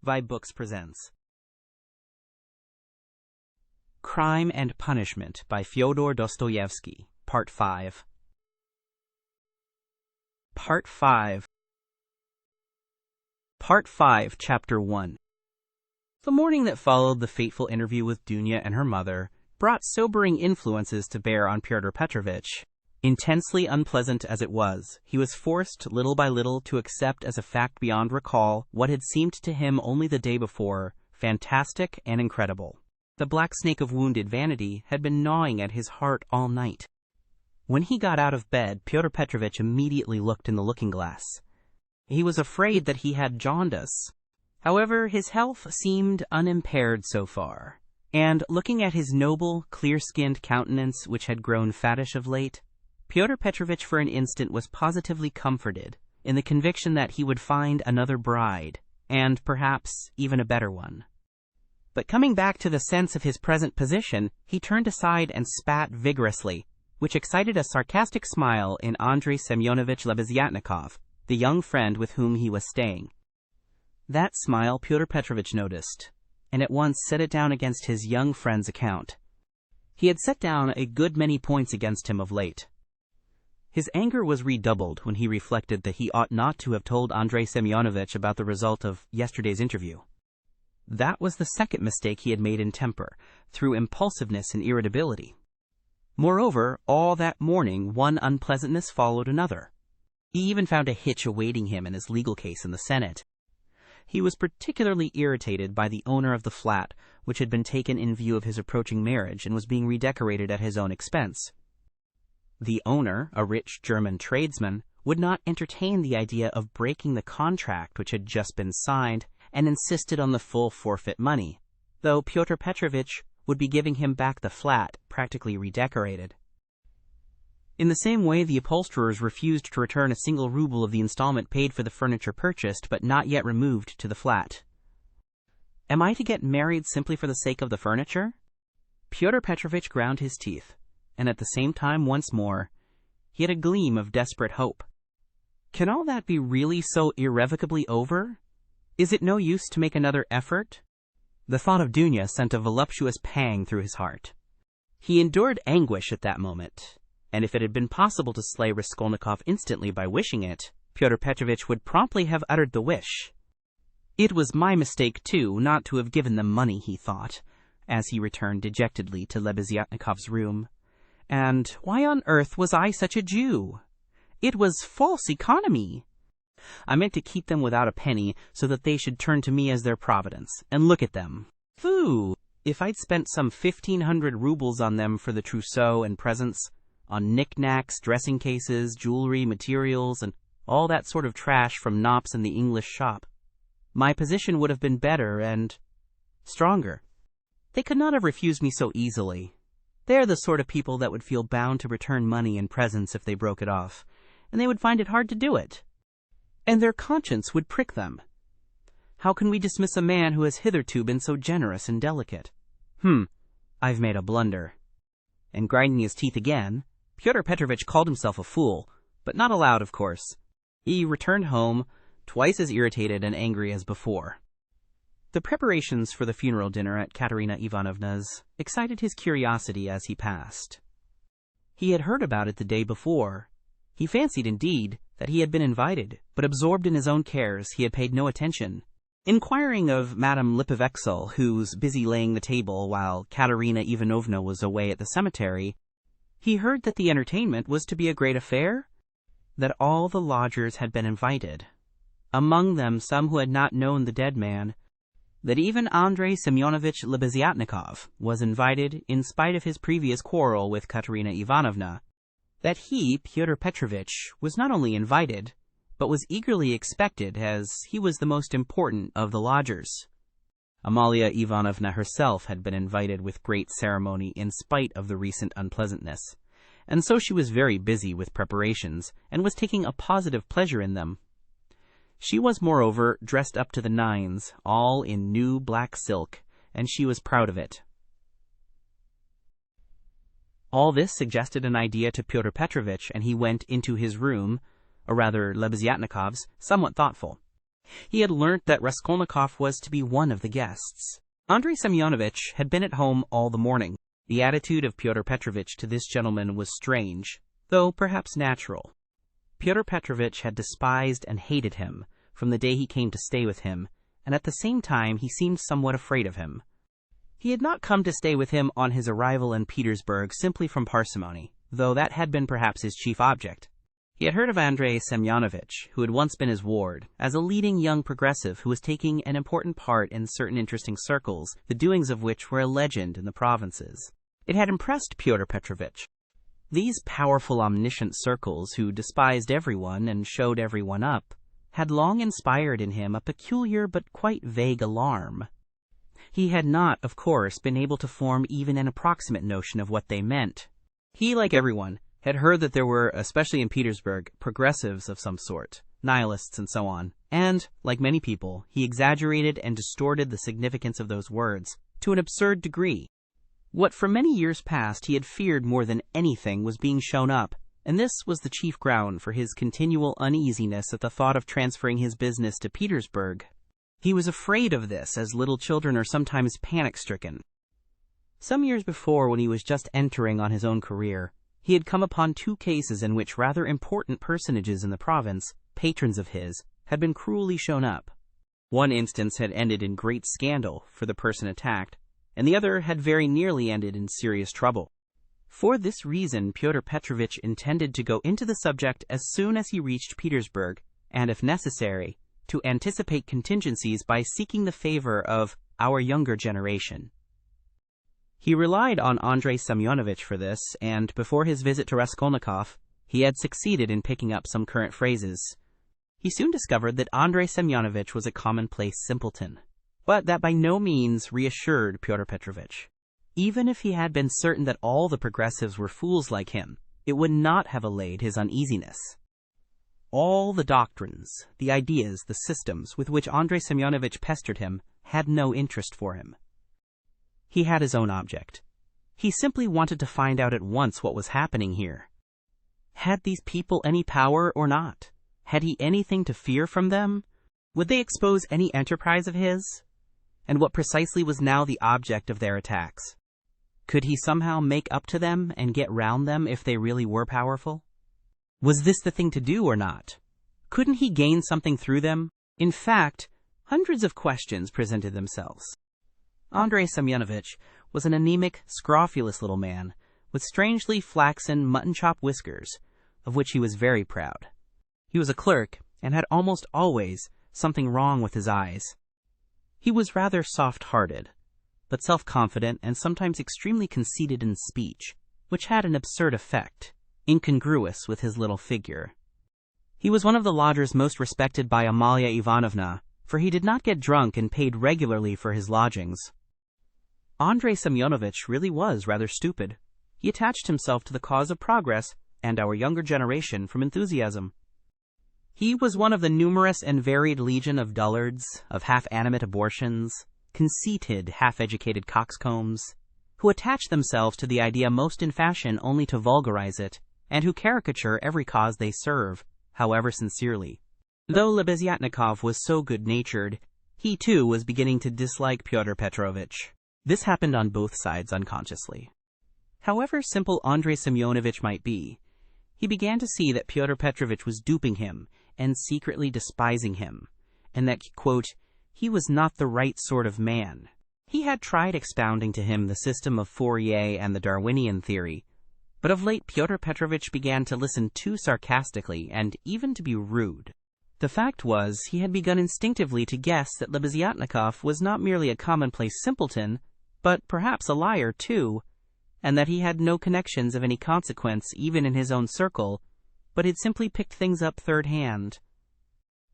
vibeBooks presents Crime and Punishment by Fyodor Dostoevsky, Part 5. Part 5. Part 5, Chapter 1. The morning that followed the fateful interview with Dunya and her mother brought sobering influences to bear on Pyotr Petrovich. Intensely unpleasant as it was, he was forced little by little to accept as a fact beyond recall what had seemed to him only the day before fantastic and incredible. The black snake of wounded vanity had been gnawing at his heart all night. When he got out of bed, Pyotr Petrovich immediately looked in the looking-glass. He was afraid that he had jaundice. However, his health seemed unimpaired so far, and looking at his noble, clear-skinned countenance which had grown fattish of late, Pyotr Petrovich for an instant was positively comforted in the conviction that he would find another bride, and perhaps even a better one. But coming back to the sense of his present position, he turned aside and spat vigorously, which excited a sarcastic smile in Andrei Semyonovich Lebeziatnikov, the young friend with whom he was staying. That smile Pyotr Petrovich noticed, and at once set it down against his young friend's account. He had set down a good many points against him of late. His anger was redoubled when he reflected that he ought not to have told Andrei Semyonovich about the result of yesterday's interview. That was the second mistake he had made in temper, through impulsiveness and irritability. Moreover, all that morning one unpleasantness followed another. He even found a hitch awaiting him in his legal case in the Senate. He was particularly irritated by the owner of the flat, which had been taken in view of his approaching marriage and was being redecorated at his own expense. The owner, a rich German tradesman, would not entertain the idea of breaking the contract which had just been signed and insisted on the full forfeit money, though Pyotr Petrovich would be giving him back the flat, practically redecorated. In the same way, the upholsterers refused to return a single ruble of the installment paid for the furniture purchased but not yet removed to the flat. Am I to get married simply for the sake of the furniture? Pyotr Petrovich ground his teeth, and at the same time once more he had a gleam of desperate hope. Can all that be really so irrevocably over? Is it no use to make another effort? The thought of Dunya sent a voluptuous pang through his heart. He endured anguish at that moment, and if it had been possible to slay Raskolnikov instantly by wishing it, Pyotr Petrovich would promptly have uttered the wish. It was my mistake, too, not to have given them money, he thought, as he returned dejectedly to Lebeziatnikov's room. And why on earth was I such a Jew? It was false economy. I meant to keep them without a penny so that they should turn to me as their providence, and look at them. Phoo! If I'd spent some 1,500 rubles on them for the trousseau and presents, on knickknacks, dressing cases, jewelry, materials, and all that sort of trash from Knopp's and the English shop, my position would have been better and stronger. They could not have refused me so easily. They're the sort of people that would feel bound to return money and presents if they broke it off, and they would find it hard to do it. And their conscience would prick them. How can we dismiss a man who has hitherto been so generous and delicate? I've made a blunder. And grinding his teeth again, Pyotr Petrovich called himself a fool, but not aloud, of course. He returned home, twice as irritated and angry as before. The preparations for the funeral dinner at Katerina Ivanovna's excited his curiosity as he passed. He had heard about it the day before. He fancied, indeed, that he had been invited, but absorbed in his own cares, he had paid no attention. Inquiring of Madame Lipovexel, who was busy laying the table while Katerina Ivanovna was away at the cemetery, he heard that the entertainment was to be a great affair, that all the lodgers had been invited, among them some who had not known the dead man, that even Andrei Semyonovich Lebeziatnikov was invited in spite of his previous quarrel with Katerina Ivanovna, that he, Pyotr Petrovich, was not only invited, but was eagerly expected as he was the most important of the lodgers. Amalia Ivanovna herself had been invited with great ceremony in spite of the recent unpleasantness, and so she was very busy with preparations and was taking a positive pleasure in them. She was, moreover, dressed up to the nines, all in new black silk, and she was proud of it. All this suggested an idea to Pyotr Petrovich, and he went into his room, or rather Lebeziatnikov's, somewhat thoughtful. He had learnt that Raskolnikov was to be one of the guests. Andrei Semyonovitch had been at home all the morning. The attitude of Pyotr Petrovitch to this gentleman was strange, though perhaps natural. Pyotr Petrovitch had despised and hated him from the day he came to stay with him, and at the same time he seemed somewhat afraid of him. He had not come to stay with him on his arrival in Petersburg simply from parsimony, though that had been perhaps his chief object. He had heard of Andrei Semyonovitch, who had once been his ward, as a leading young progressive who was taking an important part in certain interesting circles, the doings of which were a legend in the provinces. It had impressed Pyotr Petrovitch. These powerful, omniscient circles, who despised everyone and showed everyone up, had long inspired in him a peculiar but quite vague alarm. He had not, of course, been able to form even an approximate notion of what they meant. He, like everyone, had heard that there were, especially in Petersburg, progressives of some sort, nihilists and so on, and, like many people, he exaggerated and distorted the significance of those words to an absurd degree. What for many years past he had feared more than anything was being shown up, and this was the chief ground for his continual uneasiness at the thought of transferring his business to Petersburg. He was afraid of this, as little children are sometimes panic-stricken. Some years before, when he was just entering on his own career, he had come upon 2 cases in which rather important personages in the province, patrons of his, had been cruelly shown up. One instance had ended in great scandal for the person attacked, and the other had very nearly ended in serious trouble. For this reason, Pyotr Petrovitch intended to go into the subject as soon as he reached Petersburg, and if necessary, to anticipate contingencies by seeking the favor of our younger generation. He relied on Andrei Semyonovitch for this, and before his visit to Raskolnikov, he had succeeded in picking up some current phrases. He soon discovered that Andrei Semyonovitch was a commonplace simpleton, but that by no means reassured Pyotr Petrovitch. Even if he had been certain that all the progressives were fools like him, it would not have allayed his uneasiness. All the doctrines, the ideas, the systems with which Andrei Semyonovitch pestered him had no interest for him. He had his own object. He simply wanted to find out at once what was happening here. Had these people any power or not? Had he anything to fear from them? Would they expose any enterprise of his? And what precisely was now the object of their attacks? Could he somehow make up to them and get round them if they really were powerful? Was this the thing to do or not? Couldn't he gain something through them? In fact, hundreds of questions presented themselves. Andrei Semyonovitch was an anemic, scrofulous little man, with strangely flaxen mutton-chop whiskers, of which he was very proud. He was a clerk, and had almost always something wrong with his eyes. He was rather soft-hearted, but self-confident and sometimes extremely conceited in speech, which had an absurd effect, incongruous with his little figure. He was one of the lodgers most respected by Amalia Ivanovna, for he did not get drunk and paid regularly for his lodgings. Andrei Semyonovitch really was rather stupid. He attached himself to the cause of progress and our younger generation from enthusiasm. He was one of the numerous and varied legion of dullards, of half-animate abortions, conceited, half-educated coxcombs, who attach themselves to the idea most in fashion only to vulgarize it, and who caricature every cause they serve, however sincerely. Though Lebeziatnikov was so good-natured, he too was beginning to dislike Pyotr Petrovitch. This happened on both sides unconsciously. However simple Andrei Semyonovitch might be, he began to see that Pyotr Petrovitch was duping him and secretly despising him, and that, quote, he was not the right sort of man. He had tried expounding to him the system of Fourier and the Darwinian theory, but of late Pyotr Petrovitch began to listen too sarcastically and even to be rude. The fact was, he had begun instinctively to guess that Lebeziatnikov was not merely a commonplace simpleton, but perhaps a liar too, and that he had no connections of any consequence even in his own circle, but had simply picked things up third hand.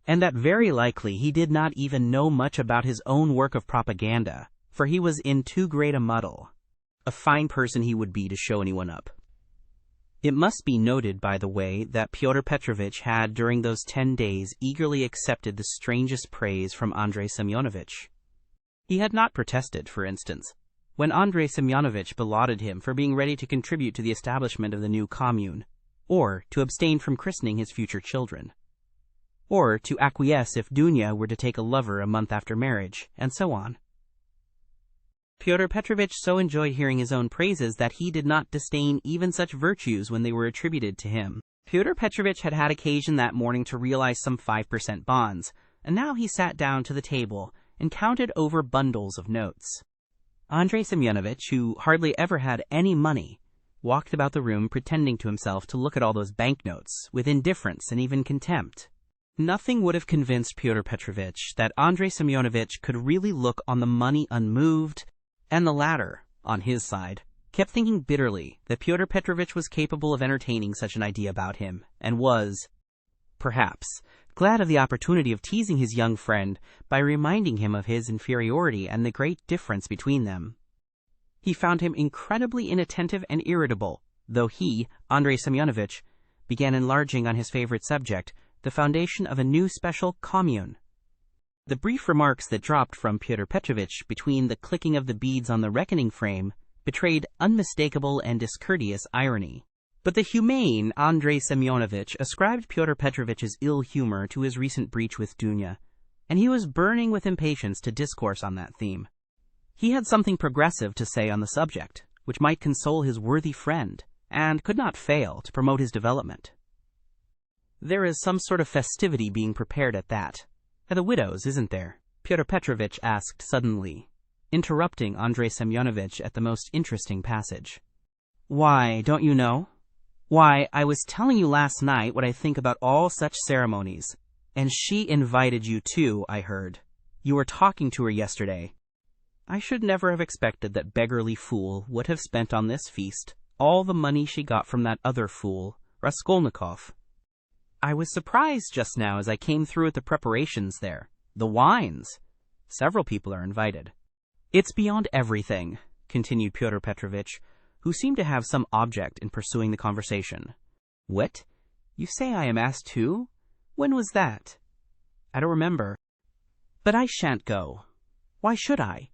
And that very likely he did not even know much about his own work of propaganda, for he was in too great a muddle. A fine person he would be to show anyone up. It must be noted, by the way, that Pyotr Petrovitch had during those 10 days eagerly accepted the strangest praise from Andrei Semyonovitch. He had not protested, for instance, when Andrei Semyonovitch belauded him for being ready to contribute to the establishment of the new commune, or to abstain from christening his future children. or to acquiesce if Dunya were to take a lover a month after marriage, and so on. Pyotr Petrovitch so enjoyed hearing his own praises that he did not disdain even such virtues when they were attributed to him. Pyotr Petrovitch had had occasion that morning to realize some 5% bonds, and now he sat down to the table and counted over bundles of notes. Andrei Semyonovitch, who hardly ever had any money, walked about the room pretending to himself to look at all those banknotes with indifference and even contempt. Nothing would have convinced Pyotr Petrovitch that Andrei Semyonovitch could really look on the money unmoved, and the latter, on his side, kept thinking bitterly that Pyotr Petrovitch was capable of entertaining such an idea about him, and was, perhaps, glad of the opportunity of teasing his young friend by reminding him of his inferiority and the great difference between them. He found him incredibly inattentive and irritable, though he, Andrei Semyonovitch, began enlarging on his favorite subject, the foundation of a new special commune. The brief remarks that dropped from Pyotr Petrovitch between the clicking of the beads on the reckoning frame betrayed unmistakable and discourteous irony. But the humane Andrei Semyonovitch ascribed Pyotr Petrovitch's ill humor to his recent breach with Dunya, and he was burning with impatience to discourse on that theme. He had something progressive to say on the subject, which might console his worthy friend, and could not fail to promote his development. "There is some sort of festivity being prepared at the widow's, isn't there?" Pyotr Petrovitch asked suddenly, interrupting Andrei Semyonovitch at the most interesting passage. "Why, don't you know? Why, I was telling you last night what I think about all such ceremonies. And she invited you too, I heard. You were talking to her yesterday. I should never have expected that beggarly fool would have spent on this feast all the money she got from that other fool, Raskolnikov. I was surprised just now as I came through at the preparations there. The wines. Several people are invited. It's beyond everything," continued Pyotr Petrovitch, who seemed to have some object in pursuing the conversation. "What? You say I am asked too? When was that?" "I don't remember. But I shan't go. Why should I?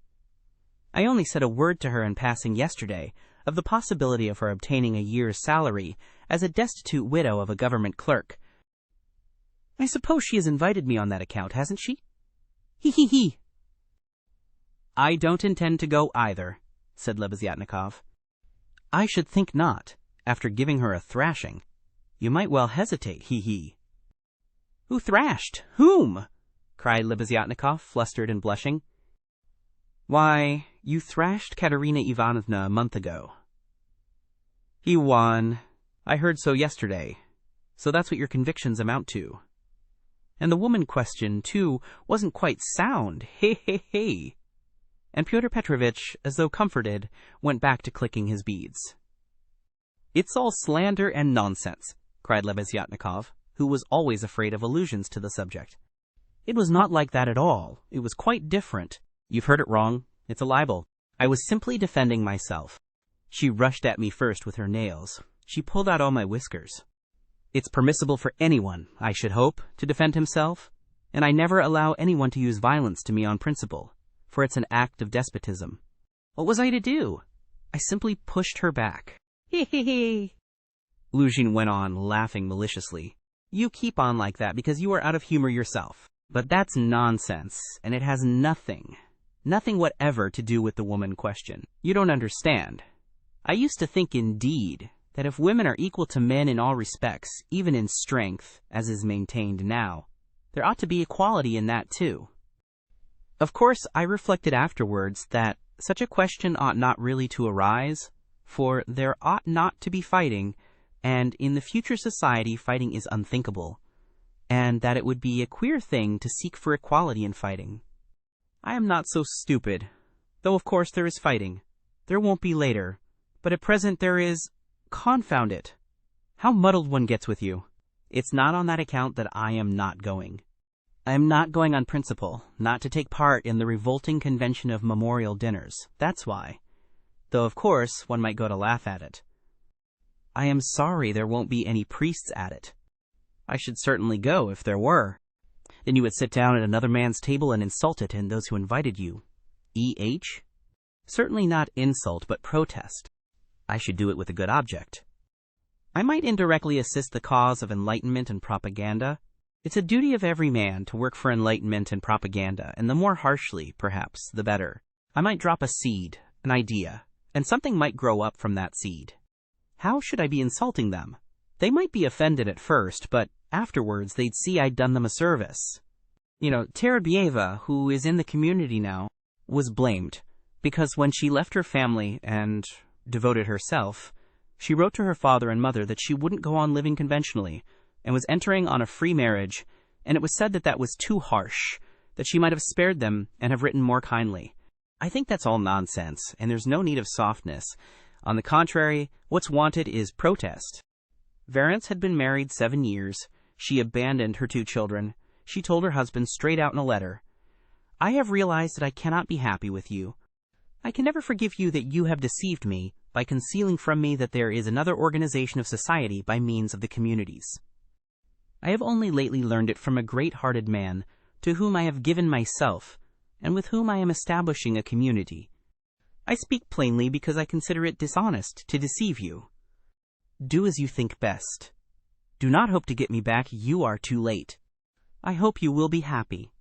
I only said a word to her in passing yesterday of the possibility of her obtaining a year's salary as a destitute widow of a government clerk. I suppose she has invited me on that account, hasn't she? He he he." "I don't intend to go either," said Lebeziatnikov. "I should think not, after giving her a thrashing. You might well hesitate, he. "Who thrashed? Whom?" cried Lebeziatnikov, flustered and blushing. "Why, you thrashed Katerina Ivanovna a month ago." "He won. I heard so yesterday. So that's what your convictions amount to. And the woman question, too, wasn't quite sound. Hey. And Pyotr Petrovitch, as though comforted, went back to clicking his beads. "It's all slander and nonsense," cried Lebeziatnikov, who was always afraid of allusions to the subject. "It was not like that at all. It was quite different. You've heard it wrong. It's a libel. I was simply defending myself. She rushed at me first with her nails. She pulled out all my whiskers. It's permissible for anyone, I should hope, to defend himself, and I never allow anyone to use violence to me on principle, for it's an act of despotism. What was I to do? I simply pushed her back." "He. Luzhin went on, laughing maliciously. "You keep on like that because you are out of humor yourself. But that's nonsense, and it has nothing whatever to do with the woman question. You don't understand. I used to think, indeed, that if women are equal to men in all respects, even in strength, as is maintained now, there ought to be equality in that too. Of course, I reflected afterwards that such a question ought not really to arise, for there ought not to be fighting, and in the future society fighting is unthinkable, and that it would be a queer thing to seek for equality in fighting. I am not so stupid, though of course there is fighting. There won't be later, but at present there is. Confound it! How muddled one gets with you. It's not on that account that I am not going. I am not going on principle, not to take part in the revolting convention of memorial dinners. That's why. Though, of course, one might go to laugh at it. I am sorry there won't be any priests at it. I should certainly go if there were. Then you would sit down at another man's table and insult it and those who invited you. E.H.? Certainly not insult, but protest. I should do it with a good object. I might indirectly assist the cause of enlightenment and propaganda, It's a duty of every man to work for enlightenment and propaganda, and the more harshly, perhaps, the better. I might drop a seed, an idea, and something might grow up from that seed. How should I be insulting them? They might be offended at first, but afterwards they'd see I'd done them a service. Terabieva, who is in the community now, was blamed, because when she left her family and devoted herself, she wrote to her father and mother that she wouldn't go on living conventionally, and was entering on a free marriage, and it was said that that was too harsh, that she might have spared them and have written more kindly. I think that's all nonsense, and there's no need of softness. On the contrary, what's wanted is protest. Varence had been married 7 years. She abandoned her 2 children. She told her husband straight out in a letter, "I have realized that I cannot be happy with you. I can never forgive you that you have deceived me by concealing from me that there is another organization of society by means of the communities. I have only lately learned it from a great-hearted man, to whom I have given myself, and with whom I am establishing a community. I speak plainly because I consider it dishonest to deceive you. Do as you think best. Do not hope to get me back, you are too late. I hope you will be happy."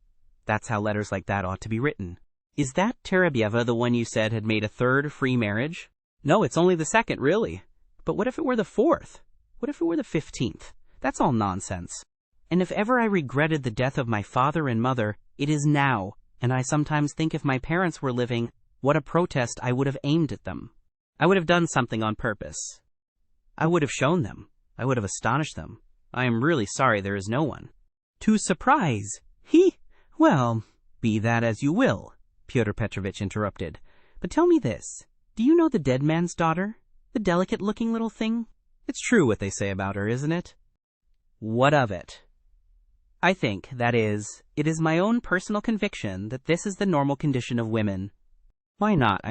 That's how letters like that ought to be written. Is that Terabieva the one you said had made a 3rd free marriage? No, it's only the 2nd, really. But what if it were the 4th? What if it were the 15th? That's all nonsense. And if ever I regretted the death of my father and mother, it is now, and I sometimes think if my parents were living, what a protest I would have aimed at them. I would have done something on purpose. I would have shown them. I would have astonished them. I am really sorry there is no one. To surprise! Well, be that as you will, Pyotr Petrovitch interrupted. But tell me this, do you know the dead man's daughter? The delicate-looking little thing? It's true what they say about her, isn't it? What of it? I think, that is, it is my own personal conviction that this is the normal condition of women. Why not,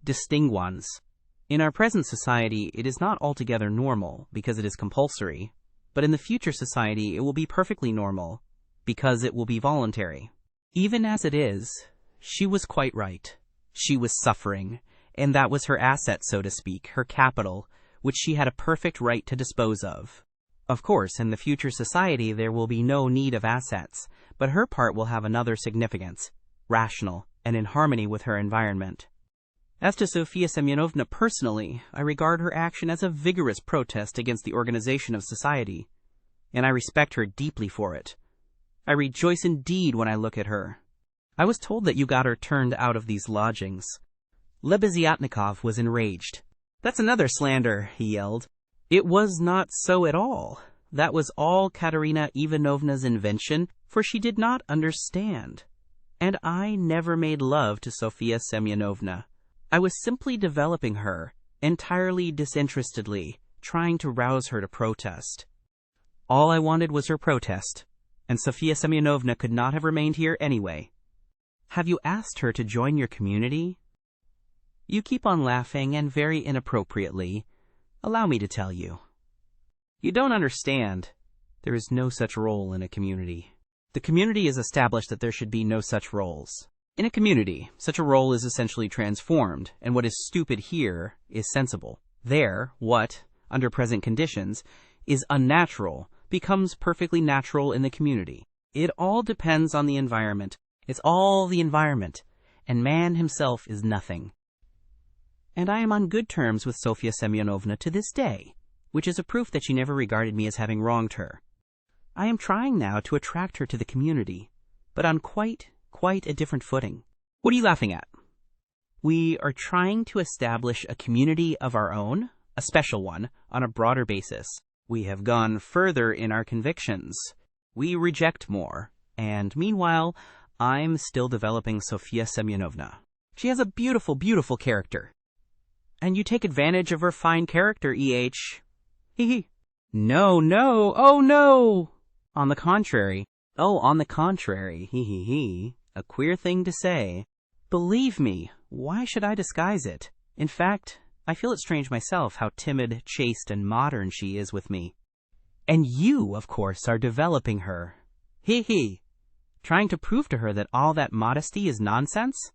distinct ones? In our present society, it is not altogether normal, because it is compulsory. But in the future society, it will be perfectly normal, because it will be voluntary. Even as it is, she was quite right. She was suffering, and that was her asset, so to speak, her capital, which she had a perfect right to dispose of. Of course, in the future society there will be no need of assets, but her part will have another significance, rational, and in harmony with her environment. As to Sofia Semyonovna personally, I regard her action as a vigorous protest against the organization of society, and I respect her deeply for it. I rejoice indeed when I look at her. I was told that you got her turned out of these lodgings. Lebeziatnikov was enraged. "That's another slander," he yelled. It was not so at all. That was all Katerina Ivanovna's invention, for she did not understand. And I never made love to Sofia Semyonovna. I was simply developing her, entirely disinterestedly, trying to rouse her to protest. All I wanted was her protest, and Sofia Semyonovna could not have remained here anyway. Have you asked her to join your community? You keep on laughing, and very inappropriately. Allow me to tell you. You don't understand. There is no such role in a community. The community is established that there should be no such roles. In a community, such a role is essentially transformed, and what is stupid here is sensible. There, what, under present conditions, is unnatural, becomes perfectly natural in the community. It all depends on the environment. It's all the environment, and man himself is nothing. And I am on good terms with Sofia Semyonovna to this day, which is a proof that she never regarded me as having wronged her. I am trying now to attract her to the community, but on quite a different footing. What are you laughing at? We are trying to establish a community of our own, a special one, on a broader basis. We have gone further in our convictions. We reject more, and meanwhile, I'm still developing Sofia Semyonovna. She has a beautiful, beautiful character. And you take advantage of her fine character, E.H. Hee. No, oh no! On the contrary. Hee. A queer thing to say. Believe me, why should I disguise it? In fact, I feel it strange myself how timid, chaste, and modern she is with me. And you, of course, are developing her. Hee. Trying to prove to her that all that modesty is nonsense?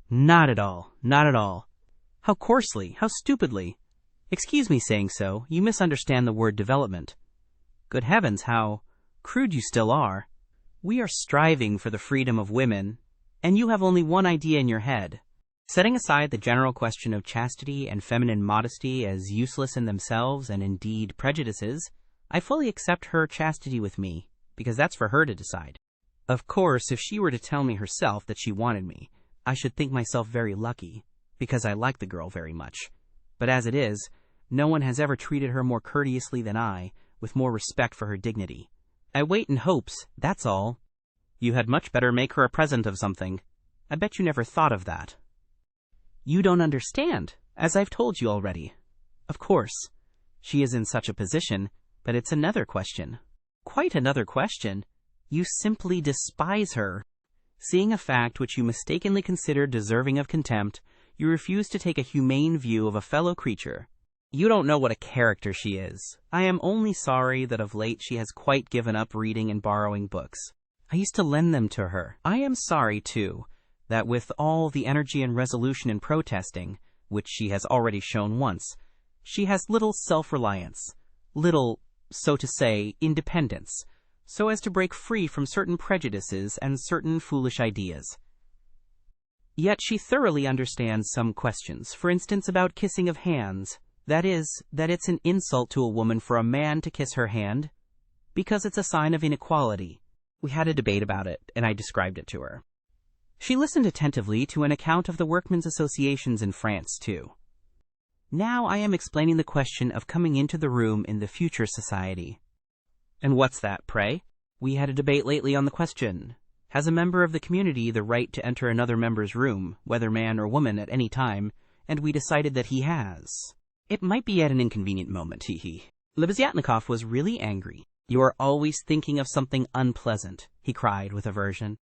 Not at all. How coarsely, how stupidly. Excuse me saying so, you misunderstand the word development. Good heavens, how Crude you still are. We are striving for the freedom of women, and you have only one idea in your head. Setting aside the general question of chastity and feminine modesty as useless in themselves and indeed prejudices, I fully accept her chastity with me, because that's for her to decide. Of course, if she were to tell me herself that she wanted me, I should think myself very lucky, because I like the girl very much. But as it is, no one has ever treated her more courteously than I, with more respect for her dignity. I wait in hopes, that's all. You had much better make her a present of something. I bet you never thought of that. You don't understand, as I've told you already. Of course, she is in such a position, but it's another question. Quite another question. You simply despise her. Seeing a fact which you mistakenly consider deserving of contempt, you refuse to take a humane view of a fellow creature. You don't know what a character she is. I am only sorry that of late she has quite given up reading and borrowing books. I used to lend them to her. I am sorry, too, that with all the energy and resolution in protesting, which she has already shown once, she has little self-reliance, little, so to say, independence, so as to break free from certain prejudices and certain foolish ideas. Yet she thoroughly understands some questions, for instance about kissing of hands. That is, that it's an insult to a woman for a man to kiss her hand, because it's a sign of inequality. We had a debate about it, and I described it to her. She listened attentively to an account of the workmen's associations in France, too. Now I am explaining the question of coming into the room in the future society. And what's that, pray? We had a debate lately on the question. Has a member of the community the right to enter another member's room, whether man or woman, at any time? And we decided that he has. It might be at an inconvenient moment, hee. Lebeziatnikov was really angry. You are always thinking of something unpleasant, he cried with aversion.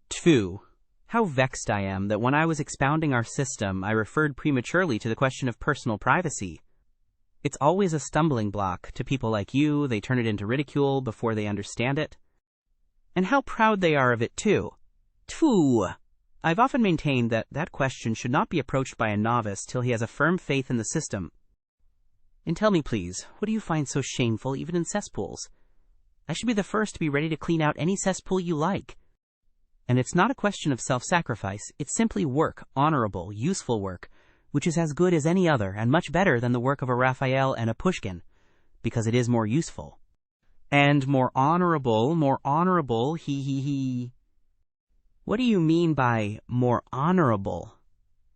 Tfu! How vexed I am that when I was expounding our system, I referred prematurely to the question of personal privacy. It's always a stumbling block. To people like you, they turn it into ridicule before they understand it. And how proud they are of it, too. Tfu! I've often maintained that that question should not be approached by a novice till he has a firm faith in the system. And tell me, please, what do you find so shameful even in cesspools? I should be the first to be ready to clean out any cesspool you like. And it's not a question of self-sacrifice, it's simply work, honorable, useful work, which is as good as any other and much better than the work of a Raphael and a Pushkin, because it is more useful. And more honorable, he. What do you mean by more honorable?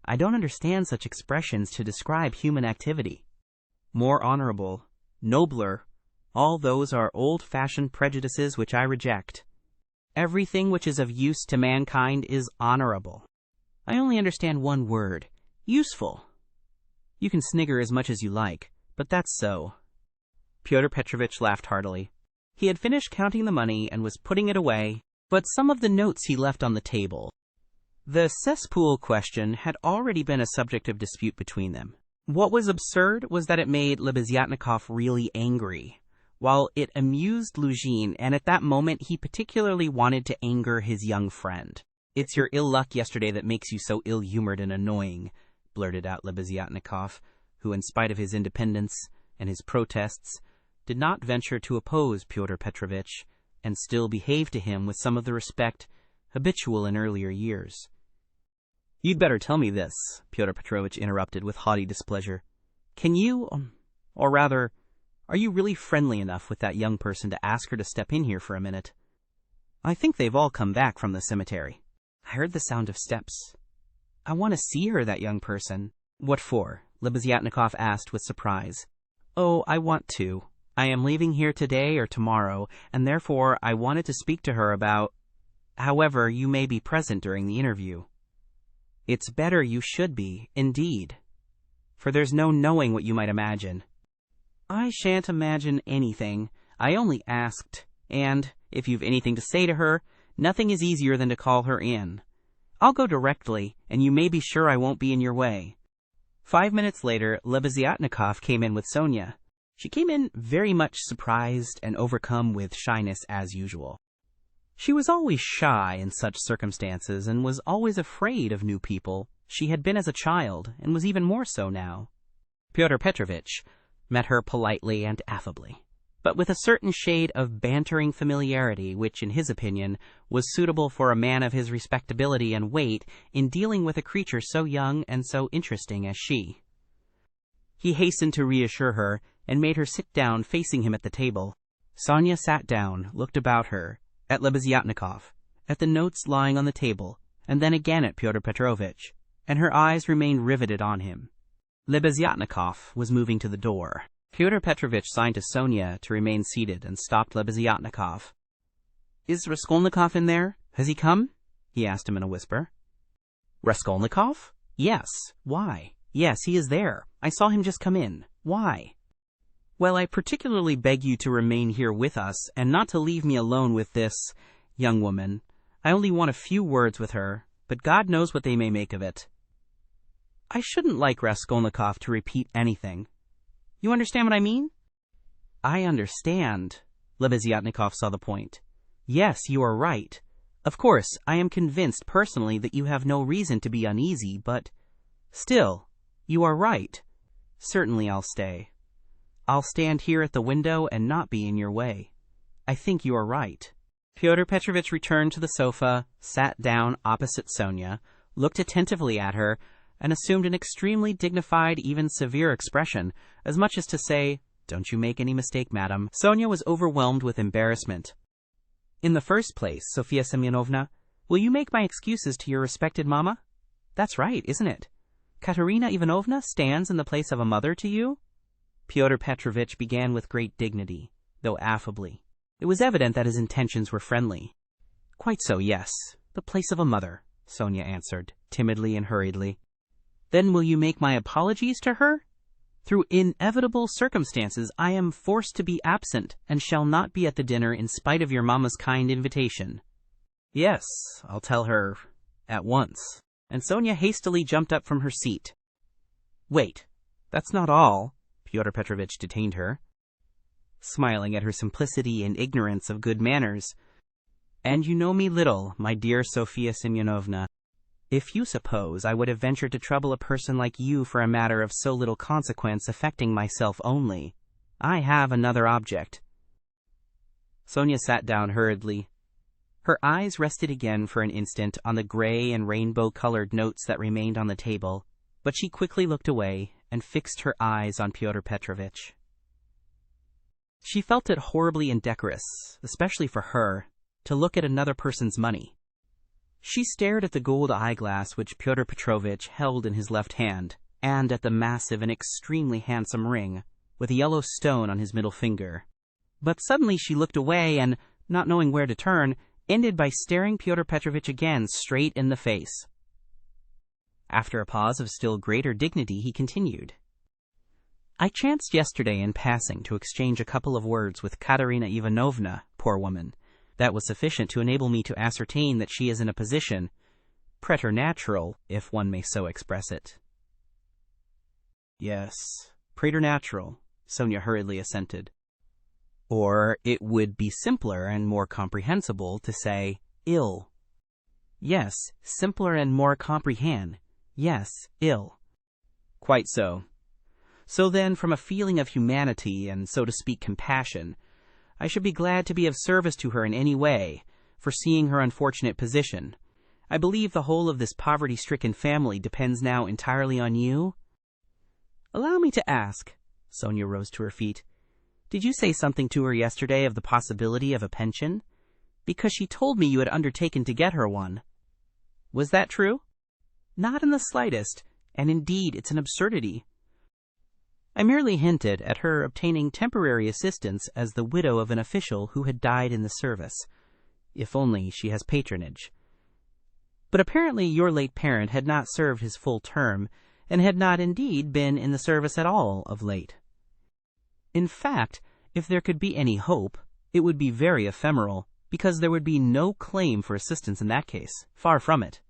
I don't understand such expressions to describe human activity. More honorable, nobler, all those are old-fashioned prejudices which I reject. Everything which is of use to mankind is honorable. I only understand one word, useful. You can snigger as much as you like, but that's so. Pyotr Petrovitch laughed heartily. He had finished counting the money and was putting it away, but some of the notes he left on the table. The cesspool question had already been a subject of dispute between them. What was absurd was that it made Lebeziatnikov really angry, while it amused Luzhin, and at that moment he particularly wanted to anger his young friend. It's your ill luck yesterday that makes you so ill-humored and annoying, blurted out Lebeziatnikov, who, in spite of his independence and his protests, did not venture to oppose Pyotr Petrovitch, and still behaved to him with some of the respect habitual in earlier years. You'd better tell me this, Pyotr Petrovitch interrupted with haughty displeasure. Can you, or rather, are you really friendly enough with that young person to ask her to step in here for a minute? I think they've all come back from the cemetery. I heard the sound of steps. I want to see her, that young person. What for? Lebeziatnikov asked with surprise. Oh, I want to. I am leaving here today or tomorrow, and therefore I wanted to speak to her about... However, you may be present during the interview. It's better you should be, indeed, for there's no knowing what you might imagine. I shan't imagine anything. I only asked, and, if you've anything to say to her, nothing is easier than to call her in. I'll go directly, and you may be sure I won't be in your way. 5 minutes later, Lebeziatnikov came in with Sonia. She came in very much surprised and overcome with shyness as usual. She was always shy in such circumstances and was always afraid of new people. She had been as a child, and was even more so now. Pyotr Petrovitch met her politely and affably. but with a certain shade of bantering familiarity which, in his opinion, was suitable for a man of his respectability and weight in dealing with a creature so young and so interesting as she. He hastened to reassure her, and made her sit down facing him at the table. Sonia sat down, looked about her, at Lebeziatnikov, at the notes lying on the table, and then again at Pyotr Petrovitch, and her eyes remained riveted on him. Lebeziatnikov was moving to the door. Pyotr Petrovitch signed to Sonia to remain seated and stopped Lebeziatnikov. "Is Raskolnikov in there? Has he come?" he asked him in a whisper. "Raskolnikov? Yes. Why? Yes, he is there. I saw him just come in. Why?" "Well, I particularly beg you to remain here with us, and not to leave me alone with this young woman. I only want a few words with her, but God knows what they may make of it." "I shouldn't like Raskolnikov to repeat anything. You understand what I mean?" "I understand." Lebeziatnikov saw the point. "Yes, you are right. Of course, I am convinced personally that you have no reason to be uneasy, but still, you are right. Certainly I'll stay. I'll stand here at the window and not be in your way. I think you are right." Pyotr Petrovitch returned to the sofa, sat down opposite Sonia, looked attentively at her, and assumed an extremely dignified, even severe expression, as much as to say, "Don't you make any mistake, madam." Sonia was overwhelmed with embarrassment. "In the first place, Sofya Semyonovna, will you make my excuses to your respected mamma? That's right, isn't it? Katerina Ivanovna stands in the place of a mother to you?" Pyotr Petrovitch began with great dignity, though affably. It was evident that his intentions were friendly. "Quite so, yes, the place of a mother," Sonia answered, timidly and hurriedly. "Then will you make my apologies to her? Through inevitable circumstances I am forced to be absent, and shall not be at the dinner in spite of your mamma's kind invitation." "Yes, I'll tell her at once." And Sonia hastily jumped up from her seat. "Wait, that's not all." Pyotr Petrovitch detained her, smiling at her simplicity and ignorance of good manners. "And you know me little, my dear Sofya Semyonovna. If you suppose I would have ventured to trouble a person like you for a matter of so little consequence affecting myself only, I have another object." Sonia sat down hurriedly. Her eyes rested again for an instant on the gray and rainbow-colored notes that remained on the table, but she quickly looked away and fixed her eyes on Pyotr Petrovitch. She felt it horribly indecorous, especially for her, to look at another person's money. She stared at the gold eyeglass which Pyotr Petrovitch held in his left hand, and at the massive and extremely handsome ring, with a yellow stone on his middle finger. But suddenly she looked away and, not knowing where to turn, ended by staring Pyotr Petrovitch again straight in the face. After a pause of still greater dignity, he continued. "I chanced yesterday in passing to exchange a couple of words with Katerina Ivanovna, poor woman. That was sufficient to enable me to ascertain that she is in a position preternatural, if one may so express it." "Yes, preternatural," Sonia hurriedly assented. "Or it would be simpler and more comprehensible to say ill." "Yes, simpler and more comprehend. Yes, ill." "Quite so. So then, from a feeling of humanity and, so to speak, compassion, I should be glad to be of service to her in any way, foreseeing her unfortunate position. I believe the whole of this poverty-stricken family depends now entirely on you." "Allow me to ask." Sonia rose to her feet. "Did you say something to her yesterday of the possibility of a pension? Because she told me you had undertaken to get her one. Was that true?" "Not in the slightest, and indeed it's an absurdity. I merely hinted at her obtaining temporary assistance as the widow of an official who had died in the service, if only she has patronage. But apparently your late parent had not served his full term, and had not indeed been in the service at all of late. In fact, if there could be any hope, it would be very ephemeral, because there would be no claim for assistance in that case, far from it.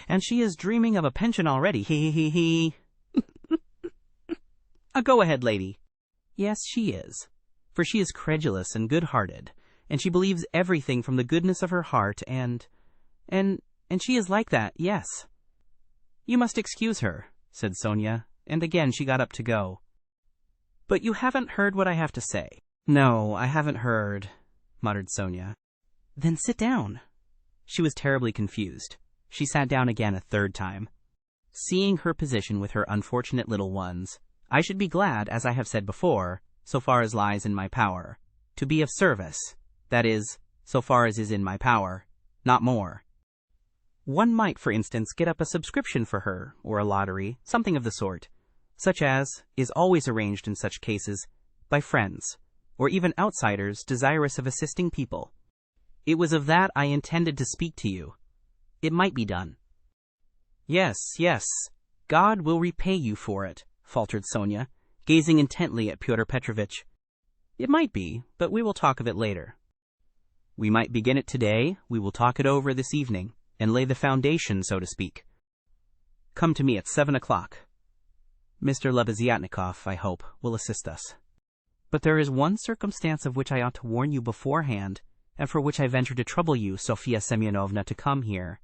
And she is dreaming of a pension already, he. Go ahead, lady." "Yes, she is, for she is credulous and good-hearted, and she believes everything from the goodness of her heart, and she is like that, yes." "You must excuse her," said Sonia, and again she got up to go. "But you haven't heard what I have to say. No, I haven't heard, muttered Sonia. Then sit down. She was terribly confused. She sat down again a third time. Seeing her position with her unfortunate little ones, I should be glad, as I have said before, so far as lies in my power, to be of service, that is, so far as is in my power, not more. One might, for instance, get up a subscription for her, or a lottery, something of the sort, such as is always arranged in such cases by friends, or even outsiders desirous of assisting people. It was of that I intended to speak to you. It might be done. Yes, God will repay you for it, faltered Sonia, gazing intently at Pyotr Petrovitch. It might be, but we will talk of it later. We might begin it today, we will talk it over this evening, and lay the foundation, so to speak. Come to me at 7 o'clock. Mr. Lebeziatnikov, I hope, will assist us. But there is one circumstance of which I ought to warn you beforehand, and for which I venture to trouble you, Sofia Semyonovna, to come here.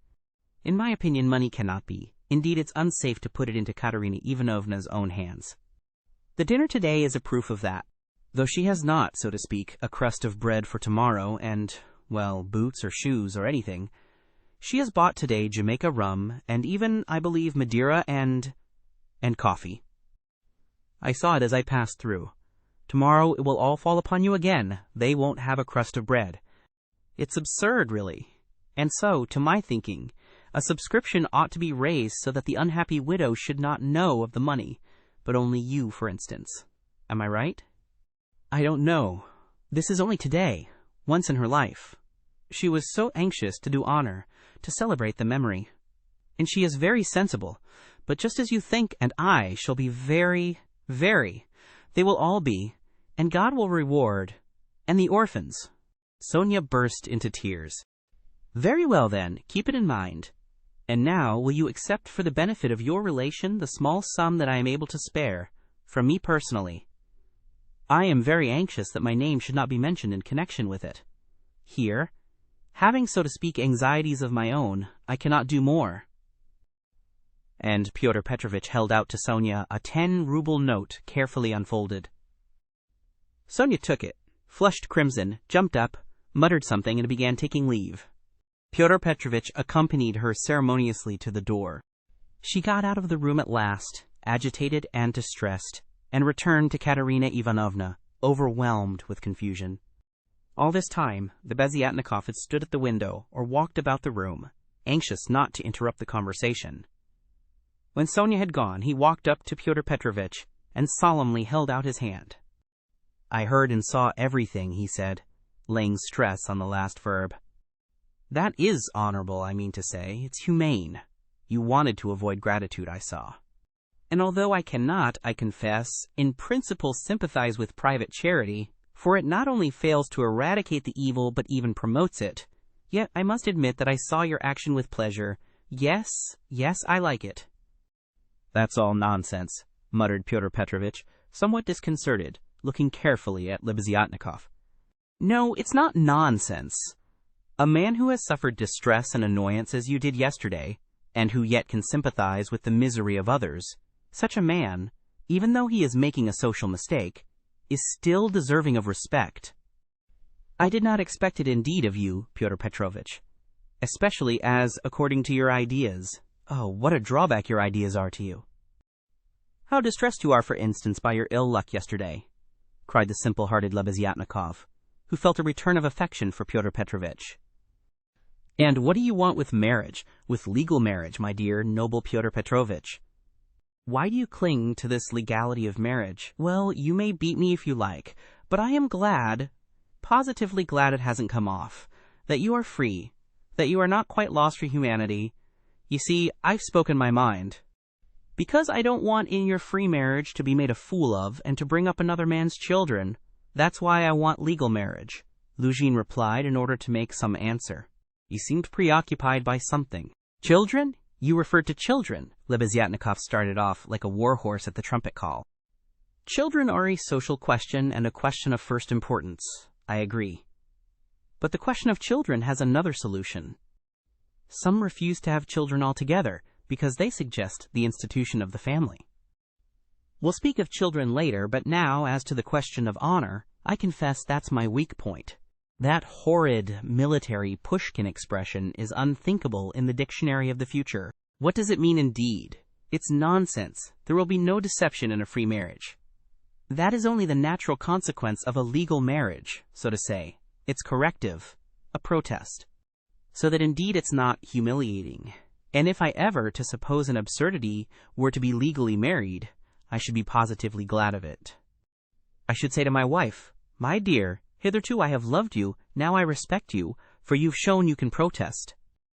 In my opinion, money cannot be. Indeed, it's unsafe to put it into Katerina Ivanovna's own hands. The dinner today is a proof of that. Though she has not, so to speak, a crust of bread for tomorrow and, well, boots or shoes or anything, she has bought today Jamaica rum and even, I believe, Madeira and coffee. I saw it as I passed through. Tomorrow it will all fall upon you again. They won't have a crust of bread. It's absurd, really. And so, to my thinking, a subscription ought to be raised so that the unhappy widow should not know of the money, but only you, for instance. Am I right? I don't know. This is only today, once in her life. She was so anxious to do honor, to celebrate the memory. And she is very sensible, but just as you think and I shall be very, they will all be, and God will reward, and the orphans. Sonia burst into tears. Very well then, keep it in mind. And now, will you accept for the benefit of your relation the small sum that I am able to spare, from me personally? I am very anxious that my name should not be mentioned in connection with it. Here, having, so to speak, anxieties of my own, I cannot do more. And Pyotr Petrovitch held out to Sonia a 10-ruble note carefully unfolded. Sonia took it, flushed crimson, jumped up, muttered something, and began taking leave. Pyotr Petrovitch accompanied her ceremoniously to the door. She got out of the room at last, agitated and distressed, and returned to Katerina Ivanovna, overwhelmed with confusion. All this time, the Lebeziatnikov had stood at the window or walked about the room, anxious not to interrupt the conversation. When Sonia had gone, he walked up to Pyotr Petrovitch and solemnly held out his hand. I heard and saw everything, he said, laying stress on the last verb. That is honorable, I mean to say. It's humane. You wanted to avoid gratitude, I saw. And although I cannot, I confess, in principle sympathize with private charity, for it not only fails to eradicate the evil but even promotes it, yet I must admit that I saw your action with pleasure. Yes, I like it. That's all nonsense, muttered Pyotr Petrovitch, somewhat disconcerted, looking carefully at Lebeziatnikov. No, it's not nonsense. A man who has suffered distress and annoyance as you did yesterday, and who yet can sympathize with the misery of others, such a man, even though he is making a social mistake, is still deserving of respect. I did not expect it indeed of you, Pyotr Petrovitch, especially as, according to your ideas, oh, what a drawback your ideas are to you. How distressed you are, for instance, by your ill luck yesterday, cried the simple-hearted Lebeziatnikov, who felt a return of affection for Pyotr Petrovitch. And what do you want with marriage, with legal marriage, my dear, noble Pyotr Petrovitch? Why do you cling to this legality of marriage? Well, you may beat me if you like, but I am glad, positively glad it hasn't come off, that you are free, that you are not quite lost for humanity. You see, I've spoken my mind. Because I don't want in your free marriage to be made a fool of and to bring up another man's children. That's why I want legal marriage, Luzhin replied in order to make some answer. He seemed preoccupied by something. Children? You referred to children, Lebeziatnikov started off like a warhorse at the trumpet call. Children are a social question and a question of first importance, I agree. But the question of children has another solution. Some refuse to have children altogether because they suggest the institution of the family. We'll speak of children later, but now, as to the question of honor, I confess that's my weak point. That horrid military Pushkin expression is unthinkable in the dictionary of the future. What does it mean indeed? It's nonsense. There will be no deception in a free marriage. That is only the natural consequence of a legal marriage, so to say. It's corrective, a protest. So that indeed it's not humiliating. And if I ever, to suppose an absurdity, were to be legally married, I should be positively glad of it. I should say to my wife, "My dear, hitherto I have loved you, now I respect you, for you've shown you can protest."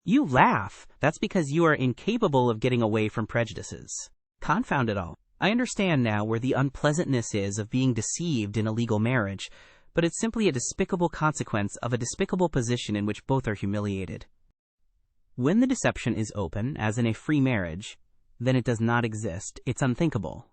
You laugh. That's because you are incapable of getting away from prejudices. Confound it all. I understand now where the unpleasantness is of being deceived in a legal marriage, but it's simply a despicable consequence of a despicable position in which both are humiliated. When the deception is open, as in a free marriage, then it does not exist. It's unthinkable.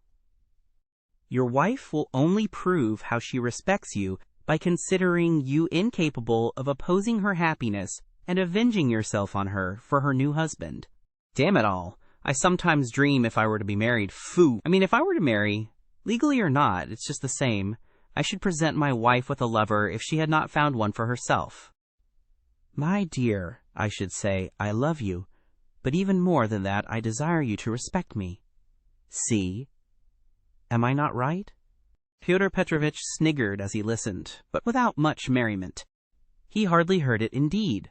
Your wife will only prove how she respects you by considering you incapable of opposing her happiness and avenging yourself on her for her new husband. Damn it all. I sometimes dream if I were to be married. If I were to marry, legally or not, it's just the same. I should present my wife with a lover if she had not found one for herself. My dear, I should say, I love you, but even more than that, I desire you to respect me. See? Am I not right? Pyotr Petrovitch sniggered as he listened, but without much merriment. He hardly heard it indeed.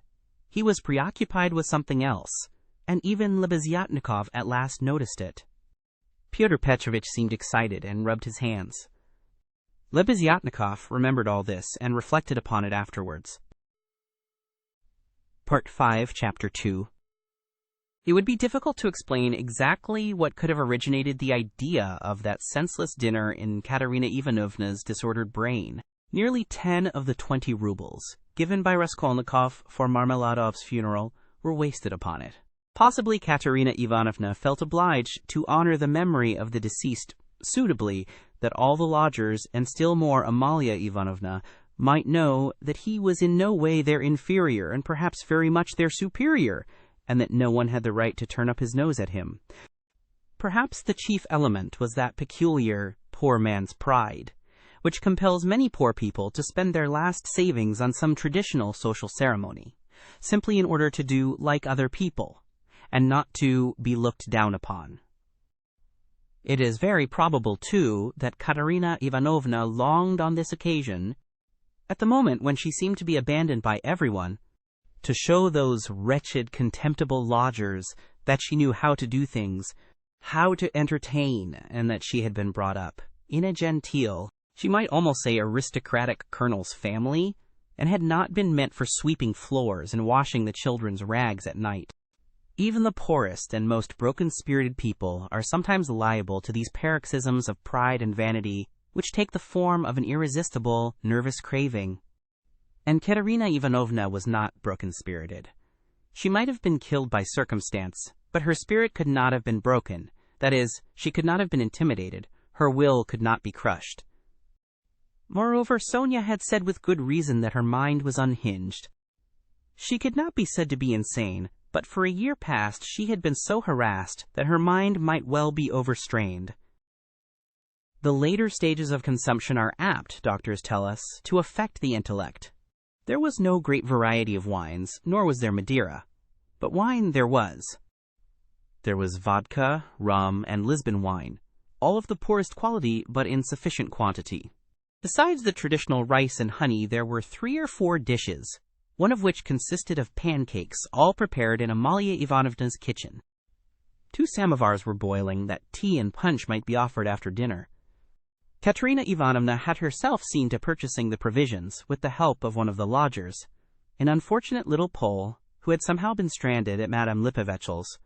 He was preoccupied with something else, and even Lebeziatnikov at last noticed it. Pyotr Petrovitch seemed excited and rubbed his hands. Lebeziatnikov remembered all this and reflected upon it afterwards. Part 5, Chapter 2. It would be difficult to explain exactly what could have originated the idea of that senseless dinner in Katerina Ivanovna's disordered brain. Nearly 10 of the 20 rubles given by Raskolnikov for Marmeladov's funeral were wasted upon it. Possibly Katerina Ivanovna felt obliged to honor the memory of the deceased suitably, that all the lodgers, and still more Amalia Ivanovna, might know that he was in no way their inferior and perhaps very much their superior, and that no one had the right to turn up his nose at him. Perhaps the chief element was that peculiar poor man's pride, which compels many poor people to spend their last savings on some traditional social ceremony, simply in order to do like other people, and not to be looked down upon. It is very probable, too, that Katerina Ivanovna longed on this occasion, at the moment when she seemed to be abandoned by everyone, to show those wretched, contemptible lodgers that she knew how to do things, how to entertain, and that she had been brought up in a genteel, she might almost say aristocratic colonel's family, and had not been meant for sweeping floors and washing the children's rags at night. Even the poorest and most broken-spirited people are sometimes liable to these paroxysms of pride and vanity, which take the form of an irresistible, nervous craving. And Katerina Ivanovna was not broken-spirited. She might have been killed by circumstance, but her spirit could not have been broken. That is, she could not have been intimidated. Her will could not be crushed. Moreover, Sonia had said with good reason that her mind was unhinged. She could not be said to be insane, but for a year past she had been so harassed that her mind might well be overstrained. The later stages of consumption are apt, doctors tell us, to affect the intellect. There was no great variety of wines, nor was there Madeira. But wine there was. There was vodka, rum, and Lisbon wine, all of the poorest quality but in sufficient quantity. Besides the traditional rice and honey, there were 3 or 4 dishes, one of which consisted of pancakes, all prepared in Amalia Ivanovna's kitchen. 2 samovars were boiling, that tea and punch might be offered after dinner. Katerina Ivanovna had herself seen to purchasing the provisions, with the help of one of the lodgers, an unfortunate little Pole, who had somehow been stranded at Madame Lipovech's.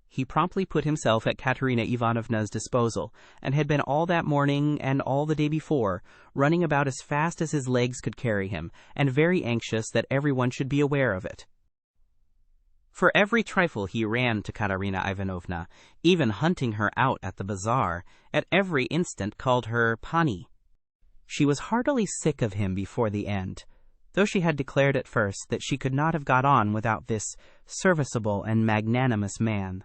He promptly put himself at Katerina Ivanovna's disposal, and had been all that morning and all the day before, running about as fast as his legs could carry him, and very anxious that everyone should be aware of it. For every trifle he ran to Katerina Ivanovna, even hunting her out at the bazaar, at every instant called her Pani. She was heartily sick of him before the end, though she had declared at first that she could not have got on without this serviceable and magnanimous man.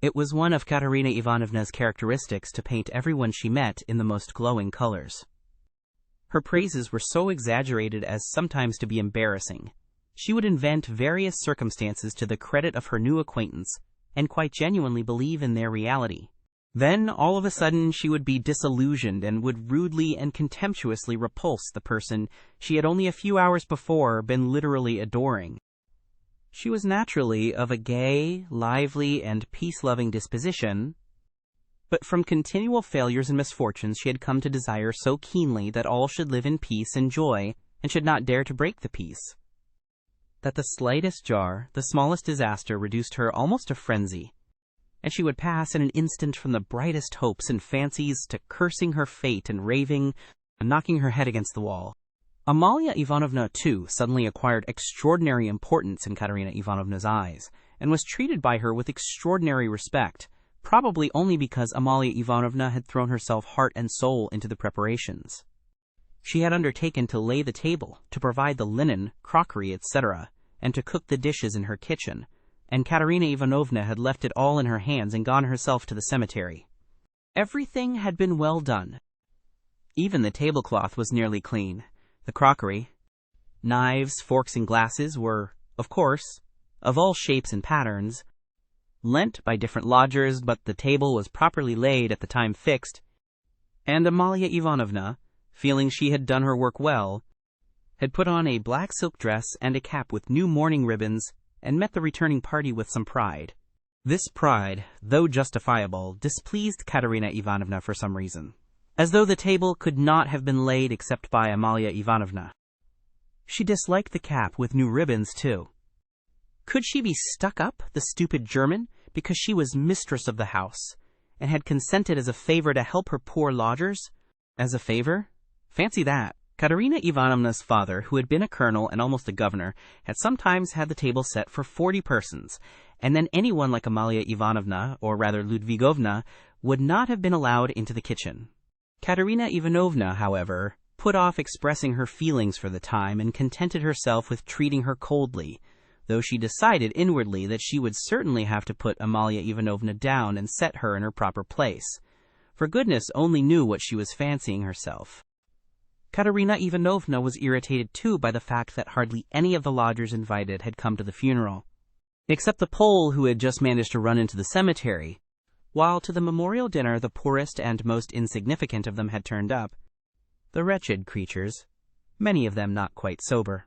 It was one of Katerina Ivanovna's characteristics to paint everyone she met in the most glowing colors. Her praises were so exaggerated as sometimes to be embarrassing. She would invent various circumstances to the credit of her new acquaintance, and quite genuinely believe in their reality. Then, all of a sudden, she would be disillusioned and would rudely and contemptuously repulse the person she had only a few hours before been literally adoring. She was naturally of a gay, lively, and peace-loving disposition, but from continual failures and misfortunes she had come to desire so keenly that all should live in peace and joy, and should not dare to break the peace, that the slightest jar, the smallest disaster reduced her almost to frenzy, and she would pass in an instant from the brightest hopes and fancies to cursing her fate and raving and knocking her head against the wall. Amalia Ivanovna, too, suddenly acquired extraordinary importance in Katerina Ivanovna's eyes, and was treated by her with extraordinary respect, probably only because Amalia Ivanovna had thrown herself heart and soul into the preparations. She had undertaken to lay the table, to provide the linen, crockery, etc., and to cook the dishes in her kitchen, and Katerina Ivanovna had left it all in her hands and gone herself to the cemetery. Everything had been well done. Even the tablecloth was nearly clean. The crockery, knives, forks, and glasses were, of course, of all shapes and patterns, lent by different lodgers, but the table was properly laid at the time fixed, and Amalia Ivanovna, feeling she had done her work well, had put on a black silk dress and a cap with new mourning ribbons, and met the returning party with some pride. This pride, though justifiable, displeased Katerina Ivanovna for some reason, as though the table could not have been laid except by Amalia Ivanovna. She disliked the cap with new ribbons, too. Could she be stuck up, the stupid German, because she was mistress of the house, and had consented as a favor to help her poor lodgers? As a favor? Fancy that. Katerina Ivanovna's father, who had been a colonel and almost a governor, had sometimes had the table set for 40 persons, and then anyone like Amalia Ivanovna, or rather Ludvigovna, would not have been allowed into the kitchen. Katerina Ivanovna, however, put off expressing her feelings for the time and contented herself with treating her coldly, though she decided inwardly that she would certainly have to put Amalia Ivanovna down and set her in her proper place, for goodness only knew what she was fancying herself. Katerina Ivanovna was irritated too by the fact that hardly any of the lodgers invited had come to the funeral, except the Pole who had just managed to run into the cemetery, while to the memorial dinner the poorest and most insignificant of them had turned up. The wretched creatures, many of them not quite sober.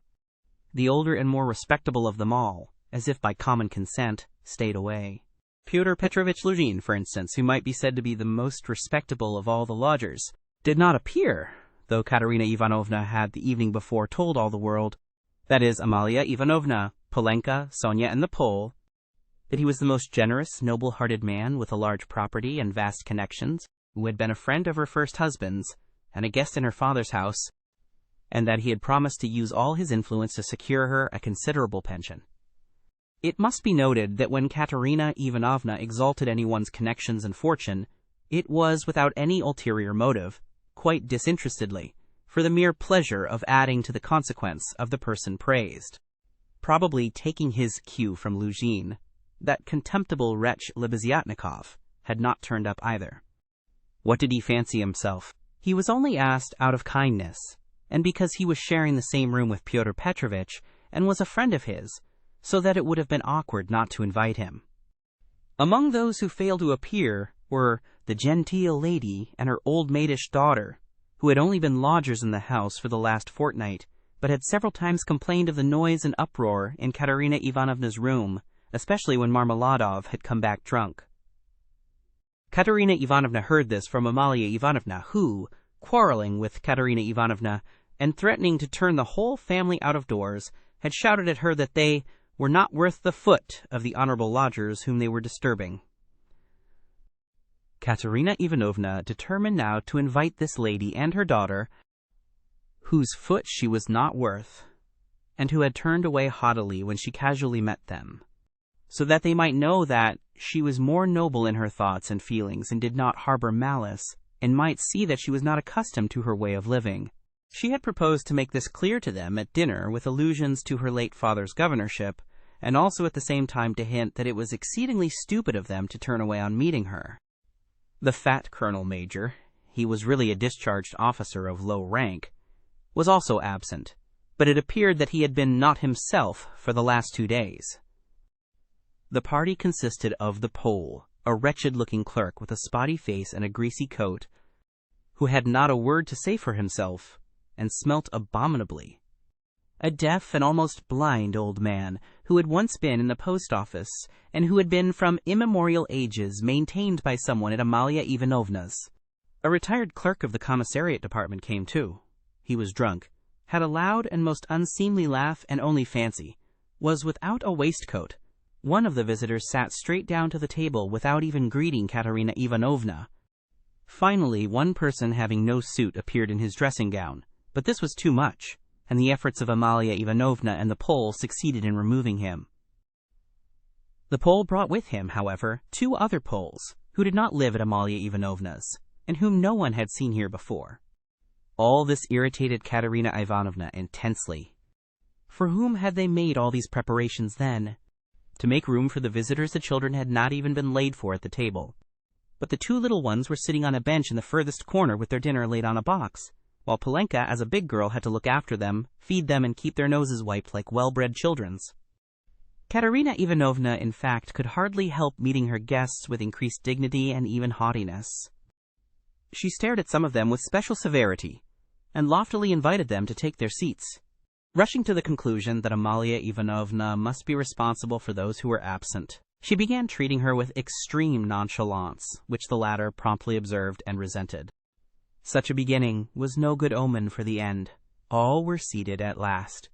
The older and more respectable of them all, as if by common consent, stayed away. Pyotr Petrovitch Luzhin, for instance, who might be said to be the most respectable of all the lodgers, did not appear, though Katerina Ivanovna had the evening before told all the world, that is, Amalia Ivanovna, Polenka, Sonia, and the Pole, that he was the most generous, noble-hearted man with a large property and vast connections, who had been a friend of her first husband's, and a guest in her father's house, and that he had promised to use all his influence to secure her a considerable pension. It must be noted that when Katerina Ivanovna exalted anyone's connections and fortune, it was without any ulterior motive, quite disinterestedly, for the mere pleasure of adding to the consequence of the person praised. Probably taking his cue from Luzhin, that contemptible wretch Lebeziatnikov had not turned up either. What did he fancy himself? He was only asked out of kindness, and because he was sharing the same room with Pyotr Petrovitch and was a friend of his, so that it would have been awkward not to invite him. Among those who failed to appear were the genteel lady and her old maidish daughter, who had only been lodgers in the house for the last fortnight, but had several times complained of the noise and uproar in Katerina Ivanovna's room, especially when Marmeladov had come back drunk. Katerina Ivanovna heard this from Amalia Ivanovna, who, quarreling with Katerina Ivanovna and threatening to turn the whole family out of doors, had shouted at her that they were not worth the foot of the honorable lodgers whom they were disturbing. Katerina Ivanovna determined now to invite this lady and her daughter, whose foot she was not worth, and who had turned away haughtily when she casually met them, so that they might know that she was more noble in her thoughts and feelings and did not harbor malice, and might see that she was not accustomed to her way of living. She had proposed to make this clear to them at dinner with allusions to her late father's governorship, and also at the same time to hint that it was exceedingly stupid of them to turn away on meeting her. The fat colonel major, he was really a discharged officer of low rank, was also absent, but it appeared that he had been not himself for the last 2 days. The party consisted of the Pole, a wretched-looking clerk with a spotty face and a greasy coat, who had not a word to say for himself, and smelt abominably. A deaf and almost blind old man, who had once been in the post office, and who had been from immemorial ages maintained by someone at Amalia Ivanovna's. A retired clerk of the commissariat department came too. He was drunk, had a loud and most unseemly laugh and only fancy, was without a waistcoat. One of the visitors sat straight down to the table without even greeting Katerina Ivanovna. Finally, one person having no suit appeared in his dressing gown, but this was too much, and the efforts of Amalia Ivanovna and the Pole succeeded in removing him. The Pole brought with him, however, 2 other Poles, who did not live at Amalia Ivanovna's, and whom no one had seen here before. All this irritated Katerina Ivanovna intensely. For whom had they made all these preparations then? To make room for the visitors, the children had not even been laid for at the table. But the 2 little ones were sitting on a bench in the furthest corner with their dinner laid on a box, while Polenka, as a big girl, had to look after them, feed them, and keep their noses wiped like well-bred children's. Katerina Ivanovna, in fact, could hardly help meeting her guests with increased dignity and even haughtiness. She stared at some of them with special severity, and loftily invited them to take their seats, rushing to the conclusion that Amalia Ivanovna must be responsible for those who were absent. She began treating her with extreme nonchalance, which the latter promptly observed and resented. Such a beginning was no good omen for the end. All were seated at last.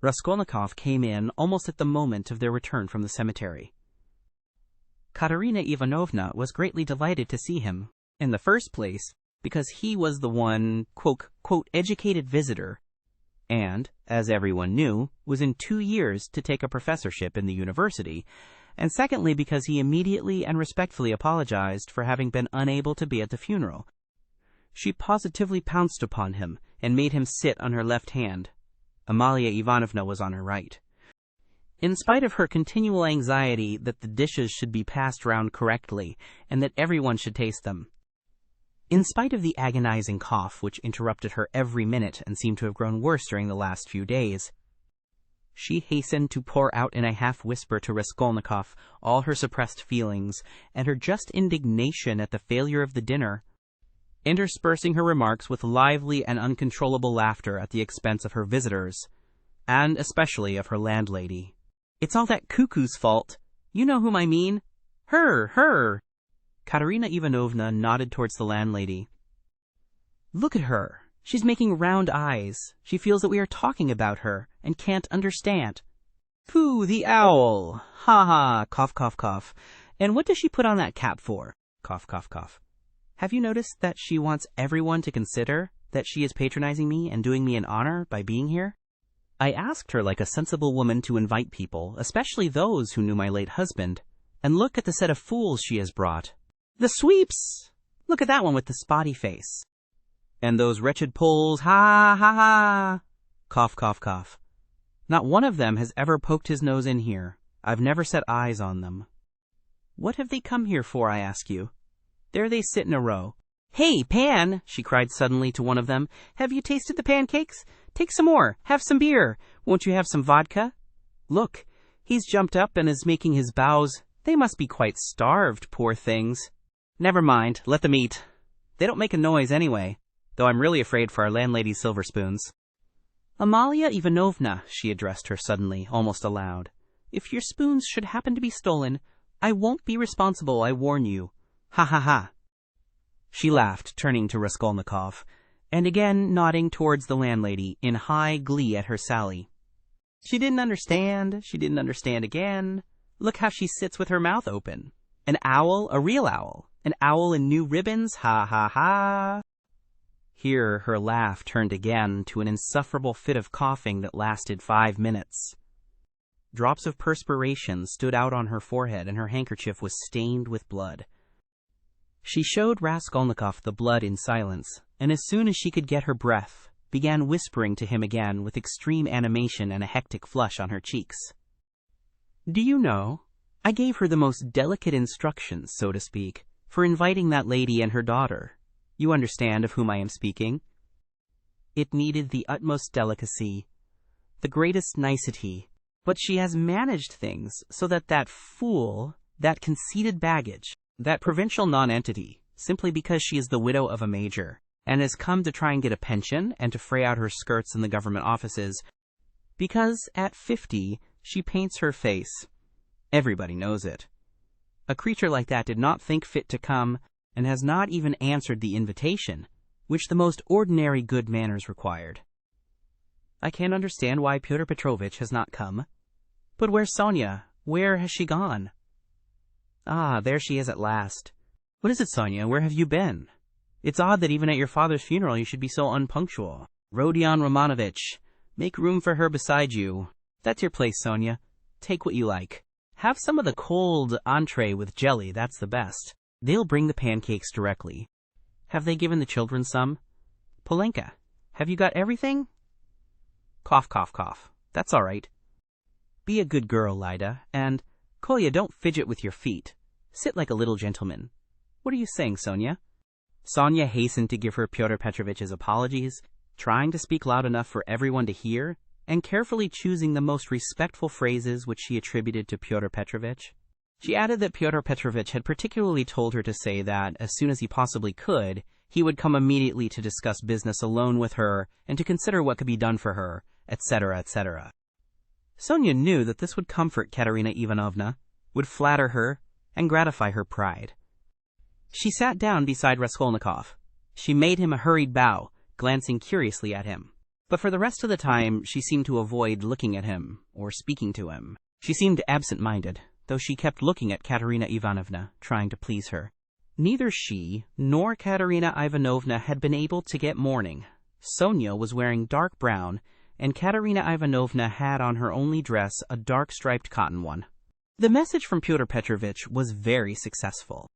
Raskolnikov came in almost at the moment of their return from the cemetery. Katerina Ivanovna was greatly delighted to see him, in the first place, because he was the one, quote, educated visitor, and, as everyone knew, was in 2 years to take a professorship in the university, and secondly because he immediately and respectfully apologized for having been unable to be at the funeral. She positively pounced upon him and made him sit on her left hand. Amalia Ivanovna was on her right. In spite of her continual anxiety that the dishes should be passed round correctly and that everyone should taste them, in spite of the agonizing cough which interrupted her every minute and seemed to have grown worse during the last few days, she hastened to pour out in a half-whisper to Raskolnikov all her suppressed feelings and her just indignation at the failure of the dinner, interspersing her remarks with lively and uncontrollable laughter at the expense of her visitors, and especially of her landlady. "It's all that cuckoo's fault. You know whom I mean. Her. Katerina Ivanovna nodded towards the landlady. "Look at her. She's making round eyes. She feels that we are talking about her, and can't understand. Pooh, the owl. Ha ha, cough, cough, cough. And what does she put on that cap for? Cough, cough, cough. Have you noticed that she wants everyone to consider that she is patronizing me and doing me an honor by being here? I asked her like a sensible woman to invite people, especially those who knew my late husband, and look at the set of fools she has brought. The sweeps! Look at that one with the spotty face. And those wretched Poles, ha, ha, ha! Cough, cough, cough. Not one of them has ever poked his nose in here. I've never set eyes on them. What have they come here for, I ask you? There they sit in a row. Hey, Pan, she cried suddenly to one of them, have you tasted the pancakes? Take some more. Have some beer. Won't you have some vodka? Look, he's jumped up and is making his bows. They must be quite starved, poor things. Never mind, let them eat. They don't make a noise anyway, though I'm really afraid for our landlady's silver spoons. Amalia Ivanovna, she addressed her suddenly, almost aloud, if your spoons should happen to be stolen, I won't be responsible, I warn you. Ha ha ha. She laughed, turning to Raskolnikov, and again nodding towards the landlady, in high glee at her sally. She didn't understand again. Look how she sits with her mouth open. An owl, a real owl. An owl in new ribbons, ha ha ha. Here her laugh turned again to an insufferable fit of coughing that lasted 5 minutes. Drops of perspiration stood out on her forehead, and her handkerchief was stained with blood. She showed Raskolnikov the blood in silence, and as soon as she could get her breath, began whispering to him again with extreme animation and a hectic flush on her cheeks. Do you know, I gave her the most delicate instructions, so to speak, for inviting that lady and her daughter. You understand of whom I am speaking? It needed the utmost delicacy, the greatest nicety. But she has managed things so that that fool, that conceited baggage, that provincial nonentity, simply because she is the widow of a major, and has come to try and get a pension and to fray out her skirts in the government offices, because at 50 she paints her face. Everybody knows it. A creature like that did not think fit to come, and has not even answered the invitation, which the most ordinary good manners required. I can't understand why Pyotr Petrovitch has not come. But where's Sonia? Where has she gone? Ah, there she is at last. What is it, Sonia? Where have you been? It's odd that even at your father's funeral you should be so unpunctual. Rodion Romanovitch, make room for her beside you. That's your place, Sonia. Take what you like. Have some of the cold entree with jelly, that's the best. They'll bring the pancakes directly. Have they given the children some? Polenka, have you got everything? Cough, cough, cough. That's all right. Be a good girl, Lida, and, Kolya, don't fidget with your feet. Sit like a little gentleman. What are you saying, Sonia? Sonia hastened to give her Pyotr Petrovitch's apologies, trying to speak loud enough for everyone to hear, and carefully choosing the most respectful phrases which she attributed to Pyotr Petrovitch. She added that Pyotr Petrovitch had particularly told her to say that, as soon as he possibly could, he would come immediately to discuss business alone with her and to consider what could be done for her, etc., etc. Sonia knew that this would comfort Katerina Ivanovna, would flatter her, and gratify her pride. She sat down beside Raskolnikov. She made him a hurried bow, glancing curiously at him. But for the rest of the time she seemed to avoid looking at him, or speaking to him. She seemed absent-minded, though she kept looking at Katerina Ivanovna, trying to please her. Neither she nor Katerina Ivanovna had been able to get mourning. Sonia was wearing dark brown, and Katerina Ivanovna had on her only dress a dark striped cotton one. The message from Pyotr Petrovitch was very successful.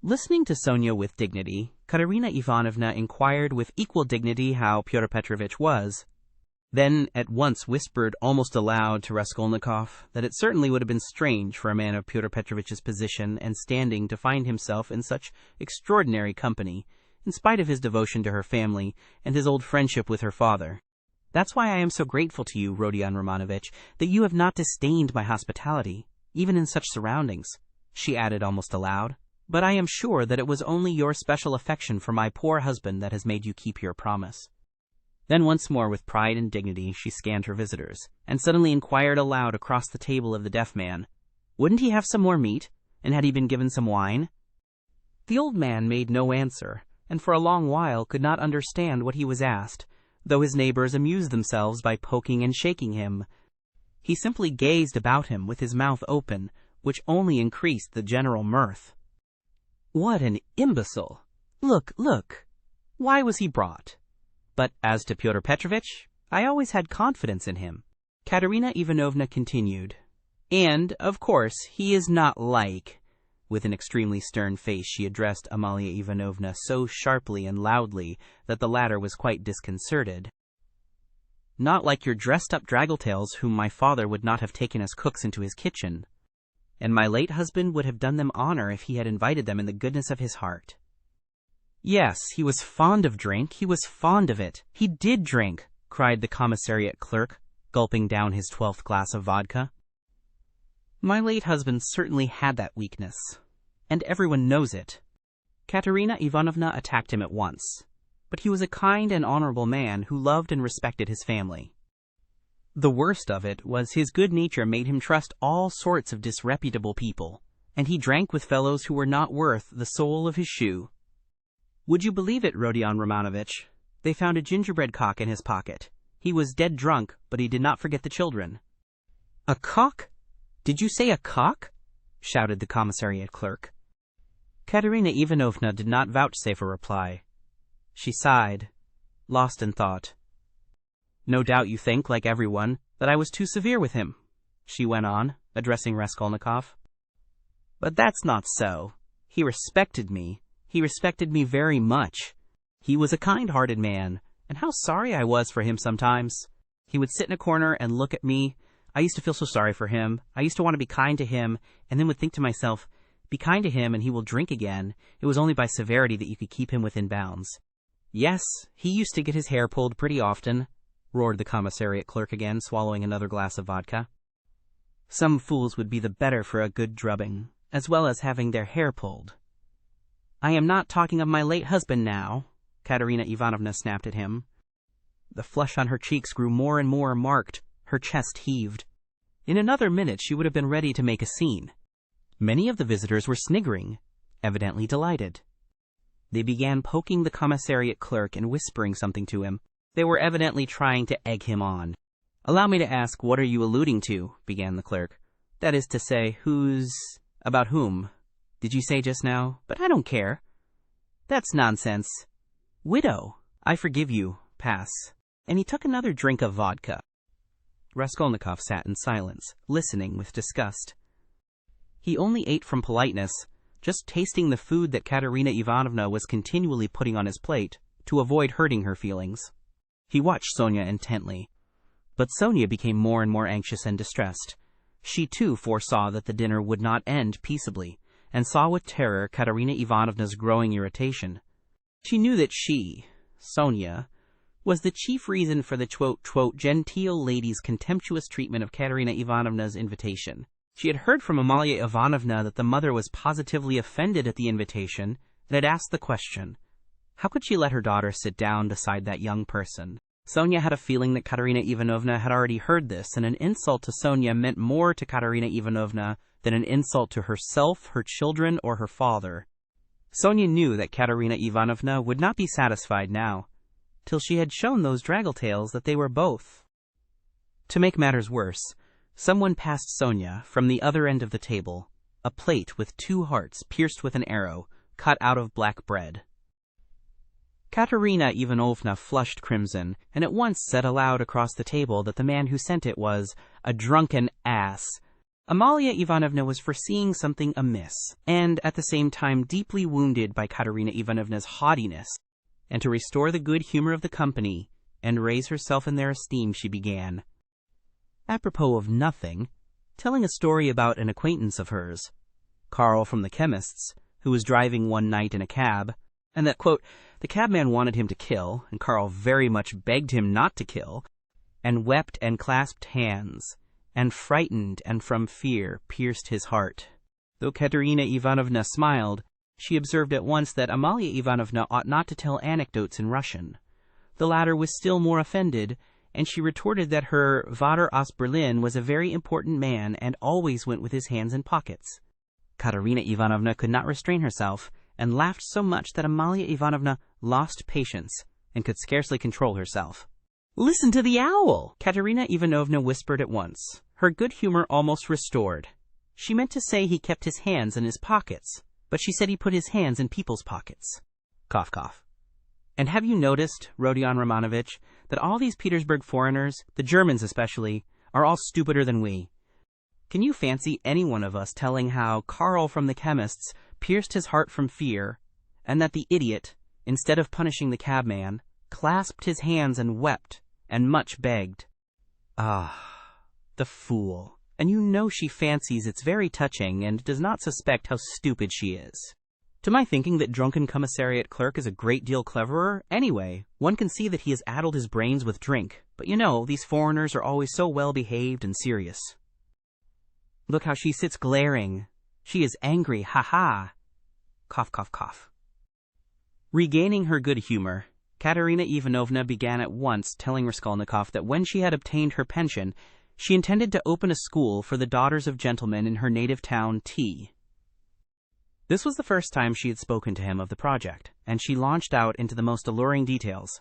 Listening to Sonia with dignity, Katerina Ivanovna inquired with equal dignity how Pyotr Petrovitch was, then at once whispered almost aloud to Raskolnikov that it certainly would have been strange for a man of Pyotr Petrovitch's position and standing to find himself in such extraordinary company, in spite of his devotion to her family and his old friendship with her father. That's why I am so grateful to you, Rodion Romanovitch, that you have not disdained my hospitality, even in such surroundings, she added almost aloud. But I am sure that it was only your special affection for my poor husband that has made you keep your promise. Then once more with pride and dignity she scanned her visitors, and suddenly inquired aloud across the table of the deaf man, wouldn't he have some more meat, and had he been given some wine? The old man made no answer, and for a long while could not understand what he was asked, though his neighbors amused themselves by poking and shaking him. He simply gazed about him with his mouth open, which only increased the general mirth. What an imbecile! Look, look! Why was he brought? But as to Pyotr Petrovitch, I always had confidence in him. Katerina Ivanovna continued. And, of course, he is not like... With an extremely stern face she addressed Amalia Ivanovna so sharply and loudly that the latter was quite disconcerted. Not like your dressed-up draggletails whom my father would not have taken as cooks into his kitchen. And my late husband would have done them honor if he had invited them in the goodness of his heart. Yes, he was fond of drink, he was fond of it. He did drink, cried the commissariat clerk, gulping down his 12th glass of vodka. My late husband certainly had that weakness, and everyone knows it. Katerina Ivanovna attacked him at once, but he was a kind and honorable man who loved and respected his family. The worst of it was his good nature made him trust all sorts of disreputable people, and he drank with fellows who were not worth the sole of his shoe. Would you believe it, Rodion Romanovitch? They found a gingerbread cock in his pocket. He was dead drunk, but he did not forget the children. A cock? Did you say a cock? Shouted the commissariat clerk. Katerina Ivanovna did not vouchsafe a reply. She sighed, lost in thought. No doubt you think, like everyone, that I was too severe with him, she went on, addressing Raskolnikov. But that's not so. He respected me. He respected me very much. He was a kind-hearted man, and how sorry I was for him sometimes. He would sit in a corner and look at me. I used to feel so sorry for him. I used to want to be kind to him, and then would think to myself, be kind to him and he will drink again. It was only by severity that you could keep him within bounds. Yes, he used to get his hair pulled pretty often, roared the commissariat clerk again, swallowing another glass of vodka. Some fools would be the better for a good drubbing, as well as having their hair pulled. I am not talking of my late husband now, Katerina Ivanovna snapped at him. The flush on her cheeks grew more and more marked, her chest heaved. In another minute she would have been ready to make a scene. Many of the visitors were sniggering, evidently delighted. They began poking the commissariat clerk and whispering something to him. They were evidently trying to egg him on. "Allow me to ask, what are you alluding to?" began the clerk. "That is to say, about whom? Did you say just now? But I don't care." "That's nonsense." "Widow, I forgive you. Pass." And he took another drink of vodka. Raskolnikov sat in silence, listening with disgust. He only ate from politeness, just tasting the food that Katerina Ivanovna was continually putting on his plate, to avoid hurting her feelings. He watched Sonia intently. But Sonia became more and more anxious and distressed. She too foresaw that the dinner would not end peaceably, and saw with terror Katerina Ivanovna's growing irritation. She knew that she, Sonia, was the chief reason for the genteel lady's contemptuous treatment of Katerina Ivanovna's invitation. She had heard from Amalia Ivanovna that the mother was positively offended at the invitation, and had asked the question, how could she let her daughter sit down beside that young person? Sonia had a feeling that Katerina Ivanovna had already heard this, and an insult to Sonia meant more to Katerina Ivanovna than an insult to herself, her children, or her father. Sonia knew that Katerina Ivanovna would not be satisfied now, till she had shown those draggle-tails that they were both. To make matters worse, someone passed Sonia, from the other end of the table, a plate with 2 hearts pierced with an arrow, cut out of black bread. Katerina Ivanovna flushed crimson, and at once said aloud across the table that the man who sent it was a drunken ass. Amalia Ivanovna was foreseeing something amiss, and at the same time deeply wounded by Katerina Ivanovna's haughtiness, and to restore the good humor of the company, and raise herself in their esteem, she began, apropos of nothing, telling a story about an acquaintance of hers, Karl from the chemist's, who was driving one night in a cab, and that, quote, the cabman wanted him to kill, and Karl very much begged him not to kill, and wept and clasped hands, and frightened and from fear pierced his heart. Though Katerina Ivanovna smiled, she observed at once that Amalia Ivanovna ought not to tell anecdotes in Russian. The latter was still more offended, and she retorted that her Vater aus Berlin was a very important man and always went with his hands in pockets. Katerina Ivanovna could not restrain herself, and laughed so much that Amalia Ivanovna lost patience and could scarcely control herself. "Listen to the owl!" Katerina Ivanovna whispered at once, her good humor almost restored. She meant to say he kept his hands in his pockets, but she said he put his hands in people's pockets. Cough, cough. "And have you noticed, Rodion Romanovitch, that all these Petersburg foreigners, the Germans especially, are all stupider than we? Can you fancy any one of us telling how Karl from the chemist's pierced his heart from fear, and that the idiot, instead of punishing the cabman, clasped his hands and wept, and much begged? Ah, the fool! And you know she fancies it's very touching, and does not suspect how stupid she is. To my thinking, that drunken commissariat clerk is a great deal cleverer. Anyway, one can see that he has addled his brains with drink, but you know, these foreigners are always so well behaved and serious. Look how she sits glaring. She is angry, ha-ha. Cough, cough, cough. Regaining her good humor, Katerina Ivanovna began at once telling Raskolnikov that when she had obtained her pension, she intended to open a school for the daughters of gentlemen in her native town, T. This was the first time she had spoken to him of the project, and she launched out into the most alluring details.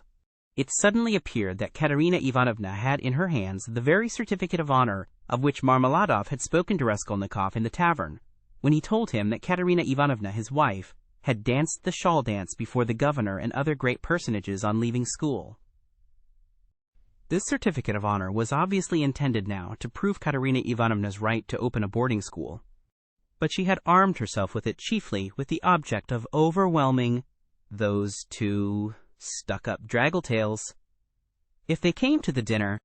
It suddenly appeared that Katerina Ivanovna had in her hands the very certificate of honor of which Marmeladov had spoken to Raskolnikov in the tavern, when he told him that Katerina Ivanovna, his wife, had danced the shawl dance before the governor and other great personages on leaving school. This certificate of honor was obviously intended now to prove Katerina Ivanovna's right to open a boarding school, but she had armed herself with it chiefly with the object of overwhelming those 2 stuck-up draggle-tails. If they came to the dinner,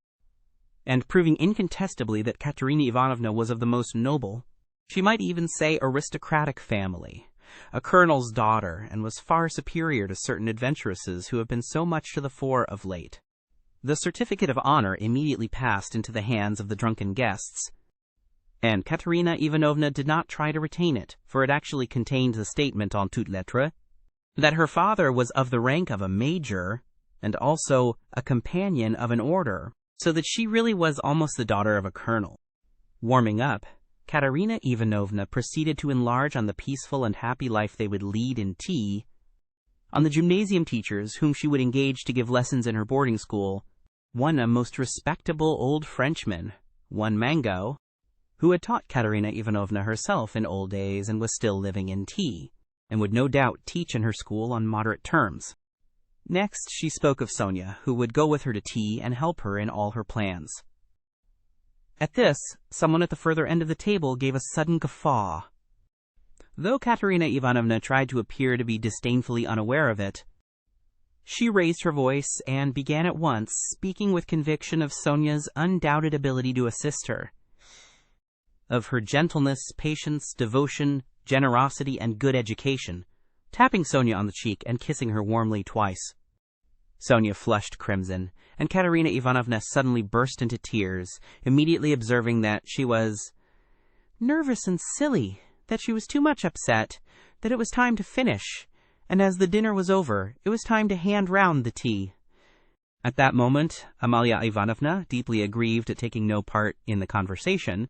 and proving incontestably that Katerina Ivanovna was of the most noble, she might even say aristocratic family, a colonel's daughter, and was far superior to certain adventuresses who have been so much to the fore of late. The certificate of honor immediately passed into the hands of the drunken guests, and Katerina Ivanovna did not try to retain it, for it actually contained the statement en toutes lettres that her father was of the rank of a major and also a companion of an order, so that she really was almost the daughter of a colonel. Warming up, Katerina Ivanovna proceeded to enlarge on the peaceful and happy life they would lead in tea, on the gymnasium teachers whom she would engage to give lessons in her boarding school, one a most respectable old Frenchman, one Mango, who had taught Katerina Ivanovna herself in old days and was still living in T, and would no doubt teach in her school on moderate terms. Next, she spoke of Sonia, who would go with her to tea and help her in all her plans. At this, someone at the further end of the table gave a sudden guffaw. Though Katerina Ivanovna tried to appear to be disdainfully unaware of it, she raised her voice and began at once, speaking with conviction of Sonia's undoubted ability to assist her, of her gentleness, patience, devotion, generosity, and good education, tapping Sonia on the cheek and kissing her warmly twice. Sonia flushed crimson, and Katerina Ivanovna suddenly burst into tears, immediately observing that she was nervous and silly, that she was too much upset, that it was time to finish, and as the dinner was over, it was time to hand round the tea. At that moment, Amalia Ivanovna, deeply aggrieved at taking no part in the conversation,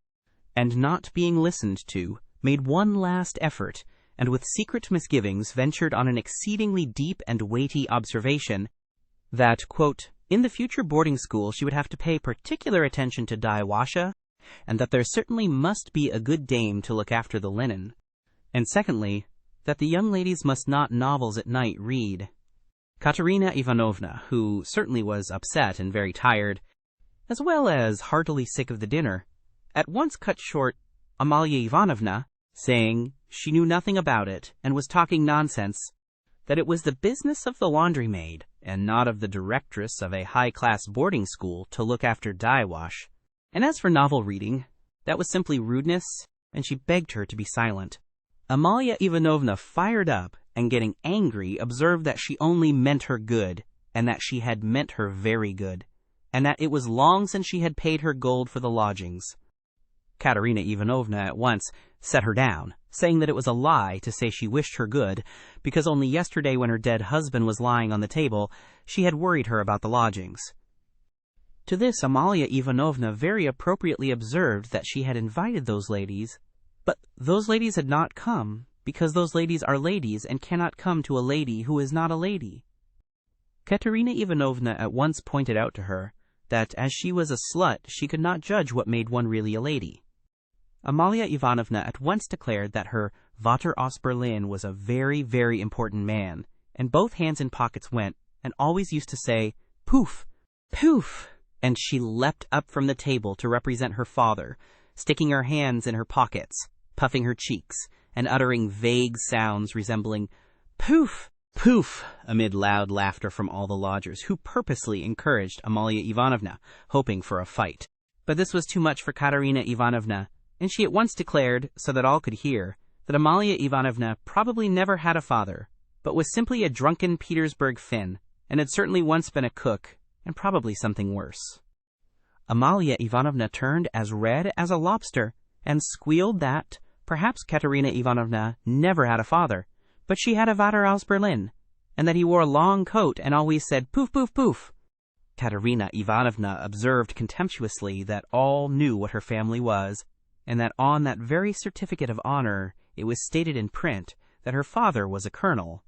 and not being listened to, made one last effort, and with secret misgivings ventured on an exceedingly deep and weighty observation that, quote, in the future boarding school she would have to pay particular attention to dye washa, and that there certainly must be a good dame to look after the linen, and secondly, that the young ladies must not novels at night read. Katerina Ivanovna, who certainly was upset and very tired, as well as heartily sick of the dinner, at once cut short Amalia Ivanovna, saying she knew nothing about it and was talking nonsense, that it was the business of the laundry-maid and not of the directress of a high-class boarding school to look after dye wash. And as for novel reading, that was simply rudeness, and she begged her to be silent. Amalia Ivanovna fired up and, getting angry, observed that she only meant her good, and that she had meant her very good, and that it was long since she had paid her gold for the lodgings. Katerina Ivanovna at once set her down, saying that it was a lie to say she wished her good, because only yesterday, when her dead husband was lying on the table, she had worried her about the lodgings. To this Amalia Ivanovna very appropriately observed that she had invited those ladies, but those ladies had not come, because those ladies are ladies and cannot come to a lady who is not a lady. Katerina Ivanovna at once pointed out to her that as she was a slut she could not judge what made one really a lady. Amalia Ivanovna at once declared that her Vater aus Berlin was a very, very important man, and both hands in pockets went, and always used to say, "Poof! Poof!" And she leapt up from the table to represent her father, sticking her hands in her pockets, puffing her cheeks, and uttering vague sounds resembling "poof! Poof!" amid loud laughter from all the lodgers, who purposely encouraged Amalia Ivanovna, hoping for a fight. But this was too much for Katerina Ivanovna, and she at once declared, so that all could hear, that Amalia Ivanovna probably never had a father, but was simply a drunken Petersburg Finn, and had certainly once been a cook, and probably something worse. Amalia Ivanovna turned as red as a lobster, and squealed that perhaps Katerina Ivanovna never had a father, but she had a Vater aus Berlin, and that he wore a long coat and always said "poof, poof, poof." Katerina Ivanovna observed contemptuously that all knew what her family was, and that on that very certificate of honor it was stated in print that her father was a colonel,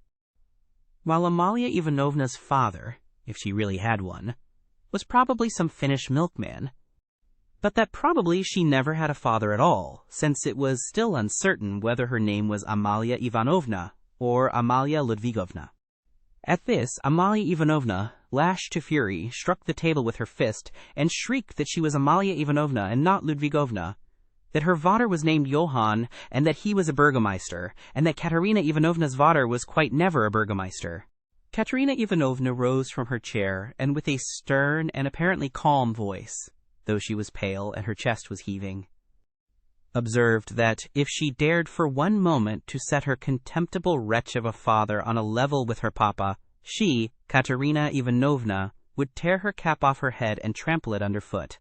while Amalia Ivanovna's father, if she really had one, was probably some Finnish milkman, but that probably she never had a father at all, since it was still uncertain whether her name was Amalia Ivanovna or Amalia Ludvigovna. At this, Amalia Ivanovna, lashed to fury, struck the table with her fist, and shrieked that she was Amalia Ivanovna and not Ludvigovna, that her Vater was named Johann, and that he was a burgomeister, and that Katerina Ivanovna's Vater was quite never a burgomeister. Katerina Ivanovna rose from her chair, and with a stern and apparently calm voice, though she was pale and her chest was heaving, observed that if she dared for one moment to set her contemptible wretch of a father on a level with her papa, she, Katerina Ivanovna, would tear her cap off her head and trample it underfoot.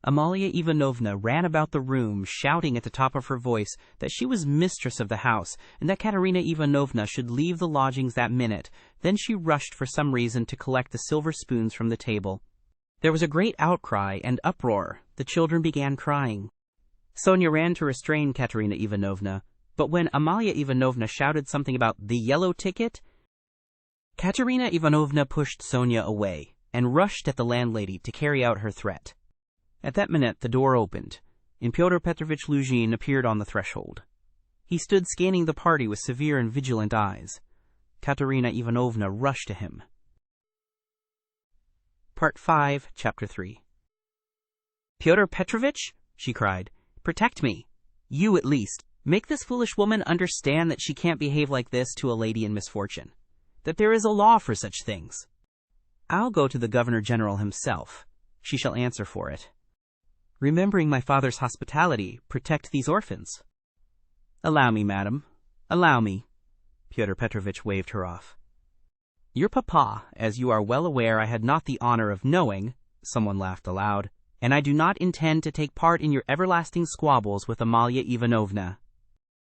Amalia Ivanovna ran about the room, shouting at the top of her voice that she was mistress of the house, and that Katerina Ivanovna should leave the lodgings that minute. Then she rushed for some reason to collect the silver spoons from the table. There was a great outcry and uproar. The children began crying. Sonia ran to restrain Katerina Ivanovna, but when Amalia Ivanovna shouted something about the yellow ticket, Katerina Ivanovna pushed Sonia away and rushed at the landlady to carry out her threat. At that minute the door opened, and Pyotr Petrovitch Luzhin appeared on the threshold. He stood scanning the party with severe and vigilant eyes. Katerina Ivanovna rushed to him. Part 5, Chapter 3. "Pyotr Petrovitch," she cried, "protect me. You, at least. Make this foolish woman understand that she can't behave like this to a lady in misfortune. That there is a law for such things. I'll go to the Governor-General himself. She shall answer for it. Remembering my father's hospitality, protect these orphans." "Allow me, madam. Allow me." Pyotr Petrovitch waved her off. "Your papa, as you are well aware I had not the honor of knowing," someone laughed aloud, "and I do not intend to take part in your everlasting squabbles with Amalia Ivanovna.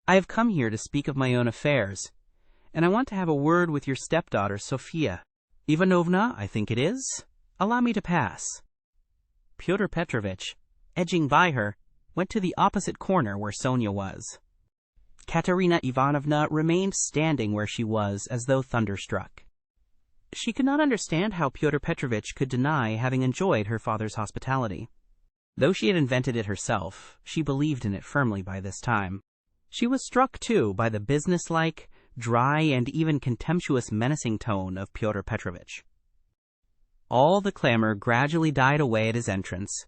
I have come here to speak of my own affairs, and I want to have a word with your stepdaughter, Sophia. Ivanovna, I think it is. Allow me to pass." Pyotr Petrovitch, edging by her, went to the opposite corner where Sonia was. Katerina Ivanovna remained standing where she was as though thunderstruck. She could not understand how Pyotr Petrovitch could deny having enjoyed her father's hospitality. Though she had invented it herself, she believed in it firmly by this time. She was struck, too, by the businesslike, dry, and even contemptuous menacing tone of Pyotr Petrovitch. All the clamor gradually died away at his entrance.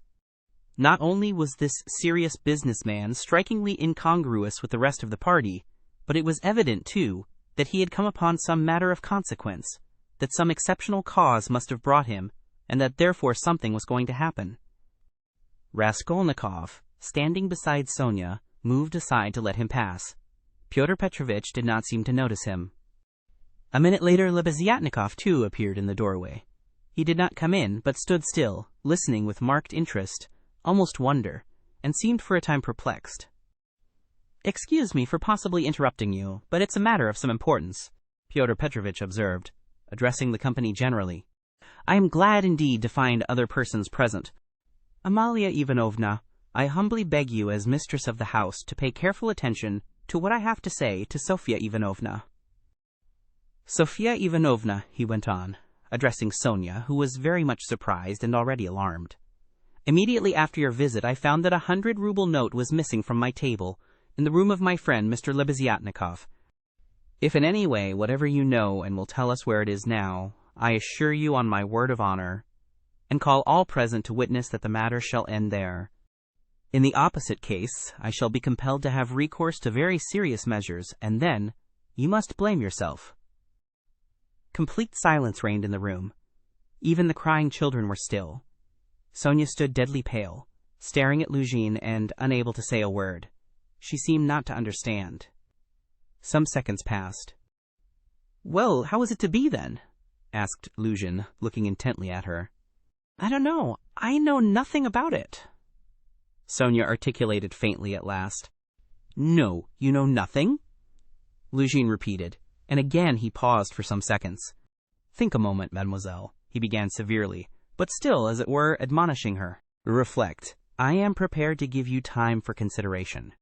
Not only was this serious businessman strikingly incongruous with the rest of the party, but it was evident, too, that he had come upon some matter of consequence, that some exceptional cause must have brought him, and that therefore something was going to happen. Raskolnikov, standing beside Sonia, moved aside to let him pass. Pyotr Petrovitch did not seem to notice him. A minute later Lebeziatnikov, too, appeared in the doorway. He did not come in, but stood still, listening with marked interest, almost wonder, and seemed for a time perplexed. "Excuse me for possibly interrupting you, but it's a matter of some importance," Pyotr Petrovitch observed, addressing the company generally. "I am glad indeed to find other persons present. Amalia Ivanovna, I humbly beg you as mistress of the house to pay careful attention to what I have to say to Sofya Ivanovna." "Sofya Ivanovna," he went on, addressing Sonia, who was very much surprised and already alarmed. "Immediately after your visit I found that 100-ruble note was missing from my table, in the room of my friend Mr. Lebeziatnikov. If in any way whatever you know and will tell us where it is now, I assure you on my word of honor, and call all present to witness that the matter shall end there. In the opposite case, I shall be compelled to have recourse to very serious measures, and then you must blame yourself." Complete silence reigned in the room. Even the crying children were still. Sonia stood deadly pale, staring at Luzhin and unable to say a word. She seemed not to understand. Some seconds passed. "Well, how is it to be, then?" asked Luzhin, looking intently at her. "I don't know. I know nothing about it," Sonia articulated faintly at last. "No, you know nothing?" Luzhin repeated, and again he paused for some seconds. "Think a moment, mademoiselle," he began severely, but still, as it were, admonishing her. "Reflect. I am prepared to give you time for consideration.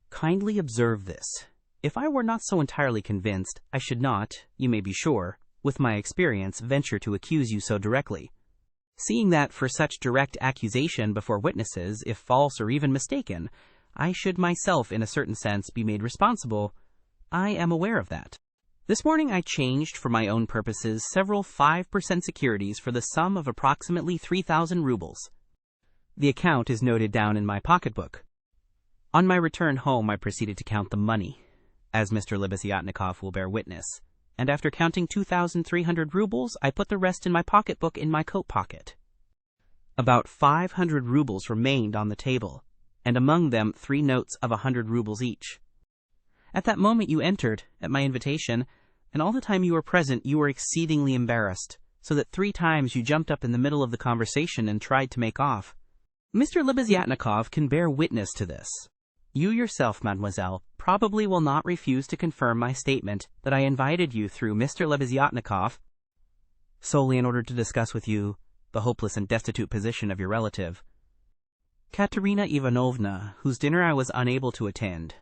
Kindly observe this. If I were not so entirely convinced, I should not, you may be sure, with my experience, venture to accuse you so directly. Seeing that for such direct accusation before witnesses, if false or even mistaken, I should myself in a certain sense be made responsible, I am aware of that. This morning I changed for my own purposes several 5% securities for the sum of approximately 3,000 rubles. The account is noted down in my pocketbook. On my return home I proceeded to count the money, as Mr. Lebeziatnikov will bear witness, and after counting 2,300 rubles, I put the rest in my pocketbook in my coat pocket. About 500 rubles remained on the table, and among them 3 notes of 100 rubles each. At that moment you entered, at my invitation, and all the time you were present you were exceedingly embarrassed, so that 3 times you jumped up in the middle of the conversation and tried to make off. Mr. Lebeziatnikov can bear witness to this. You yourself, mademoiselle, probably will not refuse to confirm my statement that I invited you through Mr. Lebeziatnikov solely in order to discuss with you the hopeless and destitute position of your relative, Katerina Ivanovna, whose dinner I was unable to attend,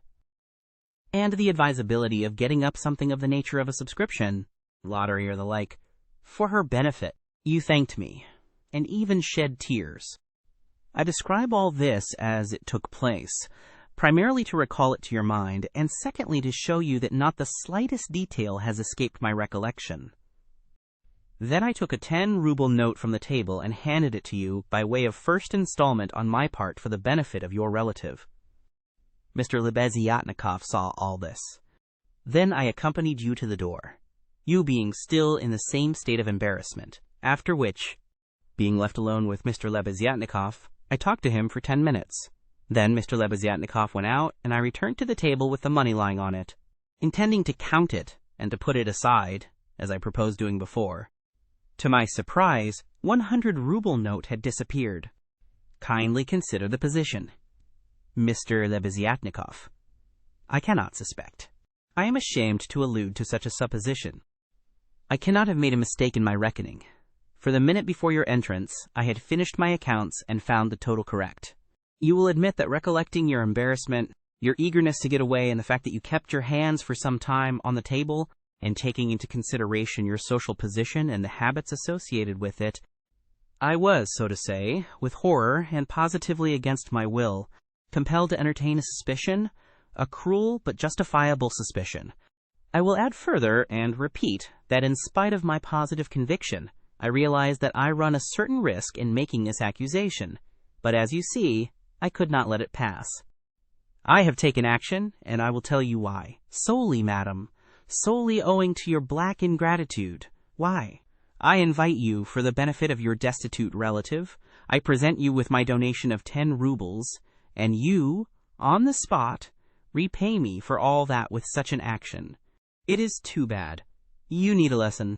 and the advisability of getting up something of the nature of a subscription, lottery or the like, for her benefit. You thanked me, and even shed tears. I describe all this as it took place, primarily to recall it to your mind, and secondly to show you that not the slightest detail has escaped my recollection. Then I took a 10-ruble note from the table and handed it to you by way of first installment on my part for the benefit of your relative. Mr. Lebeziatnikov saw all this. Then I accompanied you to the door, you being still in the same state of embarrassment, after which, being left alone with Mr. Lebeziatnikov, I talked to him for 10 minutes. Then Mr. Lebeziatnikov went out, and I returned to the table with the money lying on it, intending to count it and to put it aside, as I proposed doing before. To my surprise, 100-ruble note had disappeared. Kindly consider the position. Mr. Lebeziatnikov. I cannot suspect. I am ashamed to allude to such a supposition. I cannot have made a mistake in my reckoning. For the minute before your entrance, I had finished my accounts and found the total correct. You will admit that recollecting your embarrassment, your eagerness to get away, and the fact that you kept your hands for some time on the table, and taking into consideration your social position and the habits associated with it, I was, so to say, with horror and positively against my will, compelled to entertain a suspicion, a cruel but justifiable suspicion. I will add further and repeat that in spite of my positive conviction, I realize that I run a certain risk in making this accusation, but as you see, I could not let it pass. I have taken action, and I will tell you why. Solely, madam, solely owing to your black ingratitude. Why? I invite you for the benefit of your destitute relative. I present you with my donation of 10 rubles, and you, on the spot, repay me for all that with such an action. It is too bad. You need a lesson.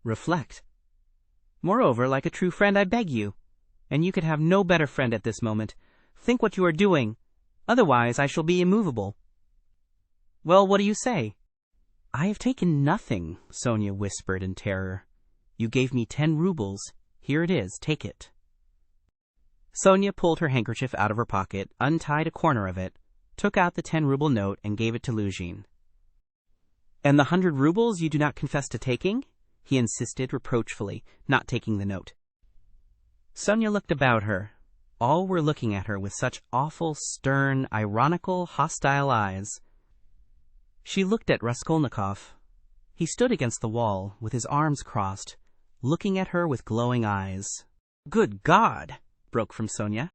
Reflect. Moreover, like a true friend, I beg you, and you could have no better friend at this moment, think what you are doing. Otherwise, I shall be immovable. Well, what do you say? I have taken nothing, Sonia whispered in terror. You gave me 10 rubles. Here it is. Take it. Sonia pulled her handkerchief out of her pocket, untied a corner of it, took out the 10-ruble note, and gave it to Luzhin. And the 100 rubles you do not confess to taking? He insisted reproachfully, not taking the note. Sonia looked about her. All were looking at her with such awful, stern, ironical, hostile eyes. She looked at Raskolnikov. He stood against the wall, with his arms crossed, looking at her with glowing eyes. "Good God!" broke from Sonia.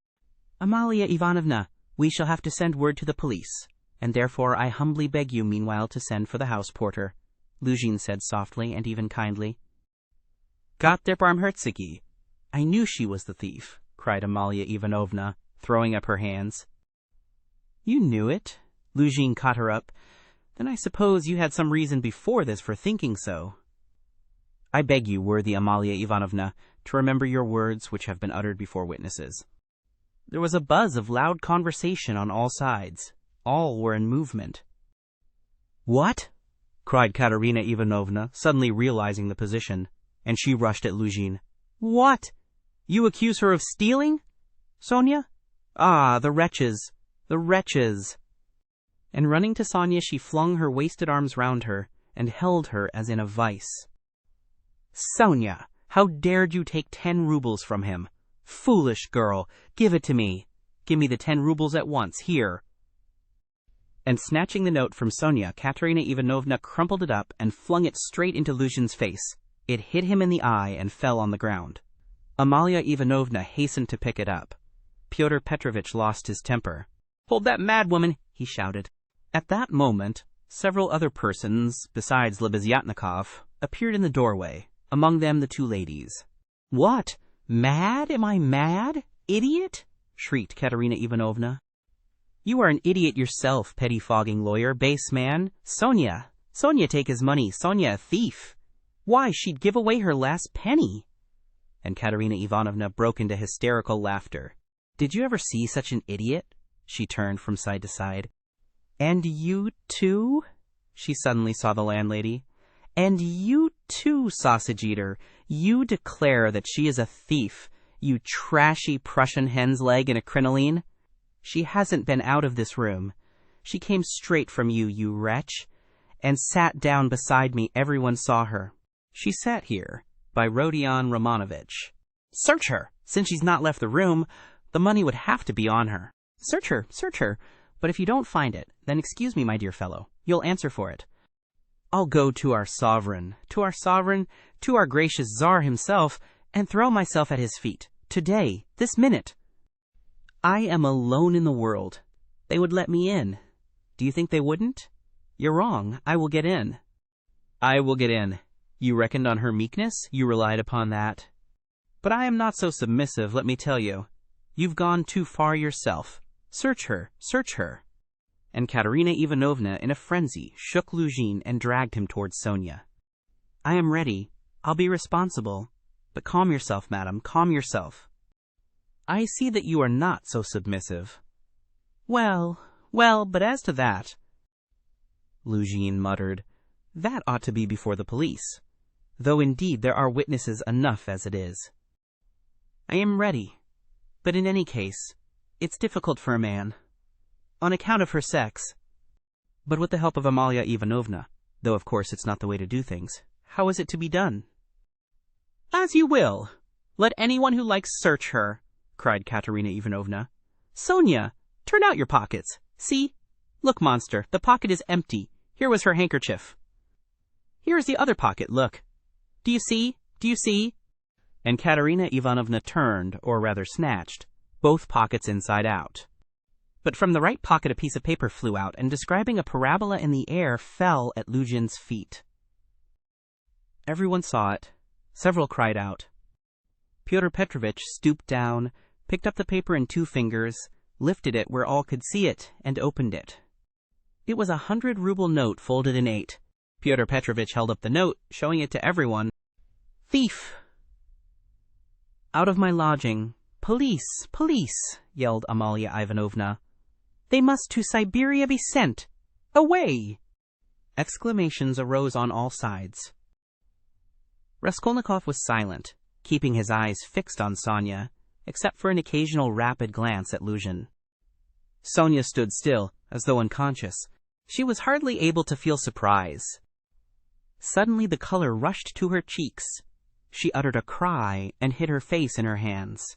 "Amalia Ivanovna, we shall have to send word to the police, and therefore I humbly beg you meanwhile to send for the house porter," Luzhin said softly and even kindly. "Gott der Barmherzige! I knew she was the thief," cried Amalia Ivanovna, throwing up her hands. "You knew it?" Luzhin caught her up. "Then I suppose you had some reason before this for thinking so." "I beg you, worthy Amalia Ivanovna, to remember your words which have been uttered before witnesses." There was a buzz of loud conversation on all sides. All were in movement. "What?" cried Katerina Ivanovna, suddenly realizing the position, and she rushed at Luzhin. "What? You accuse her of stealing? Sonia? Ah, the wretches! The wretches!" And running to Sonia, she flung her wasted arms round her, and held her as in a vice. "Sonia, how dared you take 10 rubles from him? Foolish girl! Give it to me! Give me the 10 rubles at once, here!" And snatching the note from Sonia, Katerina Ivanovna crumpled it up and flung it straight into Luzhin's face. It hit him in the eye and fell on the ground. Amalia Ivanovna hastened to pick it up. Pyotr Petrovitch lost his temper. "Hold that madwoman!" he shouted. At that moment, several other persons, besides Lebeziatnikov, appeared in the doorway, among them the 2 ladies. "What? Mad? Am I mad? Idiot?" shrieked Katerina Ivanovna. "You are an idiot yourself, pettifogging lawyer, base man. Sonia! Sonia take his money, Sonia a thief! Why, she'd give away her last penny!" And Katerina Ivanovna broke into hysterical laughter. "Did you ever see such an idiot?" She turned from side to side. "And you too?" She suddenly saw the landlady. "And you too, sausage-eater. You declare that she is a thief, you trashy Prussian hen's leg in a crinoline. She hasn't been out of this room. She came straight from you, you wretch, and sat down beside me. Everyone saw her. She sat here, by Rodion Romanovitch. Search her! Since she's not left the room, the money would have to be on her. Search her, search her. But if you don't find it, then excuse me, my dear fellow. You'll answer for it. I'll go to our sovereign, to our gracious Tsar himself, and throw myself at his feet. Today, this minute. I am alone in the world. They would let me in. Do you think they wouldn't? You're wrong. I will get in. I will get in. You reckoned on her meekness? You relied upon that. But I am not so submissive, let me tell you. You've gone too far yourself. Search her, search her. And Katerina Ivanovna, in a frenzy, shook Luzhin and dragged him towards Sonia. I am ready. I'll be responsible. But calm yourself, madam, calm yourself. I see that you are not so submissive. Well, but as to that, Luzhin muttered, that ought to be before the police, though indeed there are witnesses enough as it is. I am ready, but in any case, it's difficult for a man, on account of her sex. But with the help of Amalia Ivanovna, though of course it's not the way to do things, how is it to be done? As you will. Let anyone who likes search her, cried Katerina Ivanovna. Sonia, turn out your pockets. See? Look, monster, the pocket is empty. Here was her handkerchief. Here is the other pocket, look. Do you see? Do you see? And Katerina Ivanovna turned, or rather snatched, both pockets inside out. But from the right pocket a piece of paper flew out, and describing a parabola in the air, fell at Luzhin's feet. Everyone saw it. Several cried out. Pyotr Petrovitch stooped down, picked up the paper in 2 fingers, lifted it where all could see it, and opened it. It was a 100-ruble note folded in 8. Pyotr Petrovitch held up the note, showing it to everyone. Thief! Out of my lodging. Police! Police! Yelled Amalia Ivanovna. They must to Siberia be sent. Away! Exclamations arose on all sides. Raskolnikov was silent, keeping his eyes fixed on Sonia, except for an occasional rapid glance at Luzhin. Sonia stood still, as though unconscious. She was hardly able to feel surprise. Suddenly the color rushed to her cheeks. She uttered a cry and hid her face in her hands.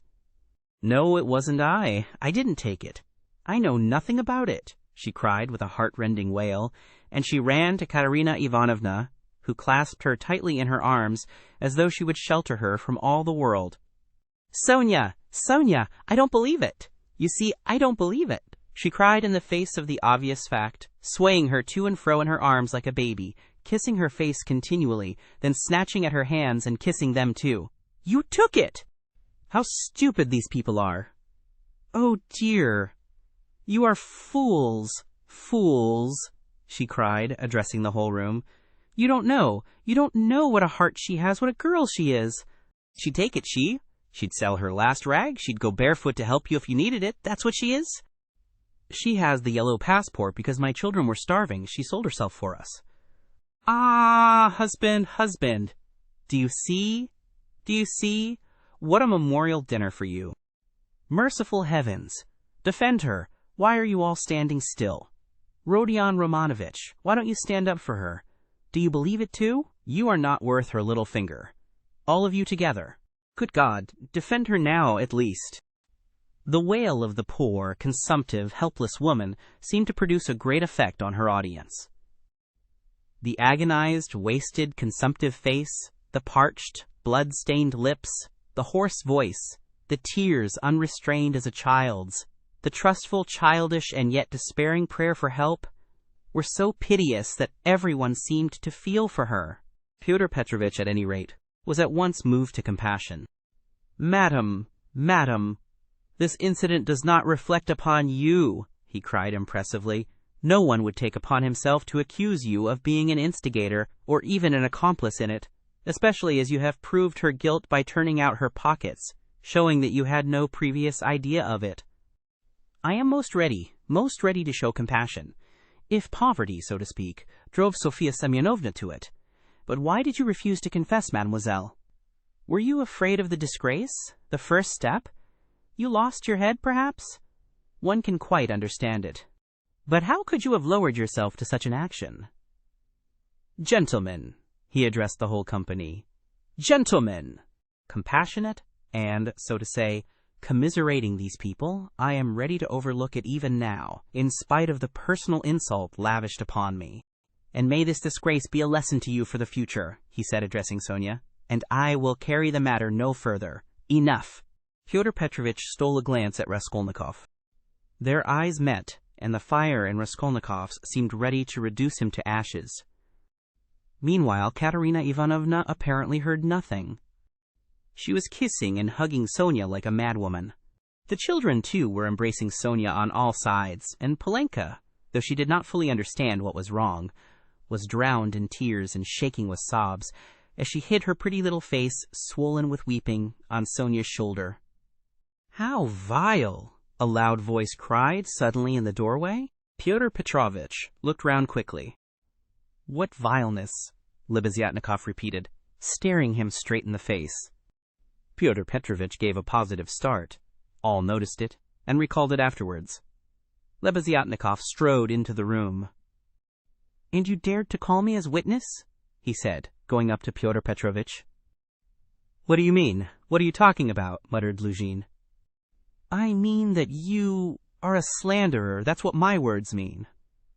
No, it wasn't I. I didn't take it. I know nothing about it, she cried with a heart-rending wail, and she ran to Katerina Ivanovna, who clasped her tightly in her arms as though she would shelter her from all the world. Sonia! Sonia! I don't believe it! You see, I don't believe it! She cried in the face of the obvious fact, swaying her to and fro in her arms like a baby, kissing her face continually, then snatching at her hands and kissing them too. You took it! How stupid these people are! Oh dear! You are fools! Fools! She cried, addressing the whole room. You don't know what a heart she has, what a girl she is. She'd take it, she'd sell her last rag, she'd go barefoot to help you if you needed it, that's what she is. She has the yellow passport because my children were starving, she sold herself for us. Ah, husband, do you see? What a memorial dinner for you. Merciful heavens, defend her, why are you all standing still? Rodion Romanovitch, why don't you stand up for her? Do you believe it too? You are not worth her little finger. All of you together. Good God, defend her now at least. The wail of the poor, consumptive, helpless woman seemed to produce a great effect on her audience. The agonized, wasted, consumptive face, the parched, blood-stained lips, the hoarse voice, the tears unrestrained as a child's, the trustful, childish, and yet despairing prayer for help, were so piteous that everyone seemed to feel for her. Pyotr Petrovitch, at any rate, was at once moved to compassion. Madam, "This incident does not reflect upon you," he cried impressively. "No one would take upon himself to accuse you of being an instigator or even an accomplice in it, especially as you have proved her guilt by turning out her pockets, showing that you had no previous idea of it. I am most ready to show compassion, if poverty, so to speak, drove Sophia Semyonovna to it. But why did you refuse to confess, mademoiselle? Were you afraid of the disgrace? The first step? You lost your head, perhaps? One can quite understand it. But how could you have lowered yourself to such an action?" "Gentlemen," he addressed the whole company. "Gentlemen! Compassionate and, so to say, commiserating these people, I am ready to overlook it even now, in spite of the personal insult lavished upon me. And may this disgrace be a lesson to you for the future," he said, addressing Sonia, "and I will carry the matter no further. Enough!" Pyotr Petrovitch stole a glance at Raskolnikov. Their eyes met, and the fire in Raskolnikov's seemed ready to reduce him to ashes. Meanwhile, Katerina Ivanovna apparently heard nothing. She was kissing and hugging Sonia like a madwoman. The children, too, were embracing Sonia on all sides, and Polenka, though she did not fully understand what was wrong, was drowned in tears and shaking with sobs as she hid her pretty little face, swollen with weeping, on Sonia's shoulder. "How vile!" a loud voice cried suddenly in the doorway. Pyotr Petrovitch looked round quickly. "What vileness?" Lebeziatnikov repeated, staring him straight in the face. Pyotr Petrovitch gave a positive start. All noticed it, and recalled it afterwards. Lebeziatnikov strode into the room. "And you dared to call me as witness?" he said, going up to Pyotr Petrovitch. "What do you mean? What are you talking about?" muttered Luzhin. "I mean that you are a slanderer, that's what my words mean,"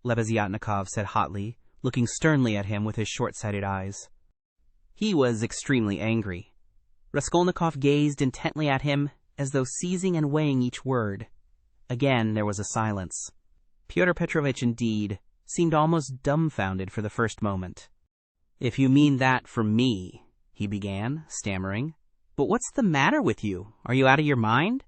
Lebeziatnikov said hotly, looking sternly at him with his short-sighted eyes. He was extremely angry. Raskolnikov gazed intently at him, as though seizing and weighing each word. Again there was a silence. Pyotr Petrovitch, indeed, seemed almost dumbfounded for the first moment. "If you mean that from me," he began, stammering. "But what's the matter with you? Are you out of your mind?"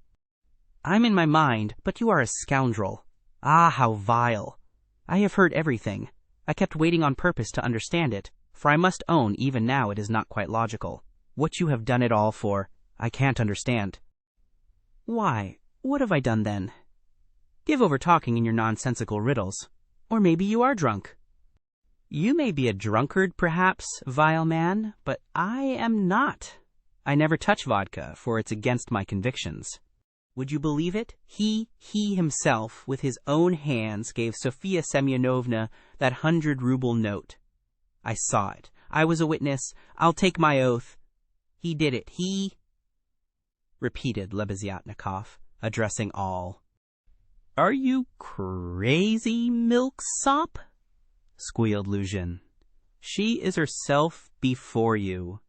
"I'm in my mind, but you are a scoundrel. Ah, how vile! I have heard everything. I kept waiting on purpose to understand it, for I must own even now it is not quite logical. What you have done it all for, I can't understand." "Why, what have I done then?" "Give over talking in your nonsensical riddles. Or maybe you are drunk." "You may be a drunkard, perhaps, vile man, but I am not. I never touch vodka, for it's against my convictions. Would you believe it? He himself, with his own hands, gave Sophia Semyonovna that 100-ruble note. I saw it. I was a witness. I'll take my oath. He did it. He," repeated Lebeziatnikov, addressing all. "Are you crazy, milksop?" squealed Luzhin. "She is herself before you.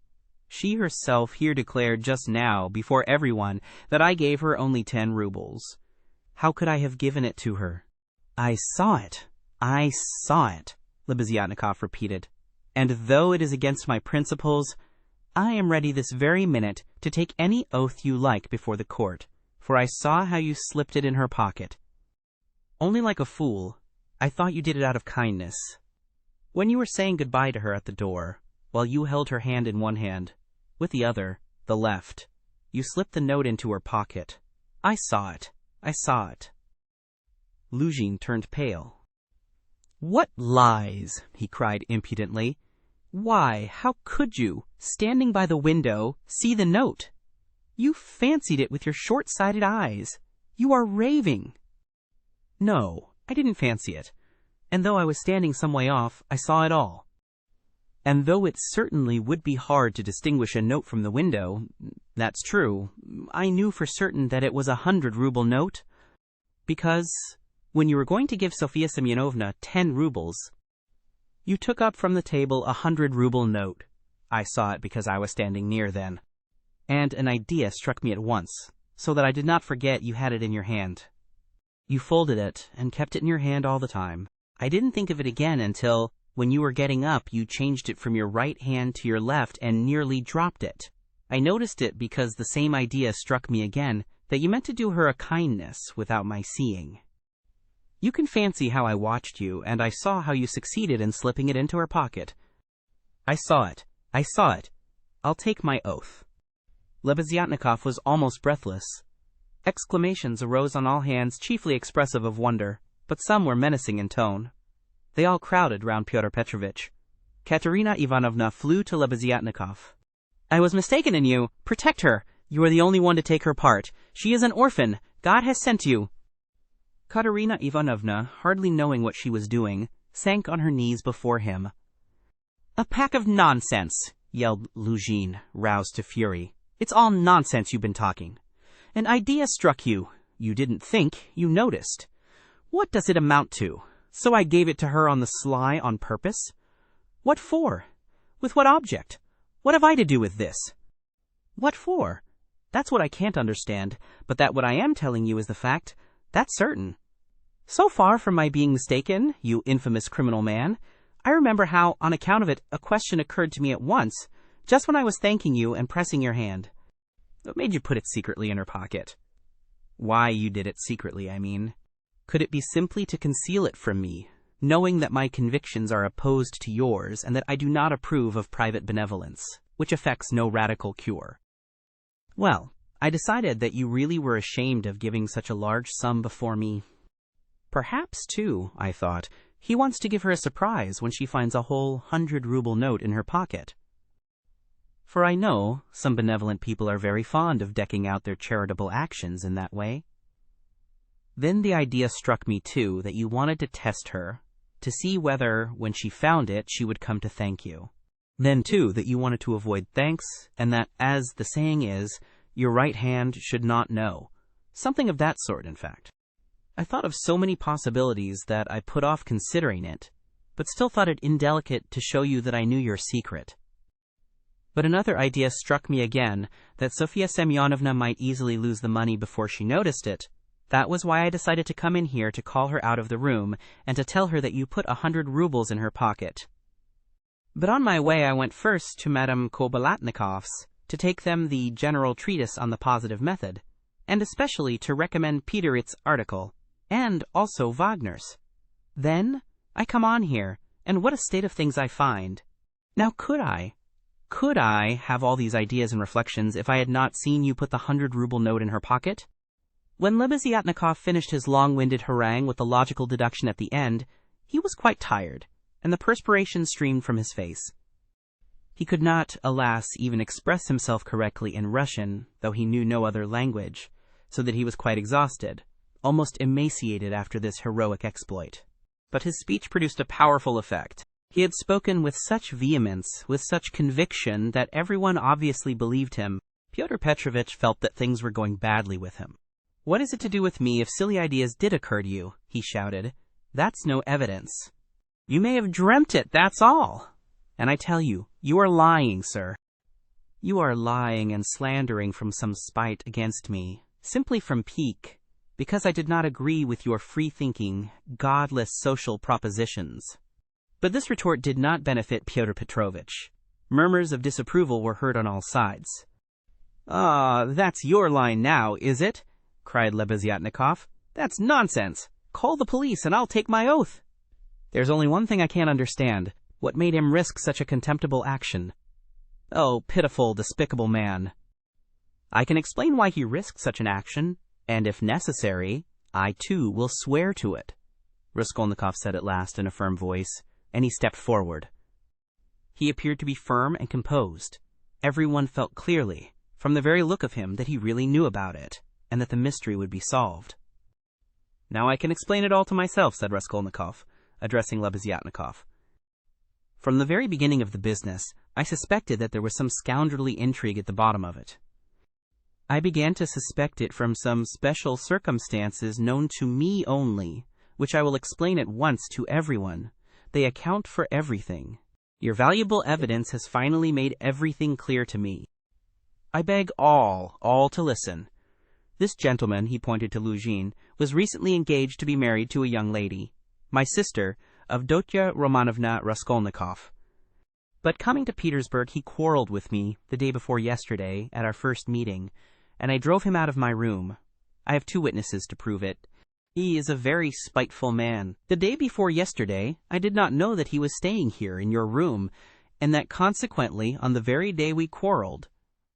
She herself here declared just now, before everyone, that I gave her only 10 rubles. How could I have given it to her?" I saw it, Lebeziatnikov repeated. "And though it is against my principles, I am ready this very minute to take any oath you like before the court, for I saw how you slipped it in her pocket. Only like a fool, I thought you did it out of kindness. When you were saying goodbye to her at the door, while you held her hand in one hand, with the other, the left, you slipped the note into her pocket. I saw it. Luzhin turned pale. "What lies!" he cried impudently. "Why, how could you, standing by the window, see the note? You fancied it with your short-sighted eyes. You are raving." "No, I didn't fancy it. And though I was standing some way off, I saw it all. And though it certainly would be hard to distinguish a note from the window, that's true, I knew for certain that it was a 100-ruble note, because when you were going to give Sophia Semyonovna 10 rubles, you took up from the table a 100-ruble note. I saw it because I was standing near then. And an idea struck me at once, so that I did not forget you had it in your hand. You folded it and kept it in your hand all the time. I didn't think of it again until, when you were getting up, you changed it from your right hand to your left and nearly dropped it. I noticed it because the same idea struck me again, that you meant to do her a kindness without my seeing. You can fancy how I watched you, and I saw how you succeeded in slipping it into her pocket. I saw it. I'll take my oath." Lebeziatnikov was almost breathless. Exclamations arose on all hands, chiefly expressive of wonder, but some were menacing in tone. They all crowded round Pyotr Petrovitch. Katerina Ivanovna flew to Lebeziatnikov. "I was mistaken in you. Protect her. You are the only one to take her part. She is an orphan. God has sent you." Katerina Ivanovna, hardly knowing what she was doing, sank on her knees before him. "A pack of nonsense," yelled Luzhin, roused to fury. "It's all nonsense you've been talking. An idea struck you. You didn't think, you noticed. What does it amount to? So I gave it to her on the sly on purpose? What for? With what object? What have I to do with this? What for? That's what I can't understand, but that what I am telling you is the fact, that's certain. So far from my being mistaken, you infamous criminal man, I remember how, on account of it, a question occurred to me at once, just when I was thanking you and pressing your hand. What made you put it secretly in her pocket? Why you did it secretly, I mean. Could it be simply to conceal it from me, knowing that my convictions are opposed to yours and that I do not approve of private benevolence, which effects no radical cure? Well, I decided that you really were ashamed of giving such a large sum before me. Perhaps, too, I thought, he wants to give her a surprise when she finds a whole 100-ruble note in her pocket. For I know some benevolent people are very fond of decking out their charitable actions in that way. Then the idea struck me, too, that you wanted to test her, to see whether, when she found it, she would come to thank you. Then, too, that you wanted to avoid thanks, and that, as the saying is, your right hand should not know. Something of that sort, in fact. I thought of so many possibilities that I put off considering it, but still thought it indelicate to show you that I knew your secret. But another idea struck me again, that Sofya Semyonovna might easily lose the money before she noticed it. That was why I decided to come in here to call her out of the room, and to tell her that you put 100 rubles in her pocket. But on my way I went first to Madame Kobalatnikov's, to take them the general treatise on the positive method, and especially to recommend Peterit's article, and also Wagner's. Then I come on here, and what a state of things I find. Now could I have all these ideas and reflections if I had not seen you put the 100-ruble note in her pocket? When Lebeziatnikov finished his long-winded harangue with the logical deduction at the end, he was quite tired, and the perspiration streamed from his face. He could not, alas, even express himself correctly in Russian, though he knew no other language, so that he was quite exhausted, almost emaciated after this heroic exploit. But his speech produced a powerful effect. He had spoken with such vehemence, with such conviction, that everyone obviously believed him. Pyotr Petrovitch felt that things were going badly with him. "What is it to do with me if silly ideas did occur to you?" he shouted. "That's no evidence. You may have dreamt it, that's all. And I tell you, you are lying, sir. You are lying and slandering from some spite against me, simply from pique, because I did not agree with your free-thinking, godless social propositions." But this retort did not benefit Pyotr Petrovitch. Murmurs of disapproval were heard on all sides. "Ah, that's your line now, is it?" cried Lebeziatnikov. "That's nonsense. Call the police and I'll take my oath." "There's only one thing I can't understand. What made him risk such a contemptible action? Oh, pitiful, despicable man. I can explain why he risked such an action, and if necessary, I too will swear to it," Raskolnikov said at last in a firm voice, and he stepped forward. He appeared to be firm and composed. Everyone felt clearly, from the very look of him, that he really knew about it, and that the mystery would be solved. "Now I can explain it all to myself," said Raskolnikov, addressing Lebeziatnikov. "From the very beginning of the business, I suspected that there was some scoundrelly intrigue at the bottom of it. I began to suspect it from some special circumstances known to me only, which I will explain at once to everyone. They account for everything. Your valuable evidence has finally made everything clear to me. I beg all to listen. This gentleman," he pointed to Luzhin, "was recently engaged to be married to a young lady, my sister, Avdotya Romanovna Raskolnikov. But coming to Petersburg, he quarreled with me the day before yesterday at our first meeting, and I drove him out of my room. I have 2 witnesses to prove it. He is a very spiteful man. The day before yesterday, I did not know that he was staying here in your room, and that consequently, on the very day we quarreled,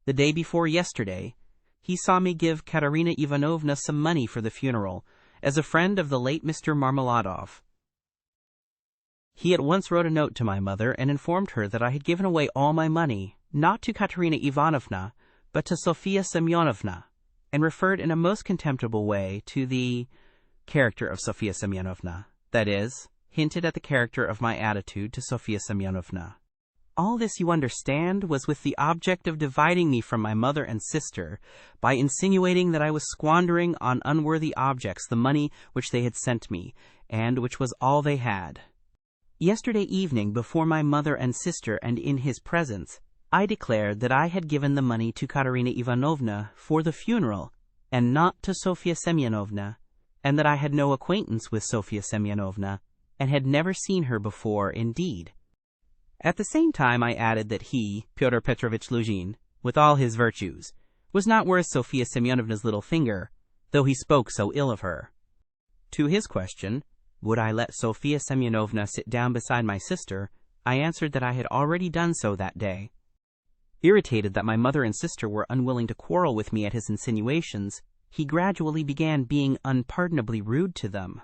the day before yesterday, he saw me give Katerina Ivanovna some money for the funeral, as a friend of the late Mr. Marmeladov. He at once wrote a note to my mother and informed her that I had given away all my money, not to Katerina Ivanovna, but to Sofia Semyonovna, and referred in a most contemptible way to the character of Sofia Semyonovna, that is, hinted at the character of my attitude to Sofia Semyonovna. All this, you understand, was with the object of dividing me from my mother and sister by insinuating that I was squandering on unworthy objects the money which they had sent me, and which was all they had. Yesterday evening, before my mother and sister and in his presence, I declared that I had given the money to Katerina Ivanovna for the funeral, and not to Sofia Semyonovna, and that I had no acquaintance with Sofia Semyonovna, and had never seen her before indeed. At the same time I added that he, Pyotr Petrovitch Luzhin, with all his virtues, was not worth Sofia Semyonovna's little finger, though he spoke so ill of her. To his question, would I let Sofia Semyonovna sit down beside my sister, I answered that I had already done so that day. Irritated that my mother and sister were unwilling to quarrel with me at his insinuations, he gradually began being unpardonably rude to them.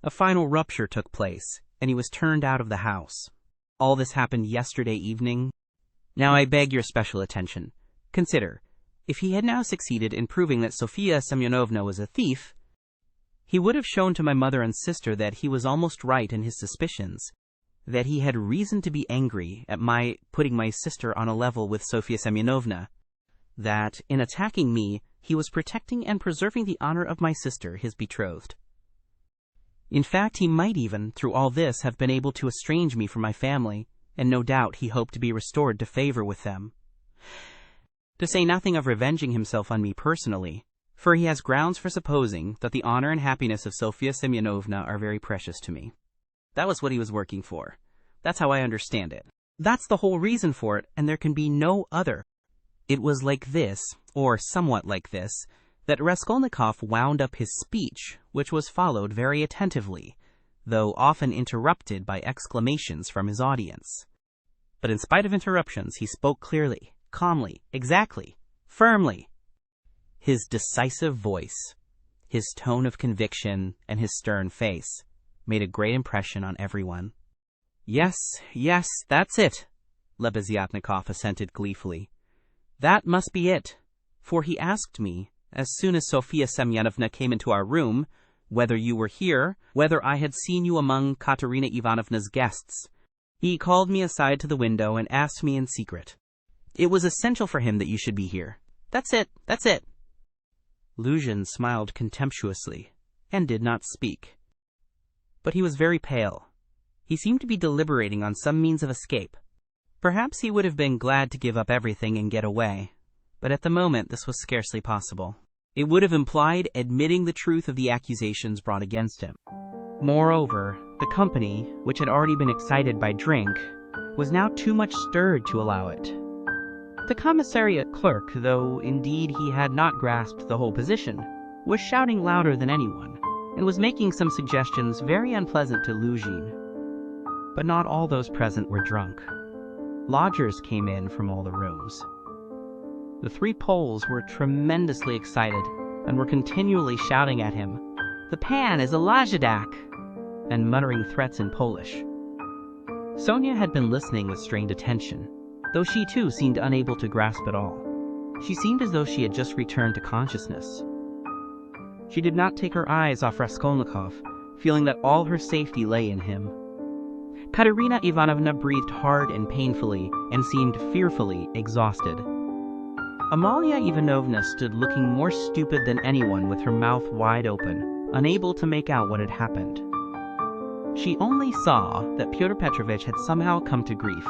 A final rupture took place, and he was turned out of the house. All this happened yesterday evening. Now I beg your special attention. Consider, if he had now succeeded in proving that Sofia Semyonovna was a thief, he would have shown to my mother and sister that he was almost right in his suspicions, that he had reason to be angry at my putting my sister on a level with Sofia Semyonovna, that, in attacking me, he was protecting and preserving the honor of my sister, his betrothed. In fact, he might even, through all this, have been able to estrange me from my family, and no doubt he hoped to be restored to favor with them. To say nothing of revenging himself on me personally, for he has grounds for supposing that the honor and happiness of Sofia Semyonovna are very precious to me. That was what he was working for. That's how I understand it. That's the whole reason for it, and there can be no other. It was like this, or somewhat like this, that Raskolnikov wound up his speech, which was followed very attentively, though often interrupted by exclamations from his audience. But in spite of interruptions, he spoke clearly, calmly, exactly, firmly. His decisive voice, his tone of conviction, and his stern face made a great impression on everyone. Yes, that's it, Lebeziatnikov assented gleefully. That must be it, for he asked me, as soon as Sofia Semyonovna came into our room, whether you were here, whether I had seen you among Katerina Ivanovna's guests. He called me aside to the window and asked me in secret. It was essential for him that you should be here. That's it. Luzhin smiled contemptuously, and did not speak. But he was very pale. He seemed to be deliberating on some means of escape. Perhaps he would have been glad to give up everything and get away, but at the moment this was scarcely possible. It would have implied admitting the truth of the accusations brought against him. Moreover, the company, which had already been excited by drink, was now too much stirred to allow it. The commissariat clerk, though indeed he had not grasped the whole position, was shouting louder than anyone, and was making some suggestions very unpleasant to Luzhin. But not all those present were drunk. Lodgers came in from all the rooms. The 3 Poles were tremendously excited, and were continually shouting at him, "The pan is a lajdak!" and muttering threats in Polish. Sonia had been listening with strained attention, though she too seemed unable to grasp it all. She seemed as though she had just returned to consciousness. She did not take her eyes off Raskolnikov, feeling that all her safety lay in him. Katerina Ivanovna breathed hard and painfully, and seemed fearfully exhausted. Amalia Ivanovna stood looking more stupid than anyone with her mouth wide open, unable to make out what had happened. She only saw that Pyotr Petrovitch had somehow come to grief.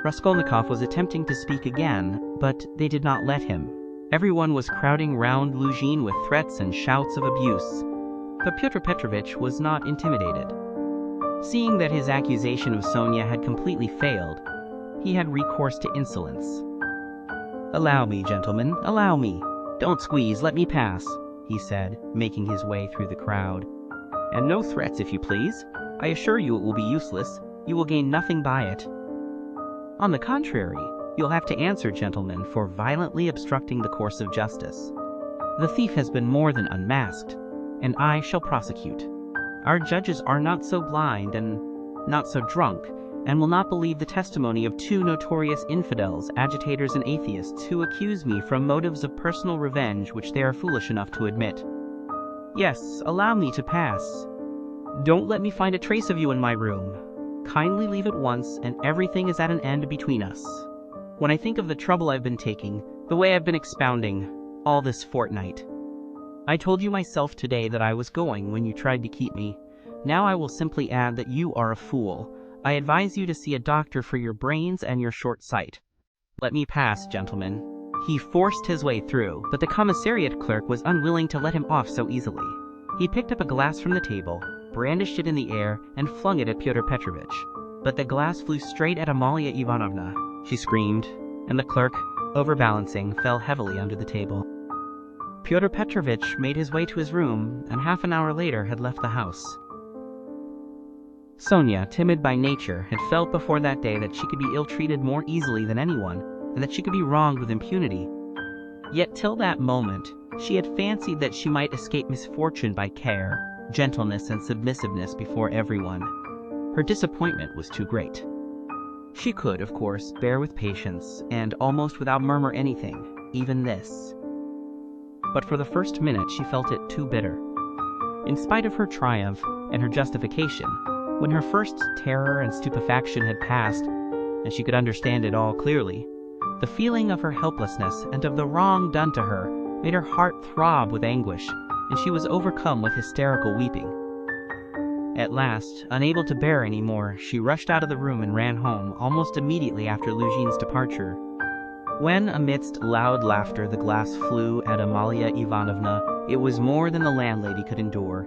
Raskolnikov was attempting to speak again, but they did not let him. Everyone was crowding round Luzhin with threats and shouts of abuse. But Pyotr Petrovitch was not intimidated. Seeing that his accusation of Sonia had completely failed, he had recourse to insolence. "Allow me, gentlemen, allow me. Don't squeeze, let me pass," he said, making his way through the crowd. "And no threats, if you please. I assure you it will be useless. You will gain nothing by it. On the contrary, you'll have to answer, gentlemen, for violently obstructing the course of justice. The thief has been more than unmasked, and I shall prosecute. Our judges are not so blind and not so drunk, and will not believe the testimony of two notorious infidels, agitators, and atheists who accuse me from motives of personal revenge which they are foolish enough to admit. Yes, allow me to pass. Don't let me find a trace of you in my room. Kindly leave at once, and everything is at an end between us. When I think of the trouble I've been taking, the way I've been expounding, all this fortnight. I told you myself today that I was going when you tried to keep me. Now I will simply add that you are a fool. I advise you to see a doctor for your brains and your short sight. Let me pass, gentlemen." He forced his way through, but the commissariat clerk was unwilling to let him off so easily. He picked up a glass from the table, brandished it in the air, and flung it at Pyotr Petrovitch. But the glass flew straight at Amalia Ivanovna. She screamed, and the clerk, overbalancing, fell heavily under the table. Pyotr Petrovitch made his way to his room, and half an hour later had left the house. Sonia, timid by nature, had felt before that day that she could be ill-treated more easily than anyone, and that she could be wronged with impunity. Yet till that moment, she had fancied that she might escape misfortune by care, gentleness, and submissiveness before everyone. Her disappointment was too great. She could, of course, bear with patience, and almost without murmur anything, even this. But for the first minute she felt it too bitter. In spite of her triumph and her justification, when her first terror and stupefaction had passed, and she could understand it all clearly, the feeling of her helplessness and of the wrong done to her made her heart throb with anguish, and she was overcome with hysterical weeping. At last, unable to bear any more, she rushed out of the room and ran home almost immediately after Lugin's departure. When, amidst loud laughter, the glass flew at Amalia Ivanovna, it was more than the landlady could endure.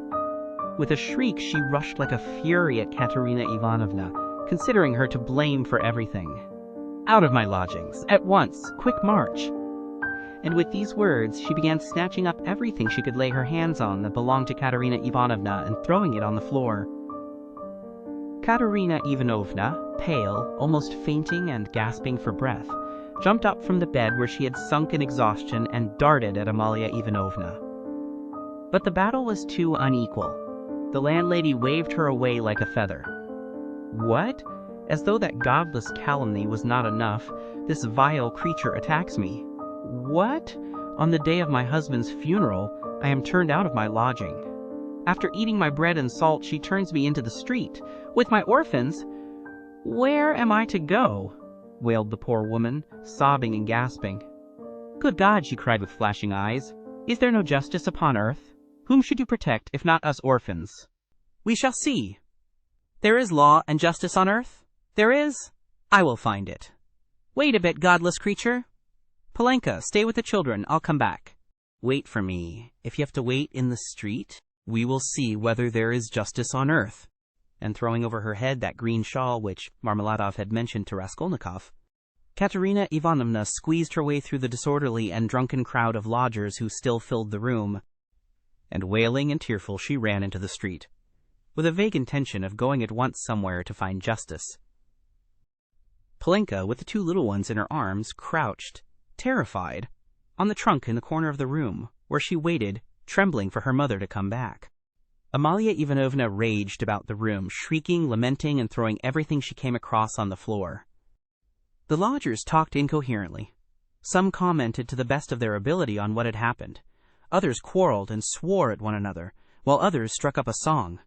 With a shriek, she rushed like a fury at Katerina Ivanovna, considering her to blame for everything. "Out of my lodgings, at once, quick march!" And with these words, she began snatching up everything she could lay her hands on that belonged to Katerina Ivanovna and throwing it on the floor. Katerina Ivanovna, pale, almost fainting and gasping for breath, jumped up from the bed where she had sunk in exhaustion and darted at Amalia Ivanovna. But the battle was too unequal. The landlady waved her away like a feather. "What? As though that godless calumny was not enough, this vile creature attacks me. What? On the day of my husband's funeral, I am turned out of my lodging. After eating my bread and salt, she turns me into the street. With my orphans? Where am I to go?" wailed the poor woman, sobbing and gasping. "Good God," she cried with flashing eyes, "is there no justice upon earth? Whom should you protect, if not us orphans?" "We shall see. There is law and justice on earth? There is? I will find it. Wait a bit, godless creature. Polenka, stay with the children, I'll come back." "Wait for me. If you have to wait in the street, we will see whether there is justice on earth." And throwing over her head that green shawl which Marmeladov had mentioned to Raskolnikov, Katerina Ivanovna squeezed her way through the disorderly and drunken crowd of lodgers who still filled the room, and wailing and tearful she ran into the street, with a vague intention of going at once somewhere to find justice. Polenka, with the two little ones in her arms, crouched, terrified, on the trunk in the corner of the room, where she waited, trembling for her mother to come back. Amalia Ivanovna raged about the room, shrieking, lamenting, and throwing everything she came across on the floor. The lodgers talked incoherently. Some commented to the best of their ability on what had happened. Others quarreled and swore at one another, while others struck up a song.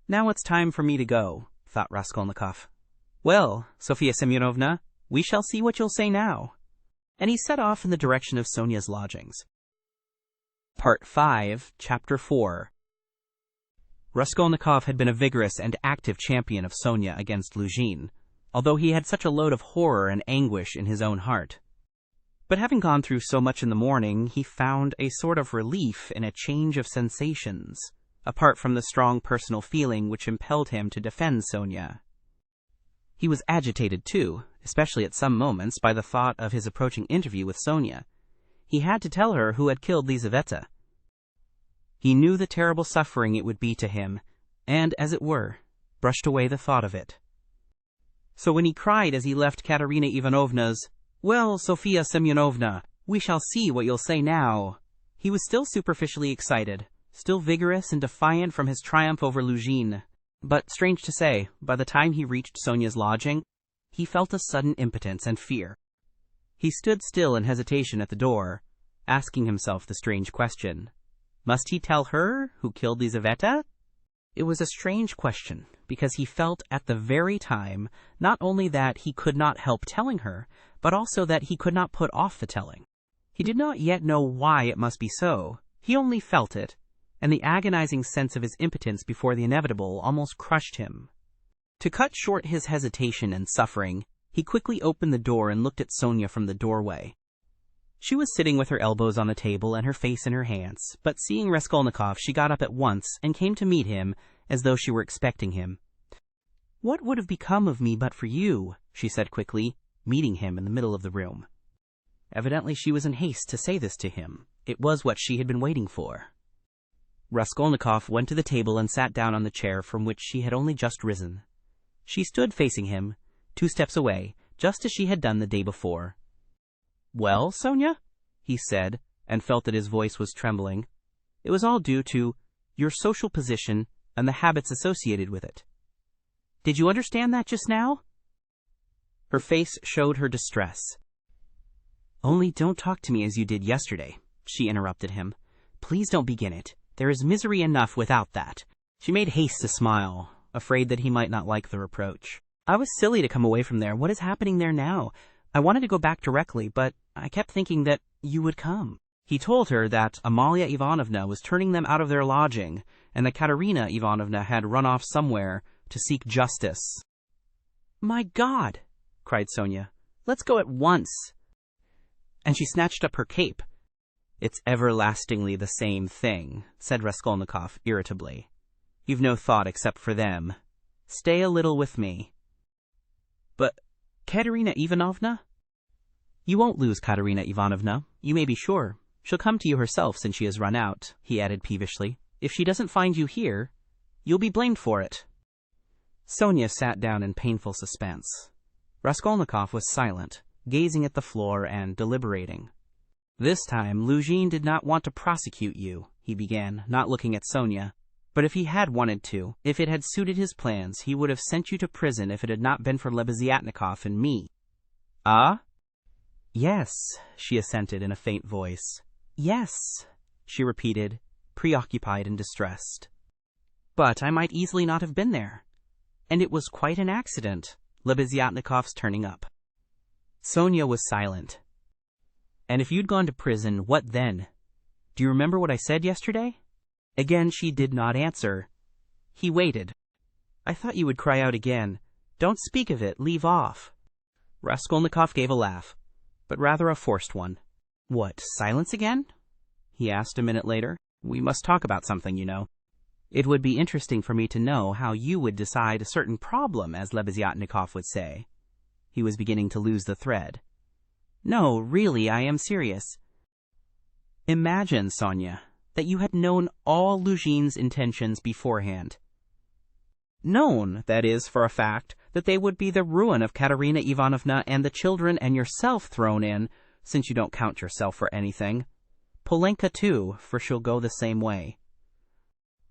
"Now it's time for me to go," thought Raskolnikov. "Well, Sofya Semyonovna, we shall see what you'll say now." And he set off in the direction of Sonia's lodgings. Part 5, Chapter 4. Raskolnikov had been a vigorous and active champion of Sonia against Luzhin, although he had such a load of horror and anguish in his own heart. But having gone through so much in the morning, he found a sort of relief in a change of sensations, apart from the strong personal feeling which impelled him to defend Sonia. He was agitated too, especially at some moments by the thought of his approaching interview with Sonia. He had to tell her who had killed Lizaveta. He knew the terrible suffering it would be to him, and, as it were, brushed away the thought of it. So when he cried as he left Katerina Ivanovna's, "Well, Sofia Semyonovna, we shall see what you'll say now," he was still superficially excited, still vigorous and defiant from his triumph over Luzhin. But, strange to say, by the time he reached Sonia's lodging, he felt a sudden impotence and fear. He stood still in hesitation at the door, asking himself the strange question. Must he tell her who killed Lizaveta? It was a strange question, because he felt at the very time not only that he could not help telling her, but also that he could not put off the telling. He did not yet know why it must be so. He only felt it, and the agonizing sense of his impotence before the inevitable almost crushed him. To cut short his hesitation and suffering, he quickly opened the door and looked at Sonia from the doorway. She was sitting with her elbows on the table and her face in her hands, but seeing Raskolnikov, she got up at once and came to meet him as though she were expecting him. "What would have become of me but for you?" she said quickly, meeting him in the middle of the room. Evidently she was in haste to say this to him. It was what she had been waiting for. Raskolnikov went to the table and sat down on the chair from which she had only just risen. She stood facing him, 2 steps away, just as she had done the day before. "Well, Sonia?" he said, and felt that his voice was trembling. It was all due to your social position and the habits associated with it. "Did you understand that just now?" Her face showed her distress. "Only don't talk to me as you did yesterday," she interrupted him. "Please don't begin it. There is misery enough without that." She made haste to smile, afraid that he might not like the reproach. "I was silly to come away from there. What is happening there now? I wanted to go back directly, but I kept thinking that you would come." He told her that Amalia Ivanovna was turning them out of their lodging, and that Katerina Ivanovna had run off somewhere to seek justice. "My God!" cried Sonia. "Let's go at once." And she snatched up her cape. "It's everlastingly the same thing," said Raskolnikov irritably. "You've no thought except for them. Stay a little with me." "But Katerina Ivanovna?" "You won't lose Katerina Ivanovna, you may be sure. She'll come to you herself since she has run out," he added peevishly. "If she doesn't find you here, you'll be blamed for it." Sonia sat down in painful suspense. Raskolnikov was silent, gazing at the floor and deliberating. "This time Luzhin did not want to prosecute you," he began, not looking at Sonia. "But if he had wanted to, if it had suited his plans, he would have sent you to prison if it had not been for Lebeziatnikov and me." "Ah?" "Yes," she assented in a faint voice. "Yes," she repeated, preoccupied and distressed. "But I might easily not have been there. And it was quite an accident, Lebeziatnikov's turning up." Sonia was silent. "And if you'd gone to prison, what then? Do you remember what I said yesterday?" Again she did not answer. He waited. "I thought you would cry out again. 'Don't speak of it, leave off.'" Raskolnikov gave a laugh, but rather a forced one. "What, silence again?" he asked a minute later. "We must talk about something, you know. It would be interesting for me to know how you would decide a certain problem, as Lebeziatnikov would say." He was beginning to lose the thread. "No, really, I am serious. Imagine, Sonia, that you had known all Luzhin's intentions beforehand. Known, that is, for a fact, that they would be the ruin of Katerina Ivanovna and the children and yourself thrown in, since you don't count yourself for anything. Polenka too, for she'll go the same way.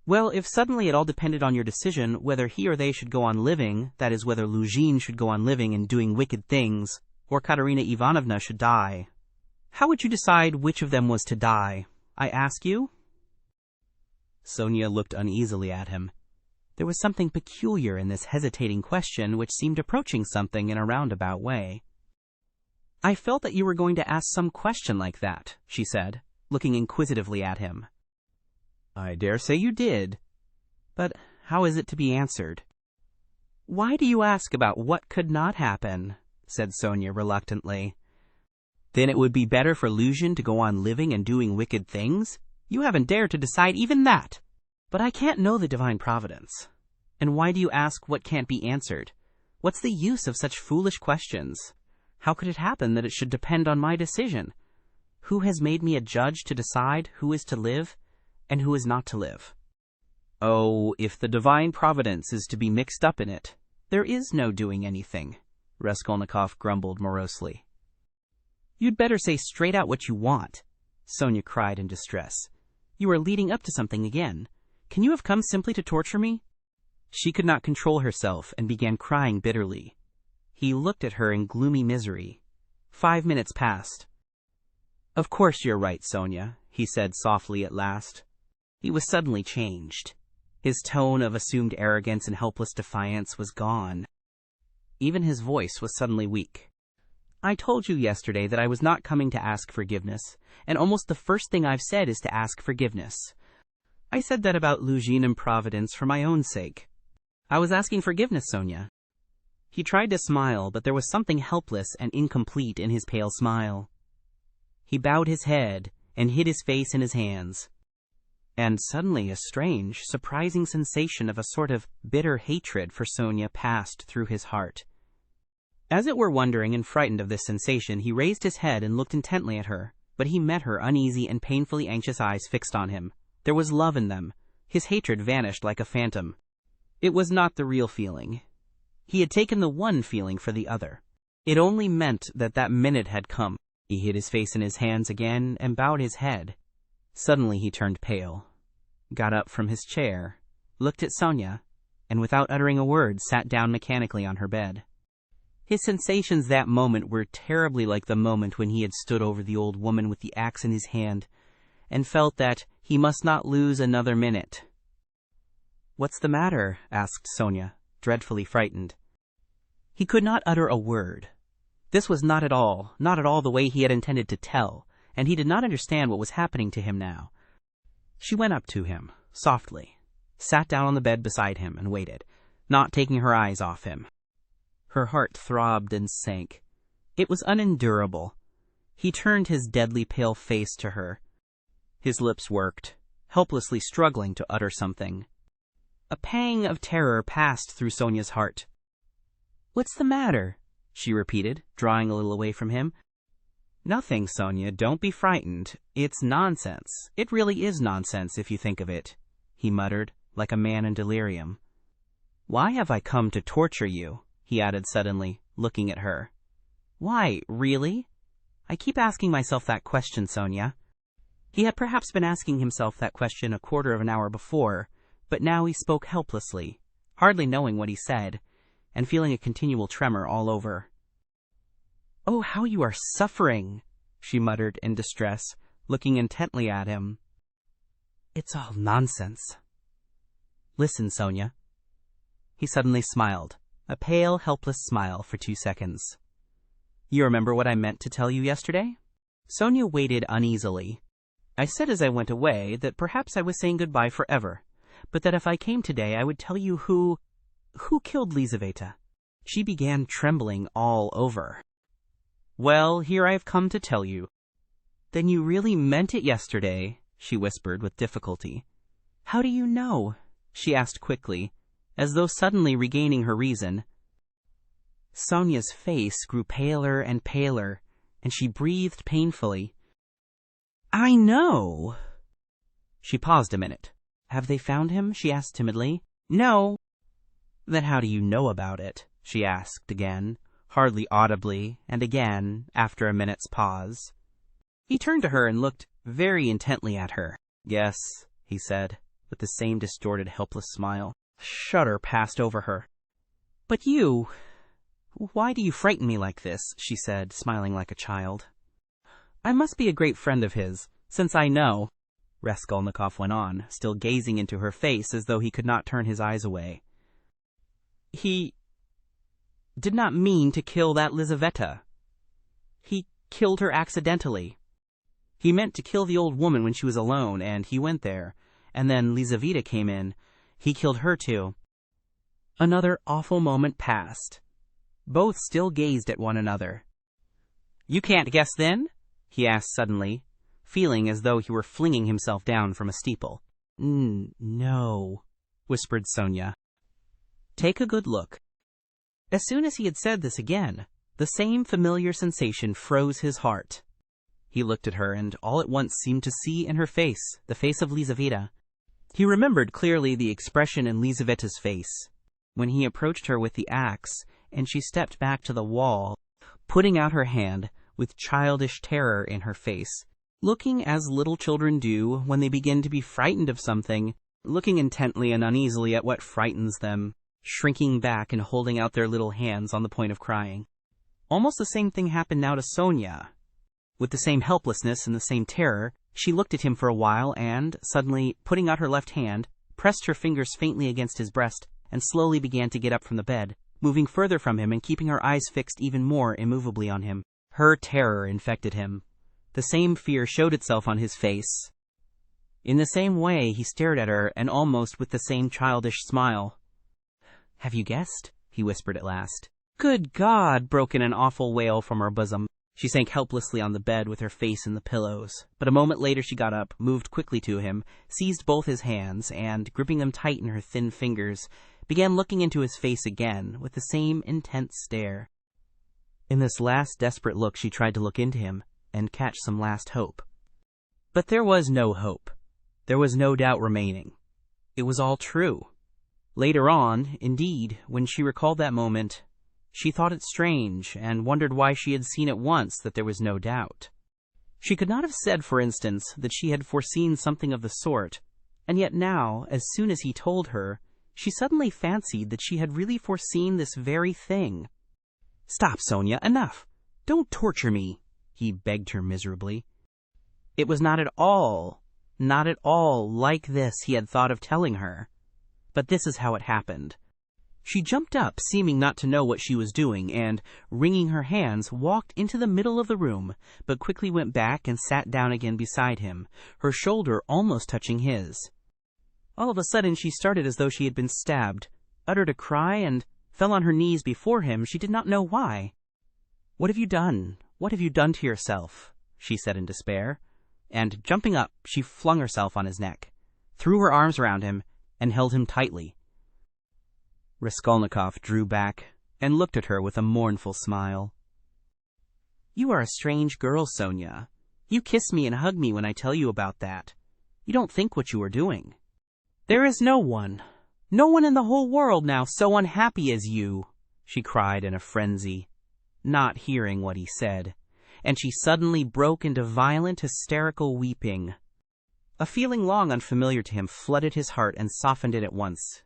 Well, if suddenly it all depended on your decision whether he or they should go on living, that is, whether Luzhin should go on living and doing wicked things, or Katerina Ivanovna should die, how would you decide which of them was to die? I ask you?" Sonia looked uneasily at him. There was something peculiar in this hesitating question which seemed approaching something in a roundabout way. "I felt that you were going to ask some question like that," she said, looking inquisitively at him. "I dare say you did. But how is it to be answered?" "Why do you ask about what could not happen?" said Sonia reluctantly. "Then it would be better for Luzhin to go on living and doing wicked things? You haven't dared to decide even that." "But I can't know the divine providence. And why do you ask what can't be answered? What's the use of such foolish questions? How could it happen that it should depend on my decision? Who has made me a judge to decide who is to live and who is not to live? Oh, if the divine providence is to be mixed up in it, there is no doing anything, Raskolnikov grumbled morosely. You'd better say straight out what you want, Sonia cried in distress. You are leading up to something again. Can you have come simply to torture me? She could not control herself and began crying bitterly. He looked at her in gloomy misery. 5 minutes passed. Of course you're right, Sonia, he said softly at last. He was suddenly changed. His tone of assumed arrogance and helpless defiance was gone. Even his voice was suddenly weak. I told you yesterday that I was not coming to ask forgiveness, and almost the first thing I've said is to ask forgiveness. I said that about Luzhin and Providence for my own sake. I was asking forgiveness, Sonia. He tried to smile, but there was something helpless and incomplete in his pale smile. He bowed his head and hid his face in his hands. And suddenly a strange, surprising sensation of a sort of bitter hatred for Sonia passed through his heart. As it were wondering and frightened of this sensation, he raised his head and looked intently at her, but he met her uneasy and painfully anxious eyes fixed on him. There was love in them. His hatred vanished like a phantom. It was not the real feeling. He had taken the one feeling for the other. It only meant that that minute had come. He hid his face in his hands again and bowed his head. Suddenly he turned pale, got up from his chair, looked at Sonia, and without uttering a word sat down mechanically on her bed. His sensations that moment were terribly like the moment when he had stood over the old woman with the axe in his hand and felt that he must not lose another minute. "What's the matter?" asked Sonia, dreadfully frightened. He could not utter a word. This was not at all the way he had intended to tell, and he did not understand what was happening to him now. She went up to him, softly, sat down on the bed beside him, and waited, not taking her eyes off him. Her heart throbbed and sank. It was unendurable. He turned his deadly pale face to her. His lips worked, helplessly struggling to utter something. A pang of terror passed through Sonia's heart. "What's the matter?" she repeated, drawing a little away from him. "Nothing, Sonia, don't be frightened. It's nonsense. It really is nonsense if you think of it," he muttered, like a man in delirium. "Why have I come to torture you?" he added suddenly, looking at her. "Why, really? I keep asking myself that question, Sonia." He had perhaps been asking himself that question a quarter of an hour before, but now he spoke helplessly, hardly knowing what he said, and feeling a continual tremor all over. "Oh, how you are suffering," she muttered in distress, looking intently at him. "It's all nonsense." "Listen, Sonia." He suddenly smiled, a pale, helpless smile for 2 seconds. "You remember what I meant to tell you yesterday?" Sonia waited uneasily. "I said as I went away that perhaps I was saying goodbye forever, but that if I came today I would tell you who killed Lizaveta." She began trembling all over. "Well, here I have come to tell you." "Then you really meant it yesterday," she whispered with difficulty. "How do you know?" she asked quickly, as though suddenly regaining her reason. Sonia's face grew paler and paler, and she breathed painfully. "I know." She paused a minute. "Have they found him?" she asked timidly. "No." "Then how do you know about it?" she asked again, hardly audibly, and again, after a minute's pause. He turned to her and looked very intently at her. "Yes," he said, with the same distorted, helpless smile. A shudder passed over her. "But why do you frighten me like this?" she said, smiling like a child. "I must be a great friend of his, since I know," Raskolnikov went on, still gazing into her face as though he could not turn his eyes away. "He did not mean to kill that Lizaveta. He killed her accidentally. He meant to kill the old woman when she was alone, and he went there, and then Lizaveta came in. He killed her too." Another awful moment passed. Both still gazed at one another. "You can't guess then?" he asked suddenly, feeling as though he were flinging himself down from a steeple. No," whispered Sonia. "Take a good look." As soon as he had said this again, the same familiar sensation froze his heart. He looked at her and all at once seemed to see in her face the face of Lizaveta. He remembered clearly the expression in Lizaveta's face when he approached her with the axe and she stepped back to the wall, putting out her hand with childish terror in her face, looking as little children do when they begin to be frightened of something, looking intently and uneasily at what frightens them, shrinking back and holding out their little hands on the point of crying. Almost the same thing happened now to Sonia. With the same helplessness and the same terror, she looked at him for a while and, suddenly, putting out her left hand, pressed her fingers faintly against his breast and slowly began to get up from the bed, moving further from him and keeping her eyes fixed even more immovably on him. Her terror infected him. The same fear showed itself on his face. In the same way, he stared at her, and almost with the same childish smile. "Have you guessed?" he whispered at last. "Good God!" broke in an awful wail from her bosom. She sank helplessly on the bed with her face in the pillows, but a moment later she got up, moved quickly to him, seized both his hands, and, gripping them tight in her thin fingers, began looking into his face again with the same intense stare. In this last desperate look she tried to look into him and catch some last hope. But there was no hope. There was no doubt remaining. It was all true. Later on, indeed, when she recalled that moment, she thought it strange and wondered why she had seen at once that there was no doubt. She could not have said, for instance, that she had foreseen something of the sort, and yet now, as soon as he told her, she suddenly fancied that she had really foreseen this very thing. "Stop, Sonia, enough! Don't torture me!" he begged her miserably. It was not at all like this he had thought of telling her. But this is how it happened. She jumped up, seeming not to know what she was doing, and, wringing her hands, walked into the middle of the room, but quickly went back and sat down again beside him, her shoulder almost touching his. All of a sudden she started as though she had been stabbed, uttered a cry, and fell on her knees before him, she did not know why. "What have you done? What have you done to yourself?" she said in despair, and, jumping up, she flung herself on his neck, threw her arms around him, and held him tightly. Raskolnikov drew back and looked at her with a mournful smile. "You are a strange girl, Sonia. You kiss me and hug me when I tell you about that. You don't think what you are doing. There is no one in the whole world now so unhappy as you," she cried in a frenzy, not hearing what he said, and she suddenly broke into violent hysterical weeping. A feeling long unfamiliar to him flooded his heart and softened it at once.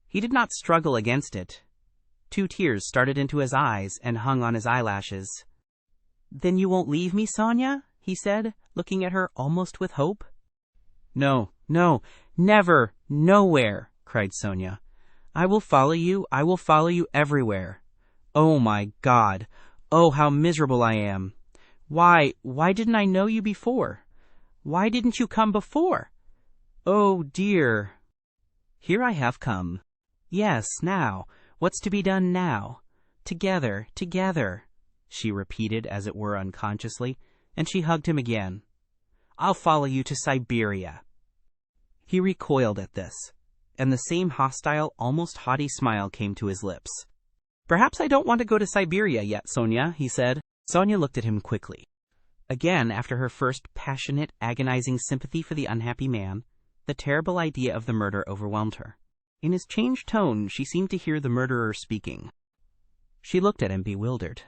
He did not struggle against it. 2 tears started into his eyes and hung on his eyelashes. "Then you won't leave me, Sonia?" he said, looking at her almost with hope. No, never, nowhere," cried Sonia. I will follow you everywhere. Oh, my God! Oh, how miserable I am! Why didn't I know you before? Why didn't you come before? Oh, dear! Here I have come. Yes, now, what's to be done now? Together, she repeated as it were unconsciously, and she hugged him again. I'll follow you to Siberia. He recoiled at this, and the same hostile, almost haughty smile came to his lips. Perhaps I don't want to go to Siberia yet, Sonia, he said. Sonia looked at him quickly. Again, after her first passionate, agonizing sympathy for the unhappy man, the terrible idea of the murder overwhelmed her. In his changed tone, she seemed to hear the murderer speaking. She looked at him bewildered.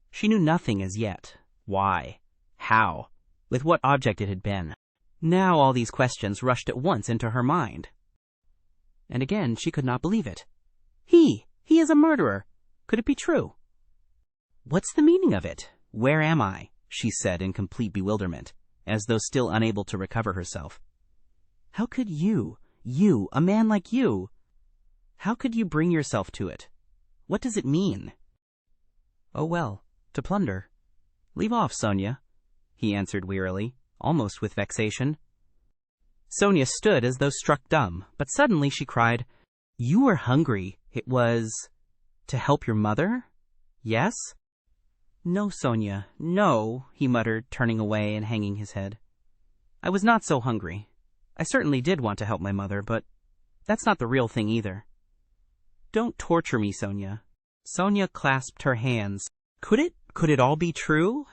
She knew nothing as yet. Why? How? With what object it had been. Now all these questions rushed at once into her mind. And again she could not believe it. He is a murderer. Could it be true? What's the meaning of it? Where am I? She said in complete bewilderment, as though still unable to recover herself. How could you, a man like you, how could you bring yourself to it? What does it mean? Oh well, to plunder. Leave off, Sonia, he answered wearily, almost with vexation. Sonia stood as though struck dumb, but suddenly she cried, You were hungry. It was to help your mother? Yes? No, Sonia, no, he muttered, turning away and hanging his head. I was not so hungry. I certainly did want to help my mother, but that's not the real thing either. Don't torture me, Sonia. Sonia clasped her hands. Could it all be true?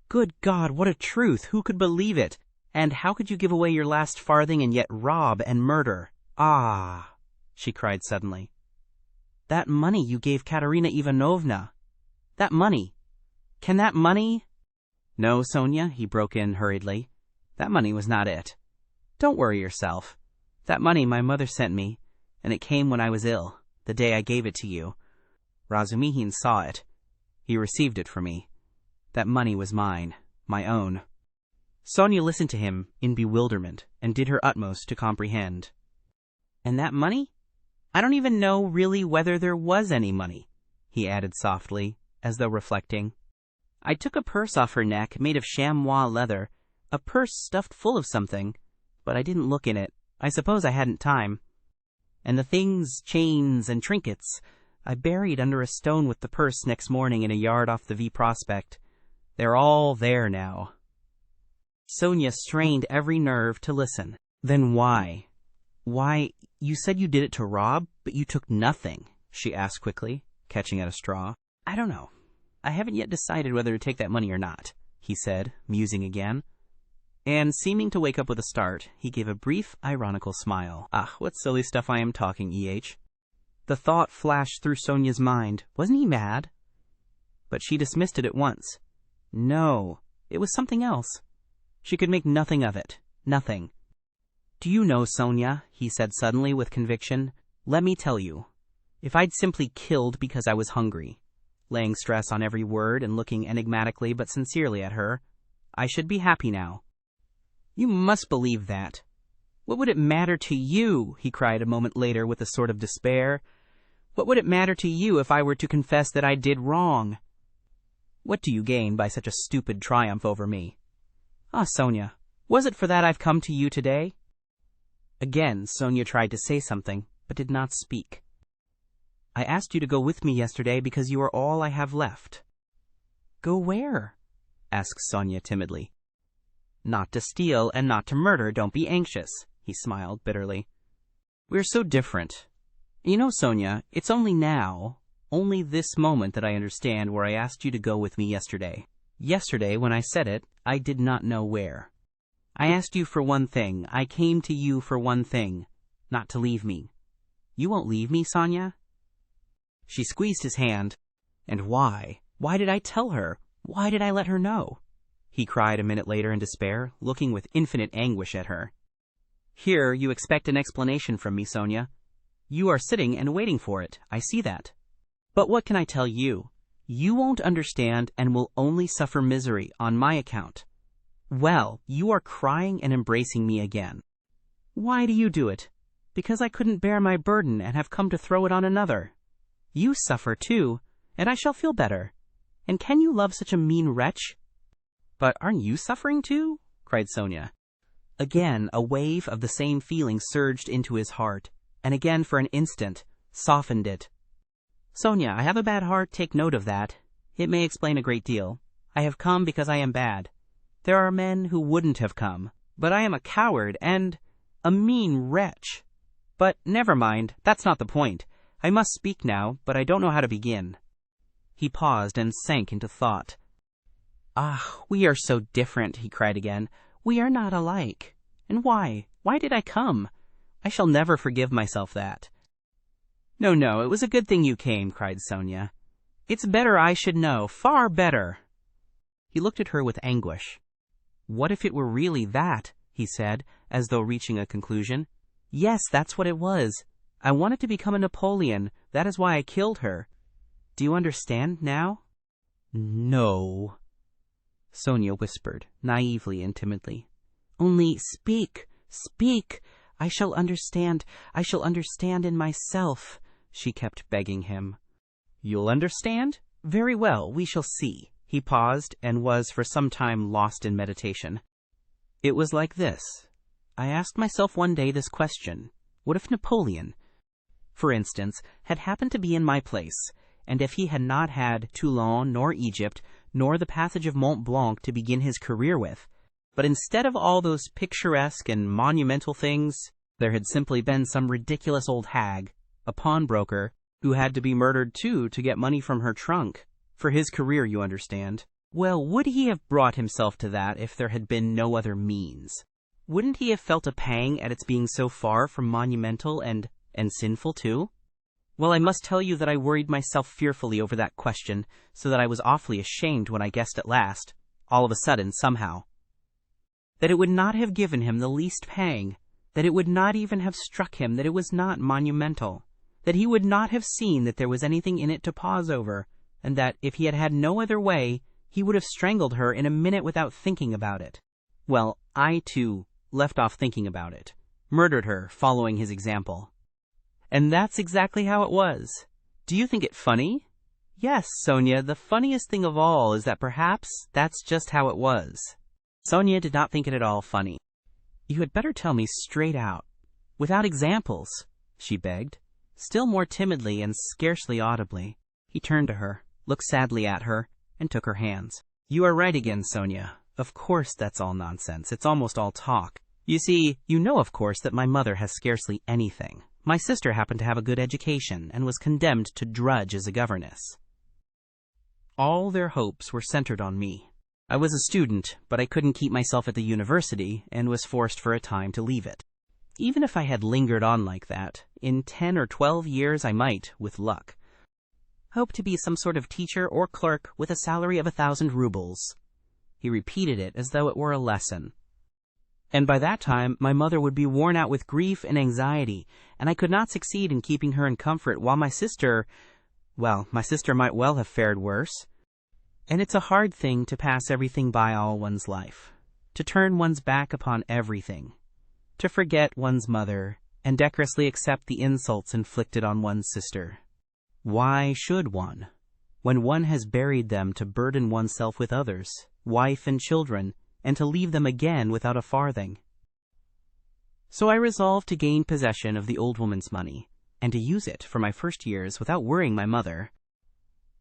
Good God, what a truth! Who could believe it? And how could you give away your last farthing and yet rob and murder? Ah, she cried suddenly. That money you gave Katerina Ivanovna. That money. Can that money— No, Sonia, he broke in hurriedly. That money was not it. Don't worry yourself. That money my mother sent me, and it came when I was ill, the day I gave it to you. Razumihin saw it. He received it for me. That money was mine, my own. Sonia listened to him in bewilderment and did her utmost to comprehend. And that money? I don't even know really whether there was any money, he added softly, as though reflecting. I took a purse off her neck made of chamois leather, a purse stuffed full of something, but I didn't look in it. I suppose I hadn't time. And the things, chains and trinkets, I buried under a stone with the purse next morning in a yard off the V Prospect. They're all there now. Sonia strained every nerve to listen. Then why? Why, you said you did it to rob, but you took nothing, she asked quickly, catching at a straw. I don't know. I haven't yet decided whether to take that money or not, he said, musing again. And seeming to wake up with a start, he gave a brief, ironical smile. Ah, what silly stuff I am talking, E.H. The thought flashed through Sonia's mind. Wasn't he mad? But she dismissed it at once. No, it was something else. She could make nothing of it. Nothing. Do you know, Sonia, he said suddenly with conviction, let me tell you, if I'd simply killed because I was hungry, laying stress on every word and looking enigmatically but sincerely at her, I should be happy now. You must believe that. What would it matter to you, he cried a moment later with a sort of despair. What would it matter to you if I were to confess that I did wrong? What do you gain by such a stupid triumph over me? Ah, Sonia, was it for that I've come to you today? Again, Sonia tried to say something, but did not speak. I asked you to go with me yesterday because you are all I have left. Go where? Asked Sonia timidly. Not to steal and not to murder, don't be anxious, he smiled bitterly. We're so different. You know, Sonia, it's only now, only this moment that I understand where I asked you to go with me yesterday. Yesterday, when I said it, I did not know where. I asked you for one thing. I came to you for one thing, not to leave me. You won't leave me, Sonia? She squeezed his hand. And why? Why did I tell her? Why did I let her know? He cried a minute later in despair, looking with infinite anguish at her. Here you expect an explanation from me, Sonia. You are sitting and waiting for it. I see that. But what can I tell you? You won't understand and will only suffer misery on my account. Well, you are crying and embracing me again. Why do you do it? Because I couldn't bear my burden and have come to throw it on another. You suffer too, and I shall feel better. And can you love such a mean wretch? But aren't you suffering too? Cried Sonia. Again, a wave of the same feeling surged into his heart, and again for an instant softened it. Sonia, I have a bad heart, take note of that. It may explain a great deal. I have come because I am bad. There are men who wouldn't have come, but I am a coward and a mean wretch. But never mind, that's not the point. I must speak now, but I don't know how to begin. He paused and sank into thought. Ah, we are so different, he cried again. We are not alike. And why? Why did I come? I shall never forgive myself that. No, it was a good thing you came, cried Sonia. It's better I should know, far better. He looked at her with anguish. What if it were really that? He said, as though reaching a conclusion. Yes, that's what it was. I wanted to become a Napoleon. That is why I killed her. Do you understand now? No, Sonia whispered, naively and timidly. Only speak, speak. I shall understand in myself, she kept begging him. You'll understand? Very well, we shall see. He paused and was for some time lost in meditation. It was like this. I asked myself one day this question. What if Napoleon, for instance, had happened to be in my place, and if he had not had Toulon nor Egypt, nor the passage of Mont Blanc to begin his career with, but instead of all those picturesque and monumental things, there had simply been some ridiculous old hag, a pawnbroker, who had to be murdered too to get money from her trunk. For his career, you understand. Well, would he have brought himself to that if there had been no other means? Wouldn't he have felt a pang at its being so far from monumental and sinful too? Well, I must tell you that I worried myself fearfully over that question, so that I was awfully ashamed when I guessed at last, all of a sudden, somehow, that it would not have given him the least pang, that it would not even have struck him that it was not monumental, that he would not have seen that there was anything in it to pause over, and that, if he had had no other way, he would have strangled her in a minute without thinking about it. Well, I, too, left off thinking about it, murdered her, following his example. And that's exactly how it was. Do you think it funny? Yes, Sonia, the funniest thing of all is that perhaps that's just how it was. Sonia did not think it at all funny. You had better tell me straight out, without examples, she begged, still more timidly and scarcely audibly. He turned to her, looked sadly at her, and took her hands. You are right again, Sonia. Of course that's all nonsense. It's almost all talk. You see, you know of course that my mother has scarcely anything. My sister happened to have a good education and was condemned to drudge as a governess. All their hopes were centered on me. I was a student, but I couldn't keep myself at the university and was forced for a time to leave it. Even if I had lingered on like that, in 10 or 12 years I might, with luck, hope to be some sort of teacher or clerk with a salary of 1,000 rubles. He repeated it as though it were a lesson. And by that time, my mother would be worn out with grief and anxiety, and I could not succeed in keeping her in comfort, while my sister might well have fared worse. And it's a hard thing to pass everything by all one's life, to turn one's back upon everything, to forget one's mother, and decorously accept the insults inflicted on one's sister. Why should one, when one has buried them to burden oneself with others, wife and children, and to leave them again without a farthing? So I resolved to gain possession of the old woman's money, and to use it for my first years without worrying my mother,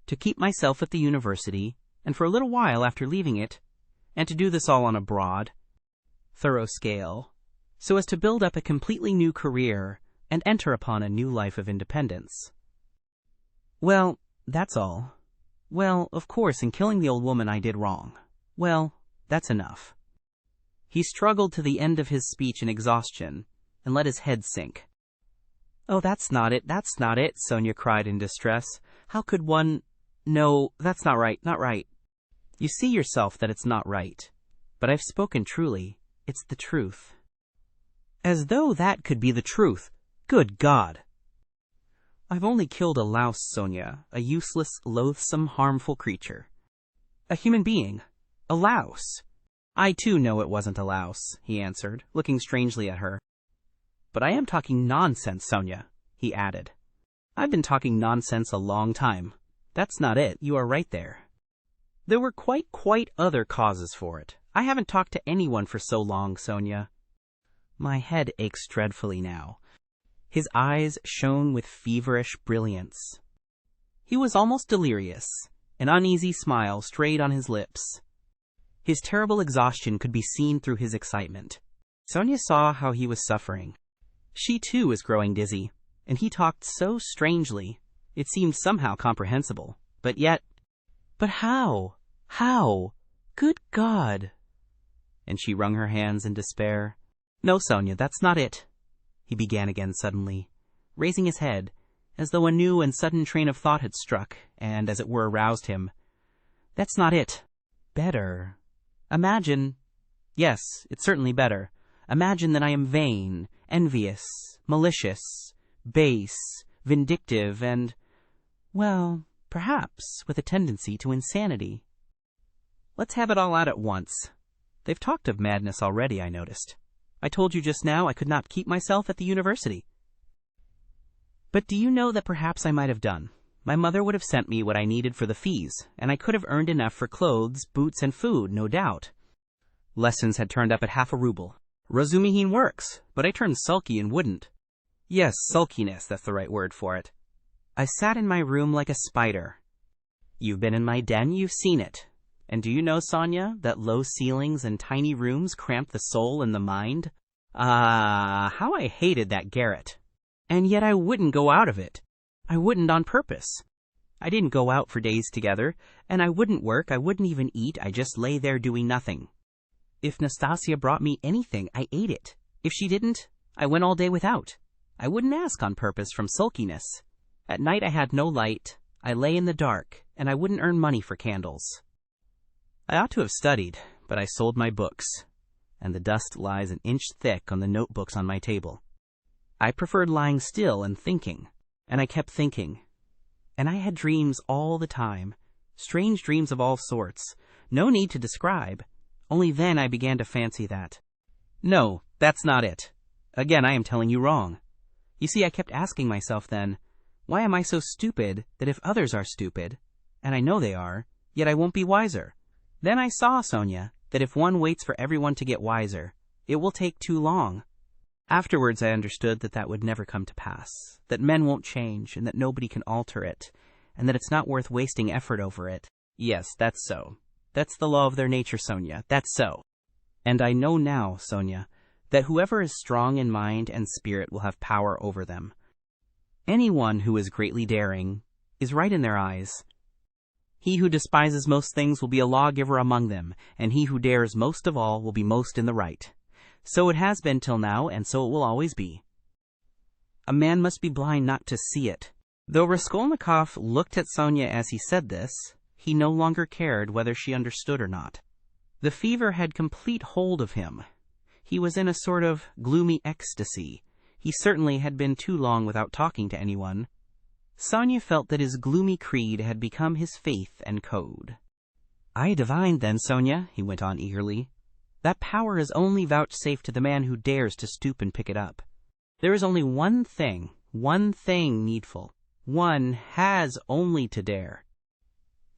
to keep myself at the university, and for a little while after leaving it, and to do this all on a broad, thorough scale, so as to build up a completely new career and enter upon a new life of independence. Well, that's all. Well, of course, in killing the old woman I did wrong. Well, that's enough. He struggled to the end of his speech in exhaustion, and let his head sink. Oh, that's not it, Sonia cried in distress. How could one— No, that's not right, not right. You see yourself that it's not right. But I've spoken truly. It's the truth. As though that could be the truth. Good God! I've only killed a louse, Sonia, a useless, loathsome, harmful creature. A human being. A louse. I too know it wasn't a louse, he answered, looking strangely at her. But I am talking nonsense, Sonia, he added. I've been talking nonsense a long time. That's not it, you are right there. There were quite other causes for it. I haven't talked to anyone for so long, Sonia. My head aches dreadfully now. His eyes shone with feverish brilliance. He was almost delirious. An uneasy smile strayed on his lips. His terrible exhaustion could be seen through his excitement. Sonia saw how he was suffering. She too was growing dizzy, and he talked so strangely. It seemed somehow comprehensible. But yet— But how? How? Good God! And she wrung her hands in despair. No, Sonia, that's not it, he began again suddenly, raising his head, as though a new and sudden train of thought had struck, and, as it were, aroused him. That's not it. Better. Imagine— Yes, it's certainly better. Imagine that I am vain, envious, malicious, base, vindictive, and— well, perhaps with a tendency to insanity. Let's have it all out at once. They've talked of madness already, I noticed. I told you just now I could not keep myself at the university. But do you know that perhaps I might have done? My mother would have sent me what I needed for the fees, and I could have earned enough for clothes, boots, and food, no doubt. Lessons had turned up at 0.5 ruble. Razumihin works, but I turned sulky and wouldn't. Yes, sulkiness, that's the right word for it. I sat in my room like a spider. You've been in my den, you've seen it. And do you know, Sonia, that low ceilings and tiny rooms cramp the soul and the mind? Ah, how I hated that garret. And yet I wouldn't go out of it. I wouldn't on purpose. I didn't go out for days together, and I wouldn't work, I wouldn't even eat, I just lay there doing nothing. If Nastasia brought me anything, I ate it. If she didn't, I went all day without. I wouldn't ask on purpose from sulkiness. At night I had no light, I lay in the dark, and I wouldn't earn money for candles. I ought to have studied, but I sold my books, and the dust lies an inch thick on the notebooks on my table. I preferred lying still and thinking, and I kept thinking. And I had dreams all the time, strange dreams of all sorts, no need to describe. Only then I began to fancy that. No, that's not it. Again, I am telling you wrong. You see, I kept asking myself then, why am I so stupid that if others are stupid, and I know they are, yet I won't be wiser? Then I saw, Sonia, that if one waits for everyone to get wiser, it will take too long. Afterwards I understood that that would never come to pass, that men won't change, and that nobody can alter it, and that it's not worth wasting effort over it. Yes, that's so. That's the law of their nature, Sonia, that's so. And I know now, Sonia, that whoever is strong in mind and spirit will have power over them. Anyone who is greatly daring is right in their eyes. He who despises most things will be a lawgiver among them, and he who dares most of all will be most in the right. So it has been till now, and so it will always be. A man must be blind not to see it. Though Raskolnikov looked at Sonia as he said this, he no longer cared whether she understood or not. The fever had complete hold of him. He was in a sort of gloomy ecstasy. He certainly had been too long without talking to anyone. Sonia felt that his gloomy creed had become his faith and code. I divined then, Sonia, he went on eagerly, that power is only vouchsafed to the man who dares to stoop and pick it up. There is only one thing needful. One has only to dare.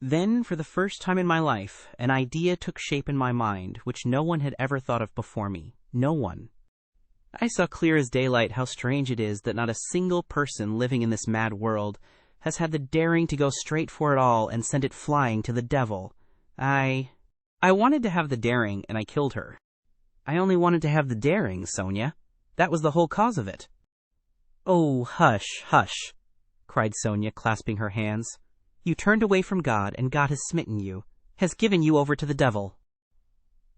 Then, for the first time in my life, an idea took shape in my mind which no one had ever thought of before me. No one. I saw clear as daylight how strange it is that not a single person living in this mad world has had the daring to go straight for it all and send it flying to the devil. I wanted to have the daring, and I killed her. I only wanted to have the daring, Sonia. That was the whole cause of it. Oh, hush, hush, cried Sonia, clasping her hands. You turned away from God, and God has smitten you, has given you over to the devil.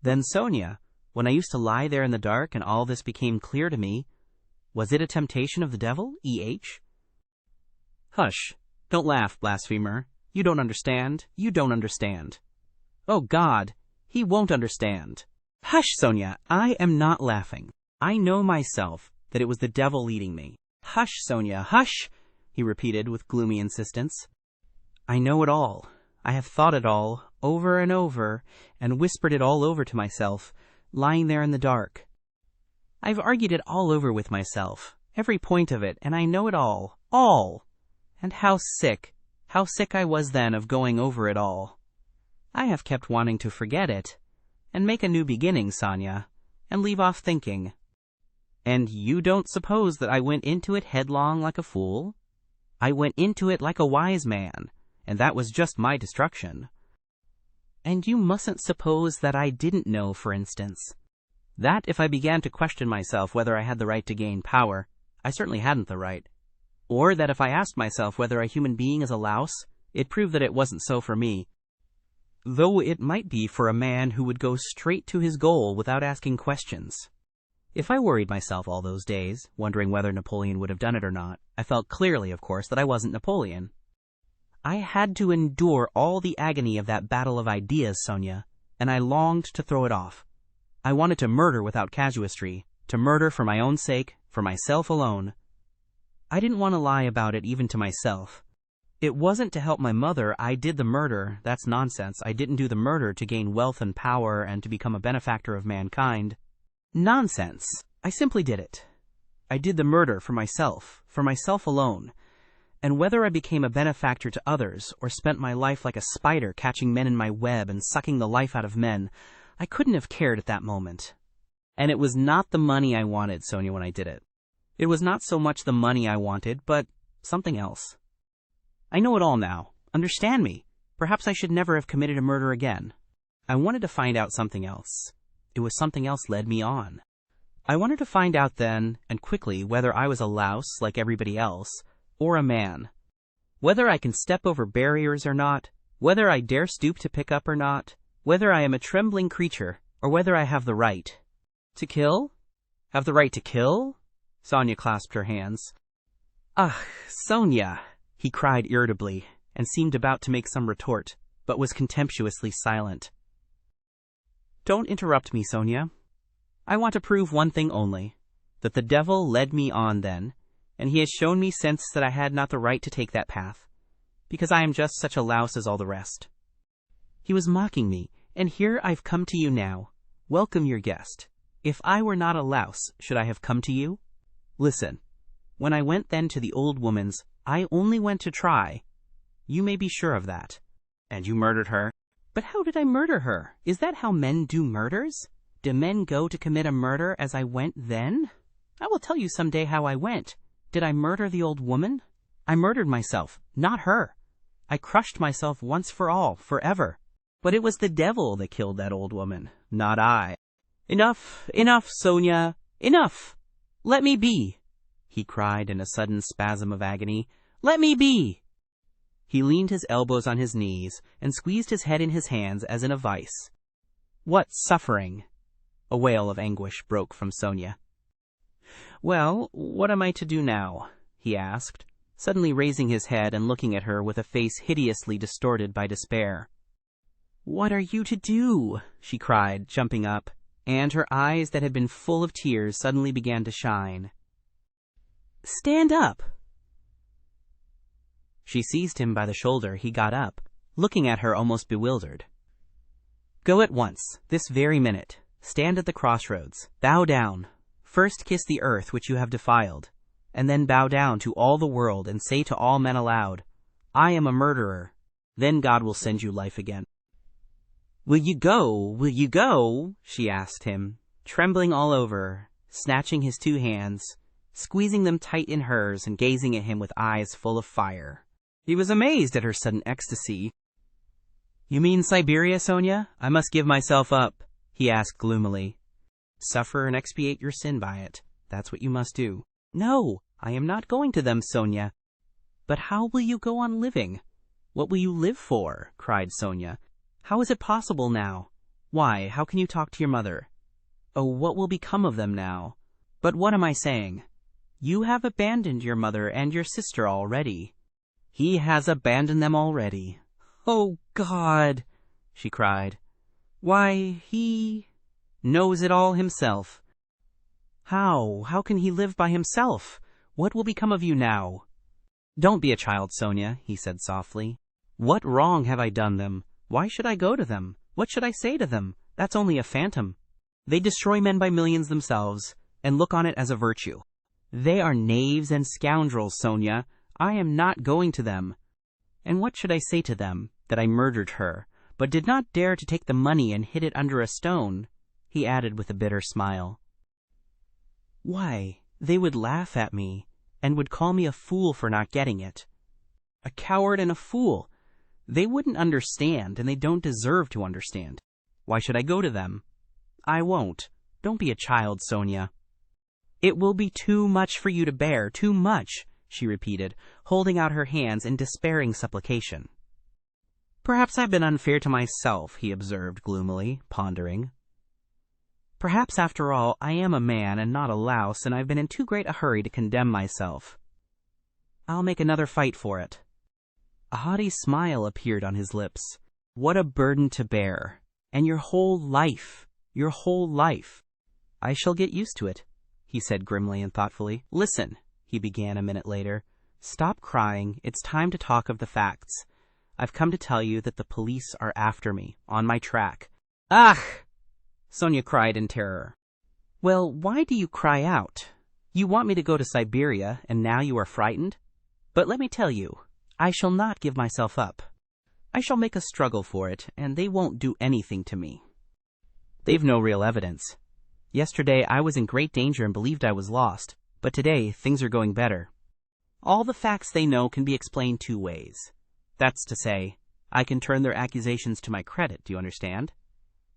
Then, Sonia, when I used to lie there in the dark and all this became clear to me, was it a temptation of the devil, E.H.? Hush, don't laugh, blasphemer. You don't understand. You don't understand. Oh, God, he won't understand. Hush, Sonia, I am not laughing. I know myself that it was the devil leading me. Hush, Sonia, hush, he repeated with gloomy insistence. I know it all. I have thought it all, over and over, and whispered it all over to myself, lying there in the dark. I've argued it all over with myself, every point of it, and I know it all. And how sick I was then of going over it all. I have kept wanting to forget it, and make a new beginning, Sonia, and leave off thinking. And you don't suppose that I went into it headlong like a fool? I went into it like a wise man, and that was just my destruction. And you mustn't suppose that I didn't know, for instance, that if I began to question myself whether I had the right to gain power, I certainly hadn't the right. Or that if I asked myself whether a human being is a louse, it proved that it wasn't so for me. Though it might be for a man who would go straight to his goal without asking questions. If I worried myself all those days, wondering whether Napoleon would have done it or not, I felt clearly, of course, that I wasn't Napoleon. I had to endure all the agony of that battle of ideas, Sonia, and I longed to throw it off. I wanted to murder without casuistry, to murder for my own sake, for myself alone. I didn't want to lie about it even to myself. It wasn't to help my mother. I did the murder. That's nonsense. I didn't do the murder to gain wealth and power and to become a benefactor of mankind. Nonsense. I simply did it. I did the murder for myself alone. And whether I became a benefactor to others or spent my life like a spider catching men in my web and sucking the life out of men, I couldn't have cared at that moment. And it was not the money I wanted, Sonia, when I did it. It was not so much the money I wanted, but something else. I know it all now. Understand me. Perhaps I should never have committed a murder again. I wanted to find out something else. It was something else led me on. I wanted to find out then, and quickly, whether I was a louse like everybody else, or a man. Whether I can step over barriers or not, whether I dare stoop to pick up or not, whether I am a trembling creature, or whether I have the right to kill? Have the right to kill? Sonia clasped her hands. Ugh, Sonia, he cried irritably, and seemed about to make some retort, but was contemptuously silent. Don't interrupt me, Sonia. I want to prove one thing only, that the devil led me on then, and he has shown me since that I had not the right to take that path, because I am just such a louse as all the rest. He was mocking me, and here I've come to you now. Welcome your guest. If I were not a louse, should I have come to you? Listen, when I went then to the old woman's, I only went to try. You may be sure of that. And you murdered her? But how did I murder her? Is that how men do murders? Do men go to commit a murder as I went then? I will tell you some day how I went. Did I murder the old woman? I murdered myself, not her. I crushed myself once for all, forever. But it was the devil that killed that old woman, not I. Enough, enough, Sonia, enough! Let me be, he cried in a sudden spasm of agony. Let me be! He leaned his elbows on his knees and squeezed his head in his hands as in a vice. What suffering! A wail of anguish broke from Sonia. Well, what am I to do now? He asked, suddenly raising his head and looking at her with a face hideously distorted by despair. What are you to do? She cried, jumping up, and her eyes that had been full of tears suddenly began to shine. Stand up! She seized him by the shoulder. He got up, looking at her almost bewildered. Go at once, this very minute. Stand at the crossroads. Bow down. First kiss the earth which you have defiled, and then bow down to all the world and say to all men aloud, I am a murderer. Then God will send you life again. Will you go? Will you go? She asked him, trembling all over, snatching his two hands, squeezing them tight in hers and gazing at him with eyes full of fire. He was amazed at her sudden ecstasy. You mean Siberia, Sonia? I must give myself up, he asked gloomily. Suffer and expiate your sin by it. That's what you must do. No, I am not going to them, Sonia. But how will you go on living? What will you live for? Cried Sonia. How is it possible now? Why, how can you talk to your mother? Oh, what will become of them now? But what am I saying? You have abandoned your mother and your sister already. He has abandoned them already. Oh, God, she cried. Why, he knows it all himself. How can he live by himself? What will become of you now? Don't be a child, Sonia, he said softly. What wrong have I done them? Why should I go to them? What should I say to them? That's only a phantom. They destroy men by millions themselves, and look on it as a virtue. They are knaves and scoundrels, Sonia. I am not going to them. And what should I say to them? That I murdered her, but did not dare to take the money and hid it under a stone, he added with a bitter smile. Why, they would laugh at me, and would call me a fool for not getting it. A coward and a fool. They wouldn't understand, and they don't deserve to understand. Why should I go to them? I won't. Don't be a child, Sonia. It will be too much for you to bear, too much, she repeated, holding out her hands in despairing supplication. Perhaps I've been unfair to myself, he observed gloomily, pondering. Perhaps, after all, I am a man and not a louse, and I've been in too great a hurry to condemn myself. I'll make another fight for it. A haughty smile appeared on his lips. What a burden to bear! And your whole life! Your whole life! I shall get used to it, he said grimly and thoughtfully. Listen, he began a minute later. Stop crying. It's time to talk of the facts. I've come to tell you that the police are after me, on my track. Ah! Sonia cried in terror. Well, why do you cry out? You want me to go to Siberia, and now you are frightened? But let me tell you, I shall not give myself up. I shall make a struggle for it, and they won't do anything to me. They've no real evidence. Yesterday I was in great danger and believed I was lost, but today things are going better. All the facts they know can be explained two ways. That's to say, I can turn their accusations to my credit, do you understand?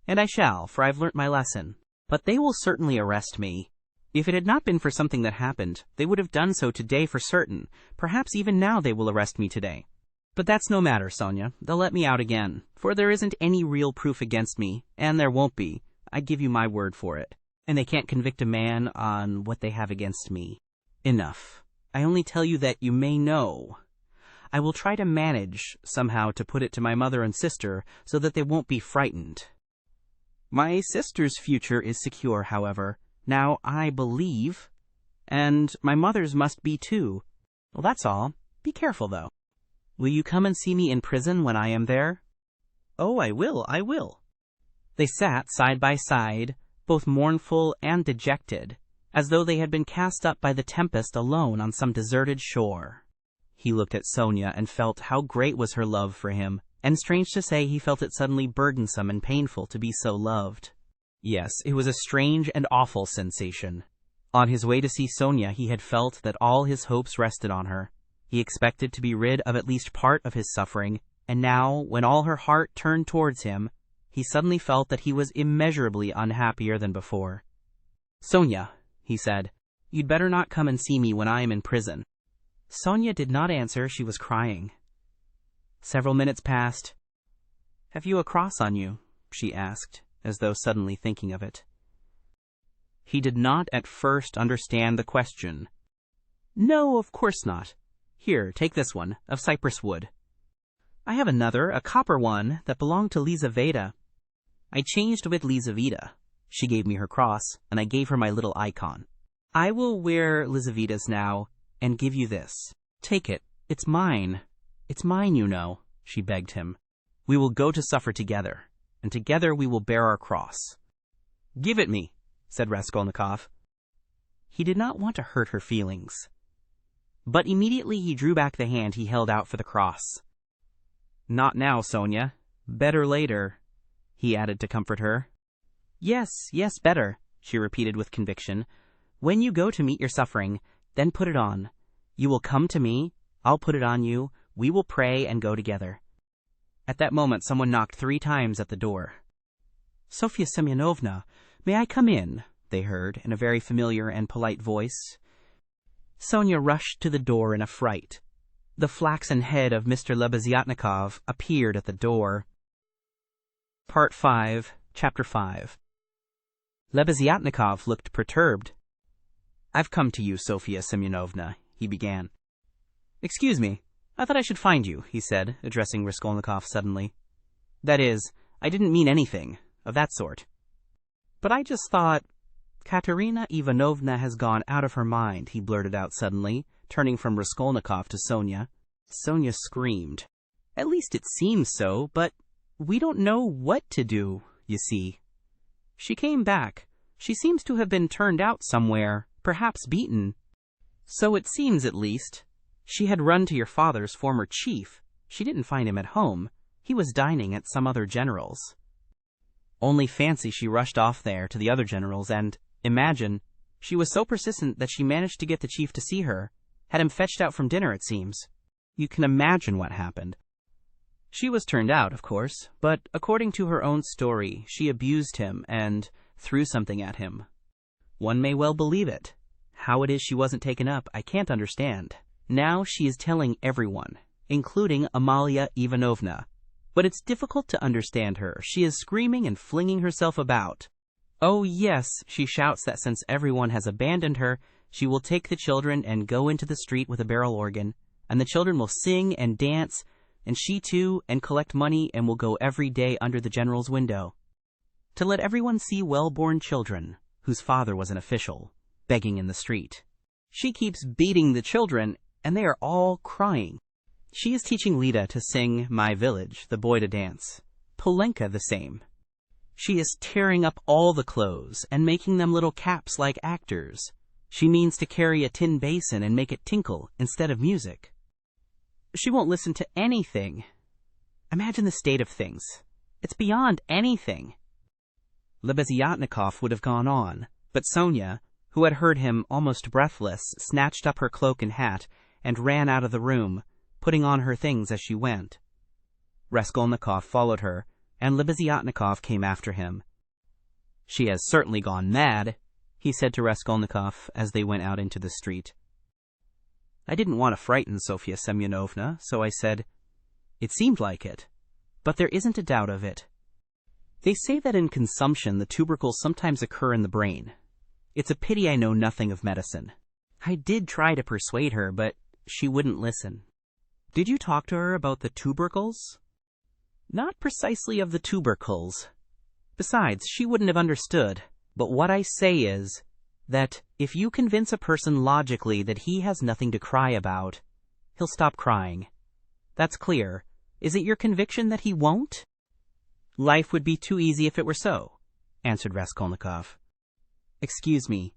And I shall, for I've learnt my lesson. But they will certainly arrest me. If it had not been for something that happened, they would have done so today for certain. Perhaps even now they will arrest me today. But that's no matter, Sonia. They'll let me out again, for there isn't any real proof against me, and there won't be. I give you my word for it. And they can't convict a man on what they have against me. Enough. I only tell you that you may know. I will try to manage, somehow, to put it to my mother and sister, so that they won't be frightened. My sister's future is secure, however. Now, I believe. And my mother's must be, too. Well, that's all. Be careful, though. Will you come and see me in prison when I am there? Oh, I will. They sat side by side, both mournful and dejected, as though they had been cast up by the tempest alone on some deserted shore. He looked at Sonia and felt how great was her love for him, and strange to say he felt it suddenly burdensome and painful to be so loved. Yes, it was a strange and awful sensation. On his way to see Sonia he had felt that all his hopes rested on her. He expected to be rid of at least part of his suffering, and now, when all her heart turned towards him, he suddenly felt that he was immeasurably unhappier than before. "Sonia," he said, "you'd better not come and see me when I am in prison." Sonia did not answer. She was crying. Several minutes passed. "Have you a cross on you?" she asked, as though suddenly thinking of it. He did not at first understand the question. "No, of course not. Here, take this one, of cypress wood." "I have another, a copper one, that belonged to Lizaveta." "I changed with Lizaveta. She gave me her cross, and I gave her my little icon. I will wear Lizaveta's now, and give you this. Take it. It's mine. It's mine, you know," she begged him. "We will go to suffer together, and together we will bear our cross." "Give it me," said Raskolnikov. He did not want to hurt her feelings. But immediately he drew back the hand he held out for the cross. "Not now, Sonia. Better later," he added to comfort her. Yes, better," she repeated with conviction. "When you go to meet your suffering, then put it on. You will come to me, I'll put it on you, we will pray and go together." At that moment someone knocked 3 times at the door. "Sofya Semyonovna, may I come in?" they heard, in a very familiar and polite voice. Sonia rushed to the door in a fright. The flaxen head of Mr. Lebeziatnikov appeared at the door. Part 5, Chapter 5. Lebeziatnikov looked perturbed. "I've come to you, Sofya Semyonovna," he began. "Excuse me, I thought I should find you," he said, addressing Raskolnikov suddenly. "That is, I didn't mean anything of that sort. But I just thought—" "Katerina Ivanovna has gone out of her mind," he blurted out suddenly, turning from Raskolnikov to Sonia. Sonia screamed. "At least it seems so, but we don't know what to do, you see. She came back. She seems to have been turned out somewhere, perhaps beaten. So it seems, at least. She had run to your father's former chief. She didn't find him at home. He was dining at some other general's. Only fancy she rushed off there to the other general's and, imagine, she was so persistent that she managed to get the chief to see her, had him fetched out from dinner, it seems. You can imagine what happened. She was turned out, of course, but according to her own story, she abused him and threw something at him. One may well believe it. How it is she wasn't taken up, I can't understand. Now she is telling everyone, including Amalia Ivanovna. But it's difficult to understand her. She is screaming and flinging herself about. Oh yes, she shouts that since everyone has abandoned her, she will take the children and go into the street with a barrel organ, and the children will sing and dance, and she too, and collect money and will go every day under the general's window, to let everyone see well-born children, whose father was an official, begging in the street. She keeps beating the children, and they are all crying. She is teaching Lida to sing My Village, the boy to dance. Polenka the same. She is tearing up all the clothes and making them little caps like actors. She means to carry a tin basin and make it tinkle instead of music. She won't listen to anything. Imagine the state of things. It's beyond anything. Lebeziatnikov would have gone on, but Sonia, who had heard him almost breathless, snatched up her cloak and hat and ran out of the room, putting on her things as she went. Raskolnikov followed her, and Lebeziatnikov came after him. "She has certainly gone mad," he said to Raskolnikov as they went out into the street. I didn't want to frighten Sofya Semyonovna, so I said, "It seemed like it, but there isn't a doubt of it. They say that in consumption the tubercles sometimes occur in the brain. It's a pity I know nothing of medicine." I did try to persuade her, but she wouldn't listen. Did you talk to her about the tubercles? Not precisely of the tubercles. Besides, she wouldn't have understood. But what I say is that if you convince a person logically that he has nothing to cry about, he'll stop crying. That's clear. Is it your conviction that he won't? Life would be too easy if it were so, answered Raskolnikov. Excuse me.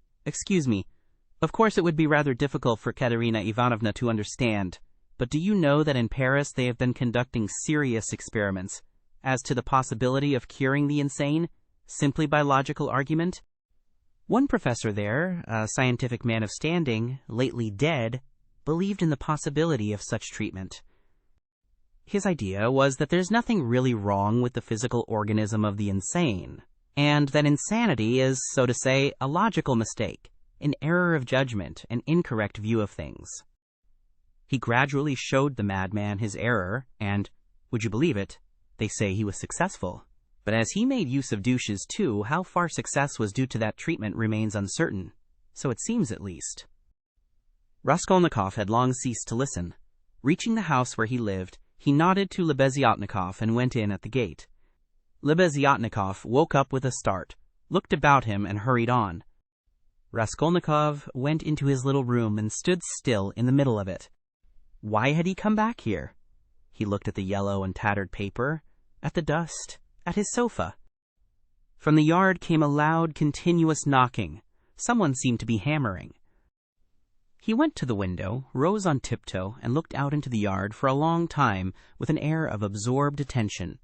Of course it would be rather difficult for Katerina Ivanovna to understand, but do you know that in Paris they have been conducting serious experiments as to the possibility of curing the insane simply by logical argument? One professor there, a scientific man of standing, lately dead, believed in the possibility of such treatment. His idea was that there's nothing really wrong with the physical organism of the insane, and that insanity is, so to say, a logical mistake, an error of judgment, an incorrect view of things. He gradually showed the madman his error, and, would you believe it, they say he was successful. But as he made use of douches too, how far success was due to that treatment remains uncertain. So it seems, at least. Raskolnikov had long ceased to listen. Reaching the house where he lived, he nodded to Lebeziatnikov and went in at the gate. Lebeziatnikov woke up with a start, looked about him, and hurried on. Raskolnikov went into his little room and stood still in the middle of it. Why had he come back here? He looked at the yellow and tattered paper, at the dust, at his sofa. From the yard came a loud, continuous knocking. Someone seemed to be hammering. He went to the window, rose on tiptoe, and looked out into the yard for a long time with an air of absorbed attention.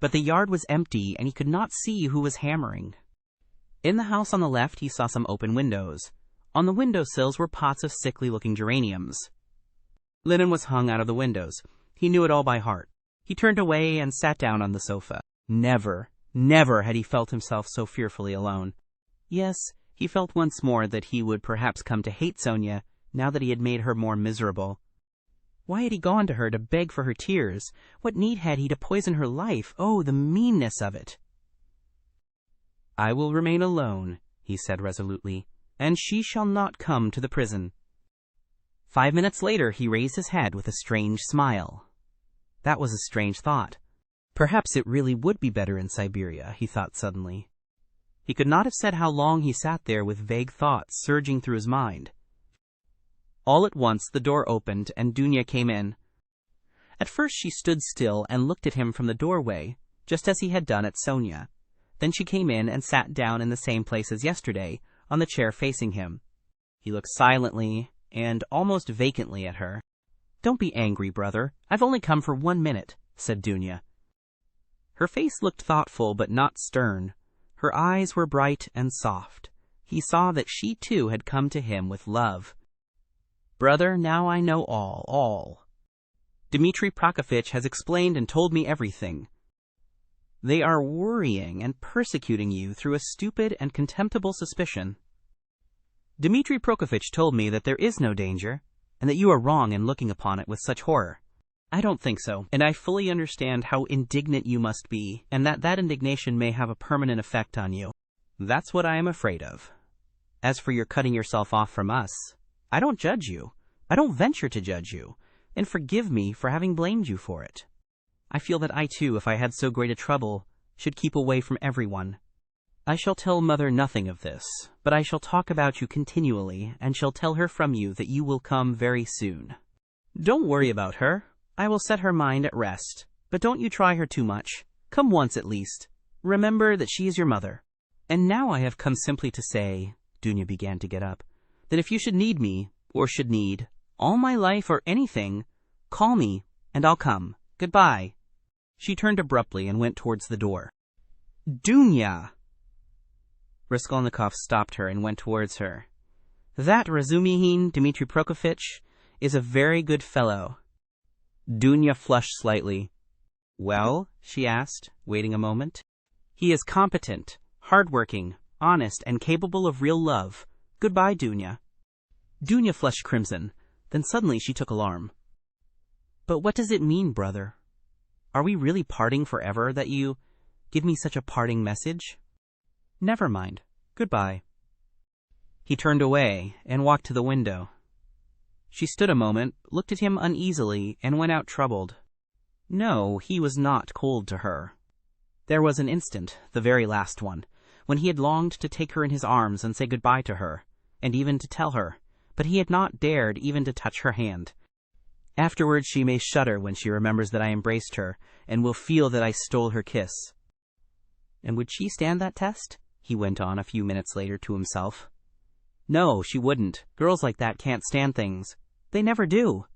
But the yard was empty, and he could not see who was hammering. In the house on the left he saw some open windows. On the windowsills were pots of sickly-looking geraniums. Linen was hung out of the windows. He knew it all by heart. He turned away and sat down on the sofa. Never had he felt himself so fearfully alone. Yes, he felt once more that he would perhaps come to hate Sonia now that he had made her more miserable. Why had he gone to her to beg for her tears? What need had he to poison her life? Oh, the meanness of it! I will remain alone, he said resolutely, and she shall not come to the prison. 5 minutes later he raised his head with a strange smile. That was a strange thought. Perhaps it really would be better in Siberia, he thought suddenly. He could not have said how long he sat there with vague thoughts surging through his mind. All at once the door opened and Dunya came in. At first she stood still and looked at him from the doorway, just as he had done at Sonia. Then she came in and sat down in the same place as yesterday, on the chair facing him. He looked silently and almost vacantly at her. Don't be angry, brother. I've only come for 1 minute, said Dunya. Her face looked thoughtful but not stern. Her eyes were bright and soft. He saw that she too had come to him with love. Brother, now I know all. Dmitri Prokofitch has explained and told me everything. They are worrying and persecuting you through a stupid and contemptible suspicion. Dmitri Prokofitch told me that there is no danger, and that you are wrong in looking upon it with such horror. I don't think so, and I fully understand how indignant you must be, and that indignation may have a permanent effect on you. That's what I am afraid of. As for your cutting yourself off from us, I don't judge you. I don't venture to judge you, and forgive me for having blamed you for it. I feel that I too, if I had so great a trouble, should keep away from everyone. I shall tell Mother nothing of this, but I shall talk about you continually, and shall tell her from you that you will come very soon. Don't worry about her. I will set her mind at rest, but don't you try her too much. Come once at least. Remember that she is your mother. And now I have come simply to say, Dunya began to get up, that if you should need me, or should need, all my life or anything, call me, and I'll come. Goodbye. She turned abruptly and went towards the door. Dunya! Raskolnikov stopped her and went towards her. That Razumihin Dmitri Prokofitch is a very good fellow. Dunya flushed slightly. Well, she asked, waiting a moment. He is competent, hard-working, honest, and capable of real love. Goodbye, Dunya." Dunya flushed crimson. Then suddenly she took alarm. "But what does it mean, brother? Are we really parting forever, that you give me such a parting message?" "Never mind. Goodbye." He turned away and walked to the window. She stood a moment, looked at him uneasily, and went out troubled. No, he was not cold to her. There was an instant, the very last one, when he had longed to take her in his arms and say goodbye to her, and even to tell her, but he had not dared even to touch her hand. "Afterwards she may shudder when she remembers that I embraced her, and will feel that I stole her kiss." And would she stand that test? He went on a few minutes later to himself. No, she wouldn't. Girls like that can't stand things. They never do.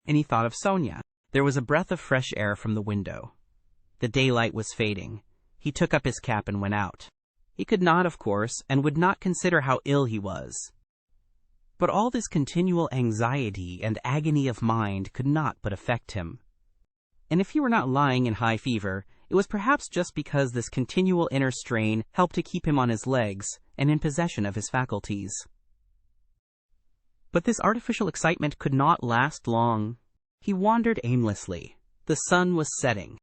And he thought of Sonia. There was a breath of fresh air from the window. The daylight was fading. He took up his cap and went out. He could not, of course, and would not consider how ill he was. But all this continual anxiety and agony of mind could not but affect him. And if he were not lying in high fever, it was perhaps just because this continual inner strain helped to keep him on his legs and in possession of his faculties. But this artificial excitement could not last long. He wandered aimlessly. The sun was setting.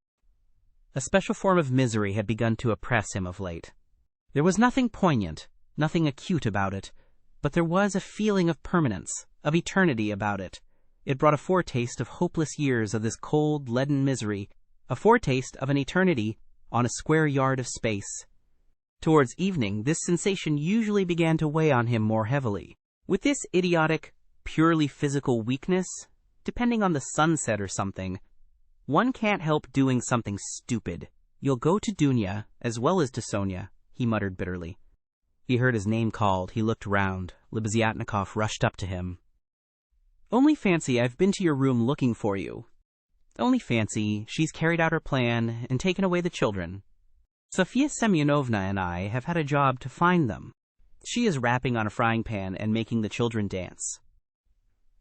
A special form of misery had begun to oppress him of late. There was nothing poignant, nothing acute about it, but there was a feeling of permanence, of eternity about it. It brought a foretaste of hopeless years of this cold, leaden misery, a foretaste of an eternity on a square yard of space. Towards evening, this sensation usually began to weigh on him more heavily. With this idiotic, purely physical weakness, depending on the sunset or something, one can't help doing something stupid. "You'll go to Dunya, as well as to Sonia," he muttered bitterly. He heard his name called. He looked round. Libeziatnikov rushed up to him. "Only fancy, I've been to your room looking for you. Only fancy, she's carried out her plan and taken away the children. Sofia Semyonovna and I have had a job to find them. She is rapping on a frying pan and making the children dance.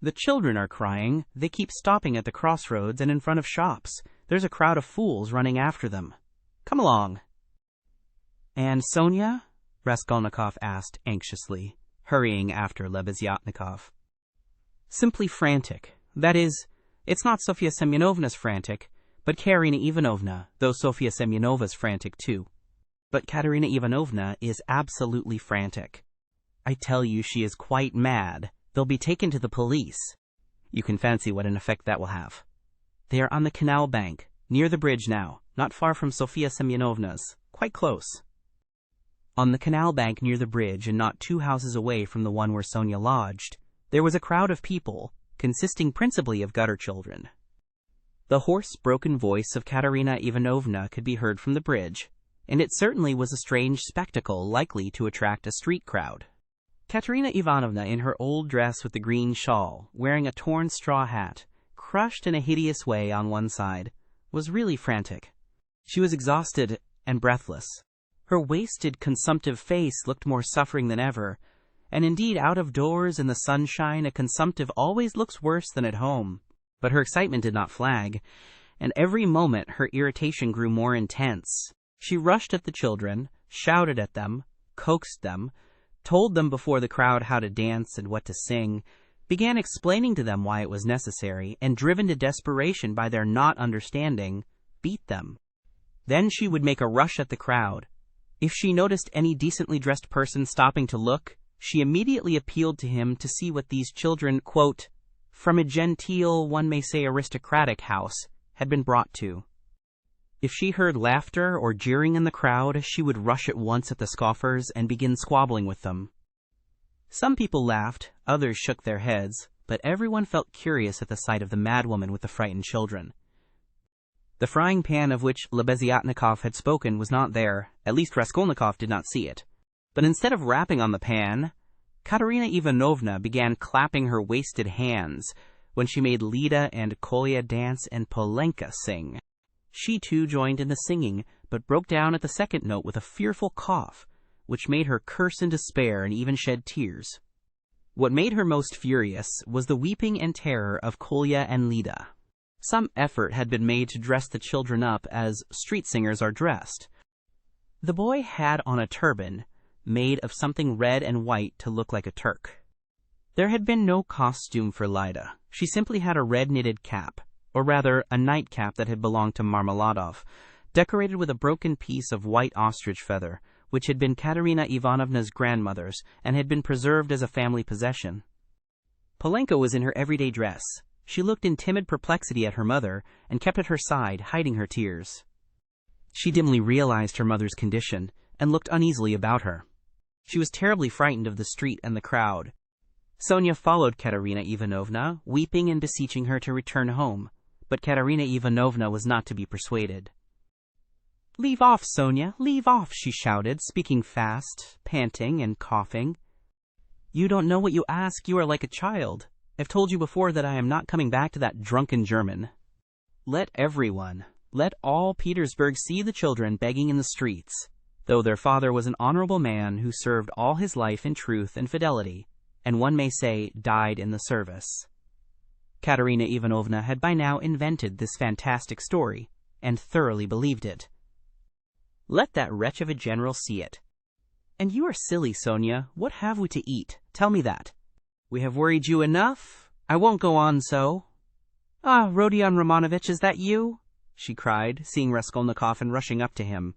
The children are crying. They keep stopping at the crossroads and in front of shops. There's a crowd of fools running after them. Come along." "And Sonia?" Raskolnikov asked anxiously, hurrying after Libeziatnikov. "Simply frantic. That is, it's not Sofia Semyonovna's frantic, but Katerina Ivanovna, though Sofia Semyonova's frantic too. But Katerina Ivanovna is absolutely frantic. I tell you, she is quite mad. They'll be taken to the police. You can fancy what an effect that will have. They are on the canal bank, near the bridge now, not far from Sofia Semyonovna's, quite close. On the canal bank near the bridge and not 2 houses away from the one where Sonia lodged, there was a crowd of people, consisting principally of gutter children. The hoarse, broken voice of Katerina Ivanovna could be heard from the bridge, and it certainly was a strange spectacle likely to attract a street crowd. Katerina Ivanovna, in her old dress with the green shawl, wearing a torn straw hat, crushed in a hideous way on one side, was really frantic. She was exhausted and breathless. Her wasted, consumptive face looked more suffering than ever, and indeed out of doors in the sunshine a consumptive always looks worse than at home. But her excitement did not flag, and every moment her irritation grew more intense. She rushed at the children, shouted at them, coaxed them, told them before the crowd how to dance and what to sing, began explaining to them why it was necessary, and driven to desperation by their not understanding, beat them. Then she would make a rush at the crowd. If she noticed any decently dressed person stopping to look, she immediately appealed to him to see what these children, quote, from a genteel, one may say aristocratic house, had been brought to. If she heard laughter or jeering in the crowd, she would rush at once at the scoffers and begin squabbling with them. Some people laughed, others shook their heads, but everyone felt curious at the sight of the madwoman with the frightened children. The frying pan of which Libeziatnikov had spoken was not there, at least Raskolnikov did not see it. But instead of rapping on the pan, Katerina Ivanovna began clapping her wasted hands when she made Lida and Kolya dance and Polenka sing. She too joined in the singing, but broke down at the second note with a fearful cough, which made her curse in despair and even shed tears. What made her most furious was the weeping and terror of Kolya and Lida. Some effort had been made to dress the children up as street singers are dressed. The boy had on a turban, made of something red and white to look like a Turk. There had been no costume for Lida. She simply had a red knitted cap, or rather a nightcap that had belonged to Marmeladov, decorated with a broken piece of white ostrich feather, which had been Katerina Ivanovna's grandmother's and had been preserved as a family possession. Polenka was in her everyday dress. She looked in timid perplexity at her mother and kept at her side, hiding her tears. She dimly realized her mother's condition and looked uneasily about her. She was terribly frightened of the street and the crowd. Sonia followed Katerina Ivanovna, weeping and beseeching her to return home, but Katerina Ivanovna was not to be persuaded. "Leave off, Sonia, leave off," she shouted, speaking fast, panting and coughing. "You don't know what you ask. You are like a child. I've told you before that I am not coming back to that drunken German. Let all Petersburg see the children begging in the streets, though their father was an honorable man who served all his life in truth and fidelity, and one may say died in the service." Katerina Ivanovna had by now invented this fantastic story, and thoroughly believed it. Let that wretch of a general see it. "And you are silly, Sonia. What have we to eat? Tell me that. We have worried you enough. I won't go on so." "Ah, Rodion Romanovitch, is that you?" she cried, seeing Raskolnikov and rushing up to him.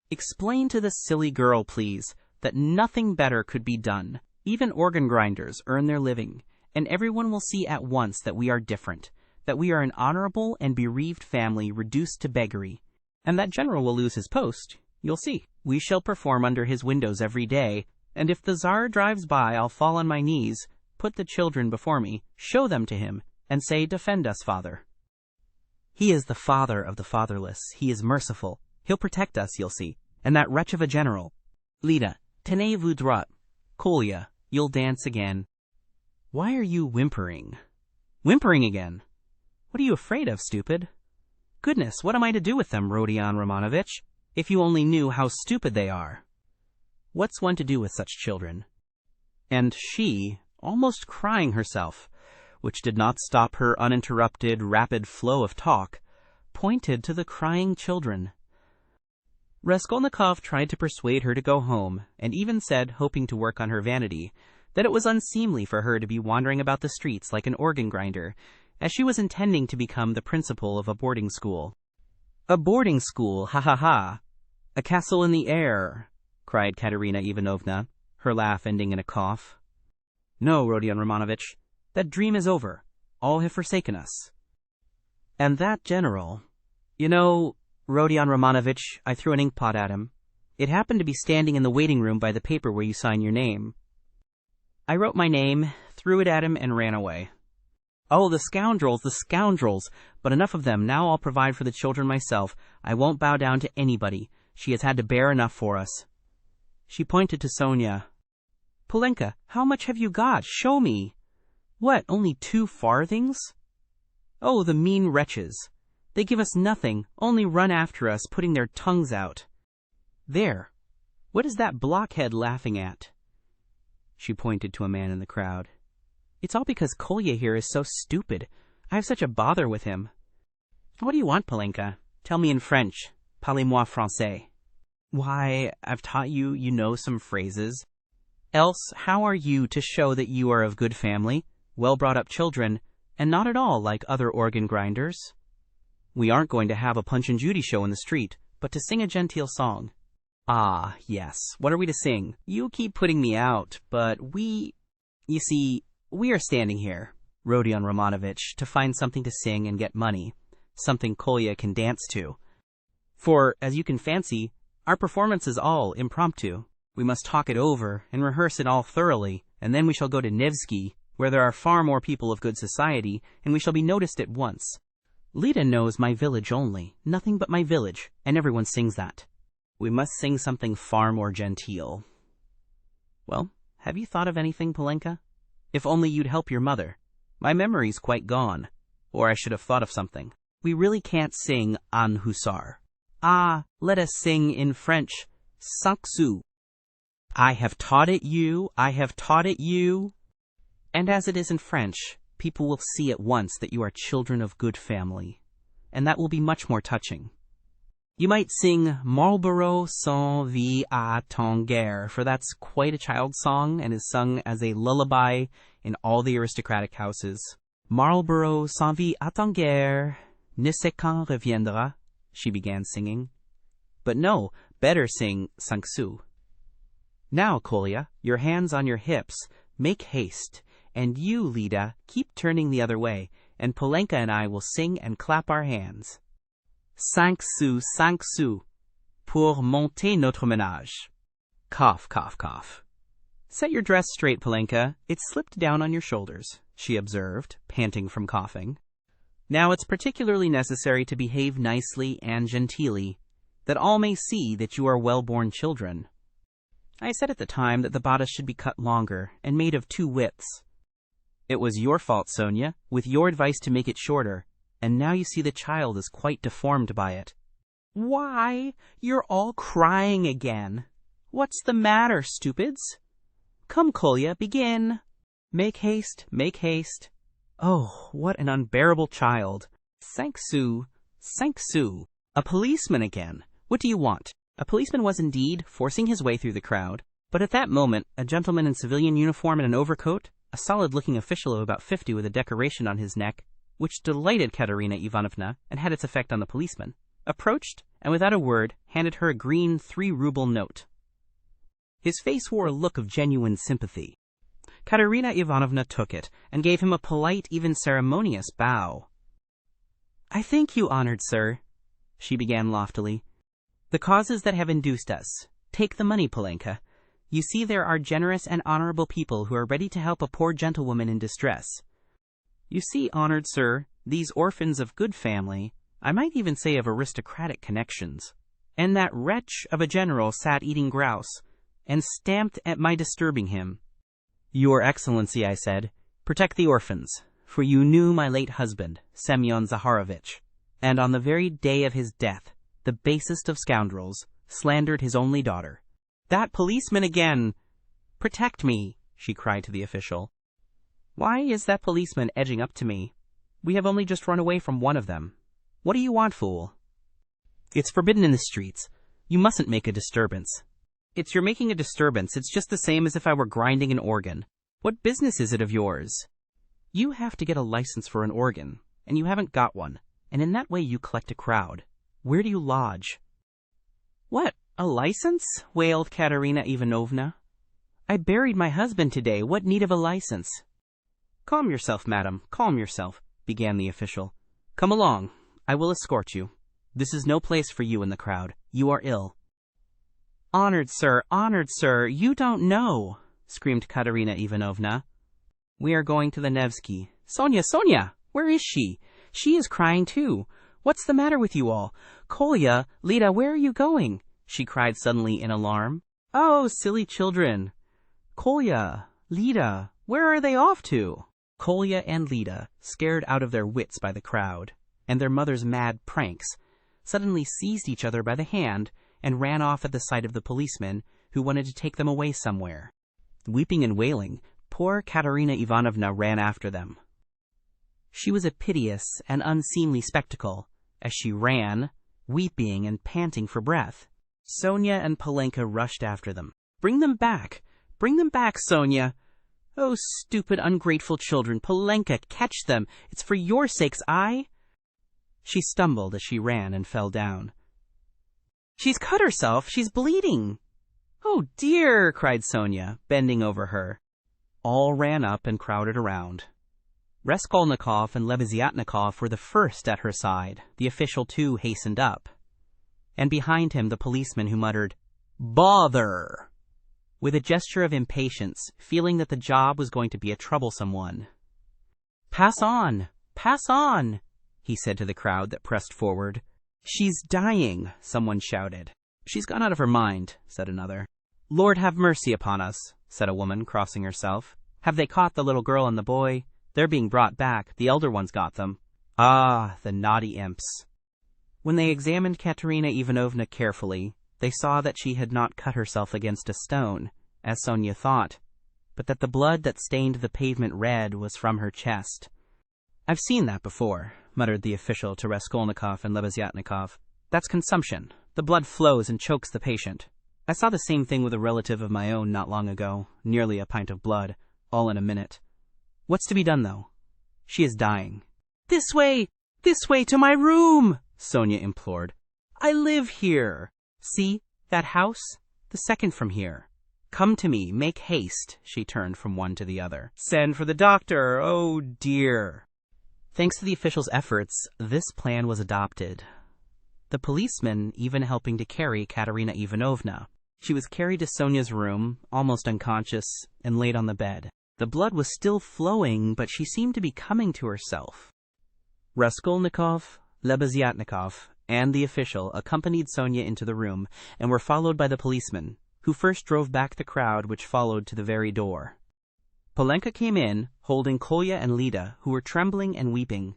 "Explain to this silly girl, please, that nothing better could be done. Even organ grinders earn their living, and everyone will see at once that we are different, that we are an honorable and bereaved family reduced to beggary. And that general will lose his post. You'll see. We shall perform under his windows every day, and if the Tsar drives by, I'll fall on my knees, put the children before me, show them to him, and say, 'Defend us, Father.' He is the father of the fatherless. He is merciful. He'll protect us, you'll see. And that wretch of a general. Lida, tenez-vous droit. Kolya, you'll dance again. Why are you whimpering? Whimpering again? What are you afraid of, stupid? Goodness, what am I to do with them, Rodion Romanovitch? If you only knew how stupid they are. What's one to do with such children?" And she, almost crying herself, which did not stop her uninterrupted, rapid flow of talk, pointed to the crying children. Raskolnikov tried to persuade her to go home, and even said, hoping to work on her vanity, that it was unseemly for her to be wandering about the streets like an organ grinder, as she was intending to become the principal of a boarding school. "A boarding school, ha ha ha! A castle in the air!" cried Katerina Ivanovna, her laugh ending in a cough. "No, Rodion Romanovitch, that dream is over. All have forsaken us. And that general, you know, Rodion Romanovitch, I threw an inkpot at him. It happened to be standing in the waiting room by the paper where you sign your name. I wrote my name, threw it at him, and ran away. Oh, the scoundrels, the scoundrels! But enough of them. Now I'll provide for the children myself. I won't bow down to anybody. She has had to bear enough for us." She pointed to Sonia. "Polenka, how much have you got? Show me." "What, only 2 farthings? Oh, the mean wretches! They give us nothing, only run after us, putting their tongues out. There! What is that blockhead laughing at?" She pointed to a man in the crowd. "It's all because Kolya here is so stupid. I have such a bother with him." "What do you want, Polenka? Tell me in French. Parlez-moi français." "Why, I've taught you, you know, some phrases. Else, how are you to show that you are of good family, well-brought-up children, and not at all like other organ grinders? We aren't going to have a Punch and Judy show in the street, but to sing a genteel song." "Ah, yes. What are we to sing? You keep putting me out, but you see, we are standing here, Rodion Romanovitch, to find something to sing and get money, something Kolya can dance to. For, as you can fancy, our performance is all impromptu. We must talk it over and rehearse it all thoroughly, and then we shall go to Nevsky, where there are far more people of good society, and we shall be noticed at once. Lida knows my village only, nothing but my village, and everyone sings that. We must sing something far more genteel." "Well, have you thought of anything, Polenka? If only you'd help your mother. My memory's quite gone, or I should have thought of something. We really can't sing An Hussar. Ah, let us sing in French, Cinq sous. I have taught it you, I have taught it you. And as it is in French, people will see at once that you are children of good family, and that will be much more touching." You might sing Marlborough sans vie à ton guerre, for that's quite a child's song and is sung as a lullaby in all the aristocratic houses. Marlborough sans vie à ton guerre, ne sais quand reviendra, she began singing. But no, better sing cinq sous. Now, Kolya, your hands on your hips, make haste, and you, Lida, keep turning the other way, and Polenka and I will sing and clap our hands. Cinq sous, pour monter notre ménage. Cough, cough, cough. Set your dress straight, Polenka. It's slipped down on your shoulders, she observed, panting from coughing. Now it's particularly necessary to behave nicely and genteelly, that all may see that you are well-born children. I said at the time that the bodice should be cut longer and made of 2 widths. It was your fault, Sonia, with your advice to make it shorter, and now you see the child is quite deformed by it. Why, you're all crying again. What's the matter, stupids? Come, Kolya, begin. Make haste, make haste. Oh, what an unbearable child. Cinq sous, 5 sous. A policeman again. What do you want? A policeman was indeed forcing his way through the crowd, but at that moment a gentleman in civilian uniform and an overcoat, a solid-looking official of about 50 with a decoration on his neck, which delighted Katerina Ivanovna and had its effect on the policeman, approached and without a word handed her a green 3-ruble note. His face wore a look of genuine sympathy. Katerina Ivanovna took it and gave him a polite, even ceremonious bow. I thank you, honored sir, she began loftily. The causes that have induced us. Take the money, Polenka. You see there are generous and honorable people who are ready to help a poor gentlewoman in distress. You see, honored sir, these orphans of good family, I might even say of aristocratic connections, and that wretch of a general sat eating grouse, and stamped at my disturbing him. Your Excellency, I said, protect the orphans, for you knew my late husband, Semyon Zaharovitch, and on the very day of his death, the basest of scoundrels, slandered his only daughter. That policeman again! Protect me, she cried to the official. Why is that policeman edging up to me? We have only just run away from one of them. What do you want, fool? It's forbidden in the streets. You mustn't make a disturbance. It's you're making a disturbance. It's just the same as if I were grinding an organ. What business is it of yours? You have to get a license for an organ, and you haven't got one, and in that way you collect a crowd. Where do you lodge? What, a license? Wailed Katerina Ivanovna. I buried my husband today. What need of a license? Calm yourself, madam, calm yourself, began the official. Come along. I will escort you. This is no place for you in the crowd. You are ill. Honored sir, you don't know, screamed Katerina Ivanovna. We are going to the Nevsky. Sonia, where is she? She is crying too. What's the matter with you all? Kolya, Lida, where are you going? She cried suddenly in alarm. Oh, silly children. Kolya, Lida, where are they off to? Kolya and Lida, scared out of their wits by the crowd, and their mother's mad pranks, suddenly seized each other by the hand and ran off at the sight of the policeman, who wanted to take them away somewhere. Weeping and wailing, poor Katerina Ivanovna ran after them. She was a piteous and unseemly spectacle, as she ran, weeping and panting for breath. Sonia and Polenka rushed after them. Bring them back, Sonia! Oh, stupid, ungrateful children, Polenka, catch them! It's for your sakes, She stumbled as she ran and fell down. She's cut herself! She's bleeding! Oh, dear! Cried Sonia, bending over her. All ran up and crowded around. Raskolnikov and Lebeziatnikov were the first at her side. The official, too, hastened up. And behind him the policeman, who muttered, Bother! With a gesture of impatience, feeling that the job was going to be a troublesome one. Pass on! He said to the crowd that pressed forward. She's dying, someone shouted. She's gone out of her mind, said another. Lord have mercy upon us, said a woman, crossing herself. Have they caught the little girl and the boy? They're being brought back. The elder one's got them. Ah, the naughty imps. When they examined Katerina Ivanovna carefully, they saw that she had not cut herself against a stone, as Sonia thought, but that the blood that stained the pavement red was from her chest. I've seen that before, muttered the official to Raskolnikov and Lebeziatnikov. That's consumption. The blood flows and chokes the patient. I saw the same thing with a relative of my own not long ago, nearly a pint of blood, all in a minute. What's to be done, though? She is dying. This way to my room, Sonia implored. I live here. See, that house? The second from here. Come to me, make haste, she turned from one to the other. Send for the doctor, oh dear. Thanks to the officials' efforts, this plan was adopted. The policeman even helping to carry Katerina Ivanovna. She was carried to Sonia's room, almost unconscious, and laid on the bed. The blood was still flowing, but she seemed to be coming to herself. Raskolnikov, Lebeziatnikov, and the official accompanied Sonia into the room and were followed by the policeman, who first drove back the crowd which followed to the very door. Polenka came in, holding Kolya and Lida, who were trembling and weeping.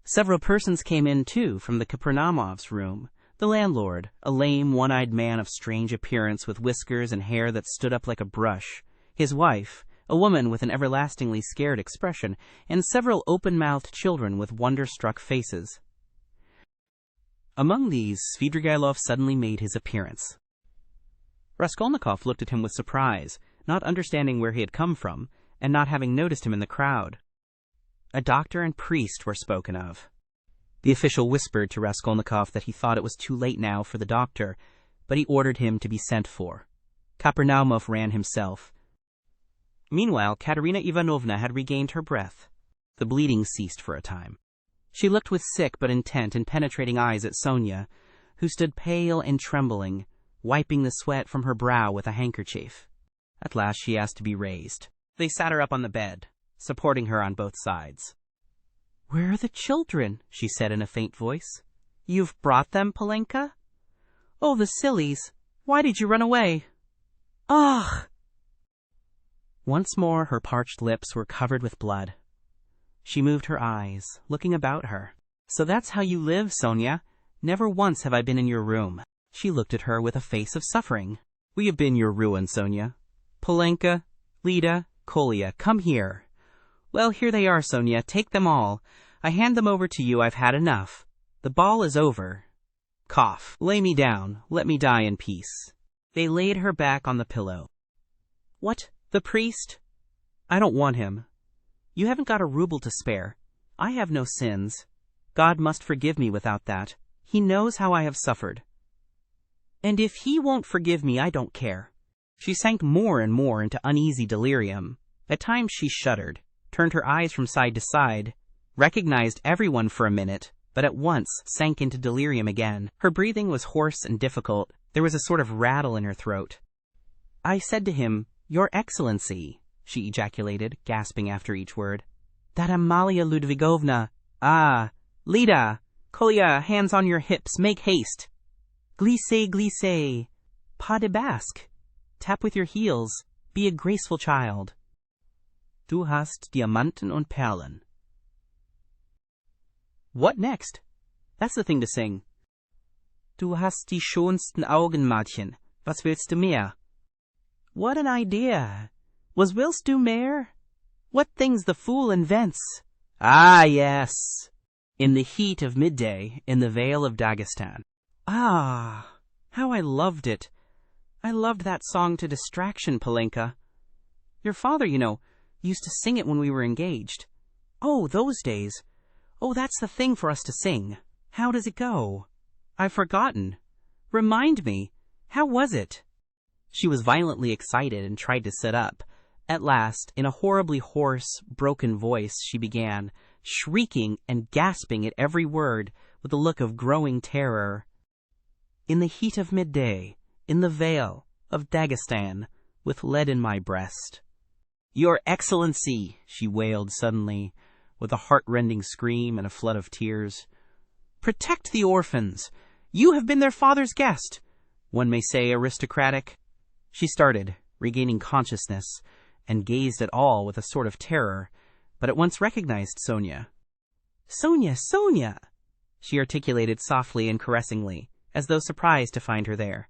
Several persons came in, too, from the Kapernamovs' room. The landlord, a lame, one-eyed man of strange appearance with whiskers and hair that stood up like a brush, his wife, a woman with an everlastingly scared expression, and several open-mouthed children with wonder-struck faces. Among these, Svidrigailov suddenly made his appearance. Raskolnikov looked at him with surprise, not understanding where he had come from, and not having noticed him in the crowd. A doctor and priest were spoken of. The official whispered to Raskolnikov that he thought it was too late now for the doctor, but he ordered him to be sent for. Kapernaumov ran himself. Meanwhile, Katerina Ivanovna had regained her breath. The bleeding ceased for a time. She looked with sick but intent and penetrating eyes at Sonia, who stood pale and trembling, wiping the sweat from her brow with a handkerchief. At last she asked to be raised. They sat her up on the bed, supporting her on both sides. "Where are the children?" she said in a faint voice. "You've brought them, Polenka? Oh, the sillies! Why did you run away? Ugh!" Once more her parched lips were covered with blood. She moved her eyes, looking about her. "So that's how you live, Sonia. Never once have I been in your room." She looked at her with a face of suffering. "We have been your ruin, Sonia. Polenka, Lida, Kolya, come here." "Well, here they are, Sonia. Take them all. I hand them over to you. I've had enough. The ball is over. Cough. Lay me down. Let me die in peace." They laid her back on the pillow. "What? The priest?" "I don't want him. You haven't got a ruble to spare. I have no sins. God must forgive me without that. He knows how I have suffered. And if he won't forgive me, I don't care." She sank more and more into uneasy delirium. At times she shuddered, turned her eyes from side to side, recognized everyone for a minute, but at once sank into delirium again. Her breathing was hoarse and difficult. There was a sort of rattle in her throat. "I said to him, 'Your Excellency,'" she ejaculated, gasping after each word. "That Amalia Ludvigovna. Ah, Lida, Kolya, hands on your hips, make haste. Glissez, glissez. Pas de basque. Tap with your heels. Be a graceful child. Du hast Diamanten und Perlen." What next? That's the thing to sing. "Du hast die schönsten Augen, Mädchen. Was willst du mehr?" What an idea! Was willst du mehr? What things the fool invents! Ah, yes! In the heat of midday, in the Vale of Dagestan. Ah, how I loved it! I loved that song to distraction, Polenka. Your father, you know, used to sing it when we were engaged. Oh, those days! Oh, that's the thing for us to sing. How does it go? I've forgotten. Remind me. How was it? She was violently excited and tried to sit up. At last, in a horribly hoarse, broken voice, she began, shrieking and gasping at every word with a look of growing terror. "In the heat of midday, in the Vale of Dagestan, with lead in my breast." "Your Excellency," she wailed suddenly, with a heart-rending scream and a flood of tears. "Protect the orphans. You have been their father's guest. One may say aristocratic." She started, regaining consciousness, and gazed at all with a sort of terror, but at once recognized Sonia. "Sonia, Sonia!" she articulated softly and caressingly, as though surprised to find her there.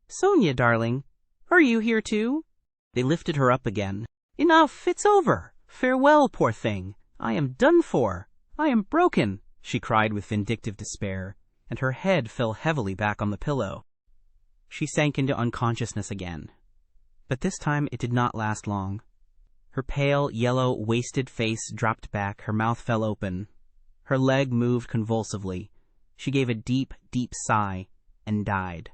"Sonia, darling, are you here too?" They lifted her up again. "Enough, it's over. Farewell, poor thing. I am done for. I am broken," she cried with vindictive despair. and her head fell heavily back on the pillow. She sank into unconsciousness again. But this time it did not last long. Her pale, yellow, wasted face dropped back, her mouth fell open. Her leg moved convulsively. She gave a deep, deep sigh, and died.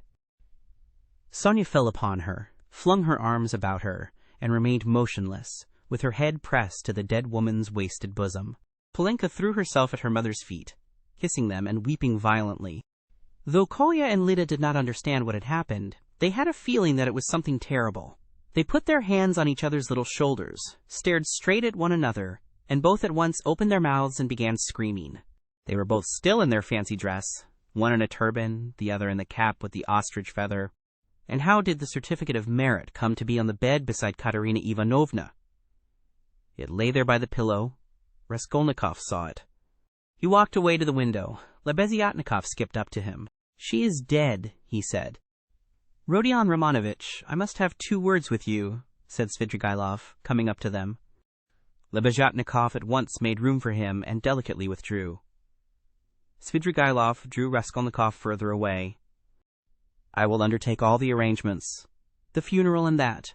Sonia fell upon her, flung her arms about her, and remained motionless, with her head pressed to the dead woman's wasted bosom. Polenka threw herself at her mother's feet, kissing them and weeping violently. Though Kolya and Lida did not understand what had happened, they had a feeling that it was something terrible. They put their hands on each other's little shoulders, stared straight at one another, and both at once opened their mouths and began screaming. They were both still in their fancy dress, one in a turban, the other in the cap with the ostrich feather. And how did the certificate of merit come to be on the bed beside Katerina Ivanovna? It lay there by the pillow. Raskolnikov saw it. He walked away to the window. Lebeziatnikov skipped up to him. "She is dead," he said. "Rodion Romanovitch, I must have 2 words with you," said Svidrigailov, coming up to them. Lebeziatnikov at once made room for him and delicately withdrew. Svidrigailov drew Raskolnikov further away. "I will undertake all the arrangements. The funeral and that.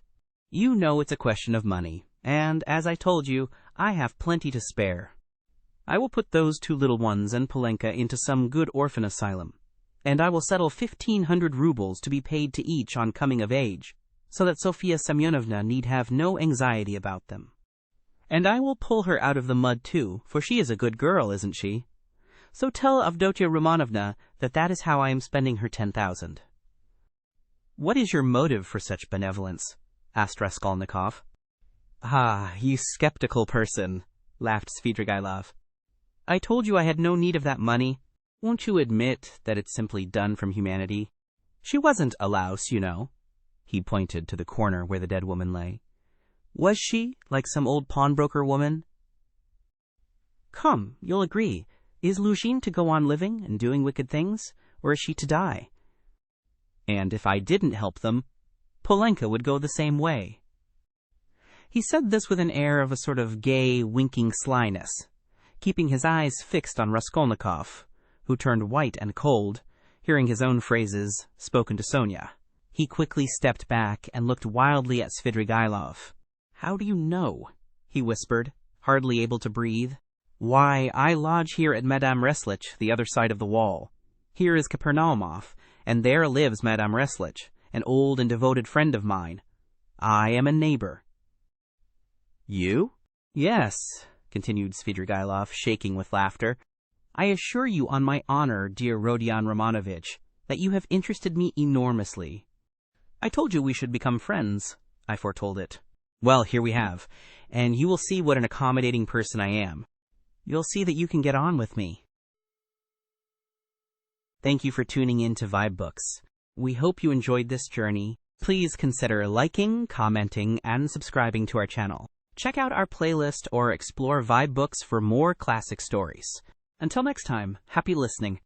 You know it's a question of money, and, as I told you, I have plenty to spare. I will put those 2 little ones and Polenka into some good orphan asylum, and I will settle 1,500 rubles to be paid to each on coming of age, so that Sofya Semyonovna need have no anxiety about them. And I will pull her out of the mud too, for she is a good girl, isn't she? So tell Avdotia Romanovna that that is how I am spending her 10,000. "What is your motive for such benevolence?" asked Raskolnikov. "Ah, you skeptical person," laughed Svidrigailov. "I told you I had no need of that money. Won't you admit that it's simply done from humanity? She wasn't a louse, you know." He pointed to the corner where the dead woman lay. "Was she, like some old pawnbroker woman? Come, you'll agree. Is Luzhin to go on living and doing wicked things, or is she to die? And if I didn't help them, Polenka would go the same way." He said this with an air of a sort of gay, winking slyness, keeping his eyes fixed on Raskolnikov, who turned white and cold, hearing his own phrases spoken to Sonia. He quickly stepped back and looked wildly at Svidrigailov. "How do you know?" he whispered, hardly able to breathe. "Why, I lodge here at Madame Reslich, the other side of the wall. Here is Kapernaumov, and there lives Madame Reslich, an old and devoted friend of mine. I am a neighbor." "You?" "Yes," continued Svidrigailov, shaking with laughter. "I assure you on my honor, dear Rodion Romanovitch, that you have interested me enormously. I told you we should become friends. I foretold it. Well, here we have, and you will see what an accommodating person I am. You'll see that you can get on with me." Thank you for tuning in to vibeBooks. We hope you enjoyed this journey. Please consider liking, commenting, and subscribing to our channel. Check out our playlist or explore vibeBooks for more classic stories. Until next time, happy listening.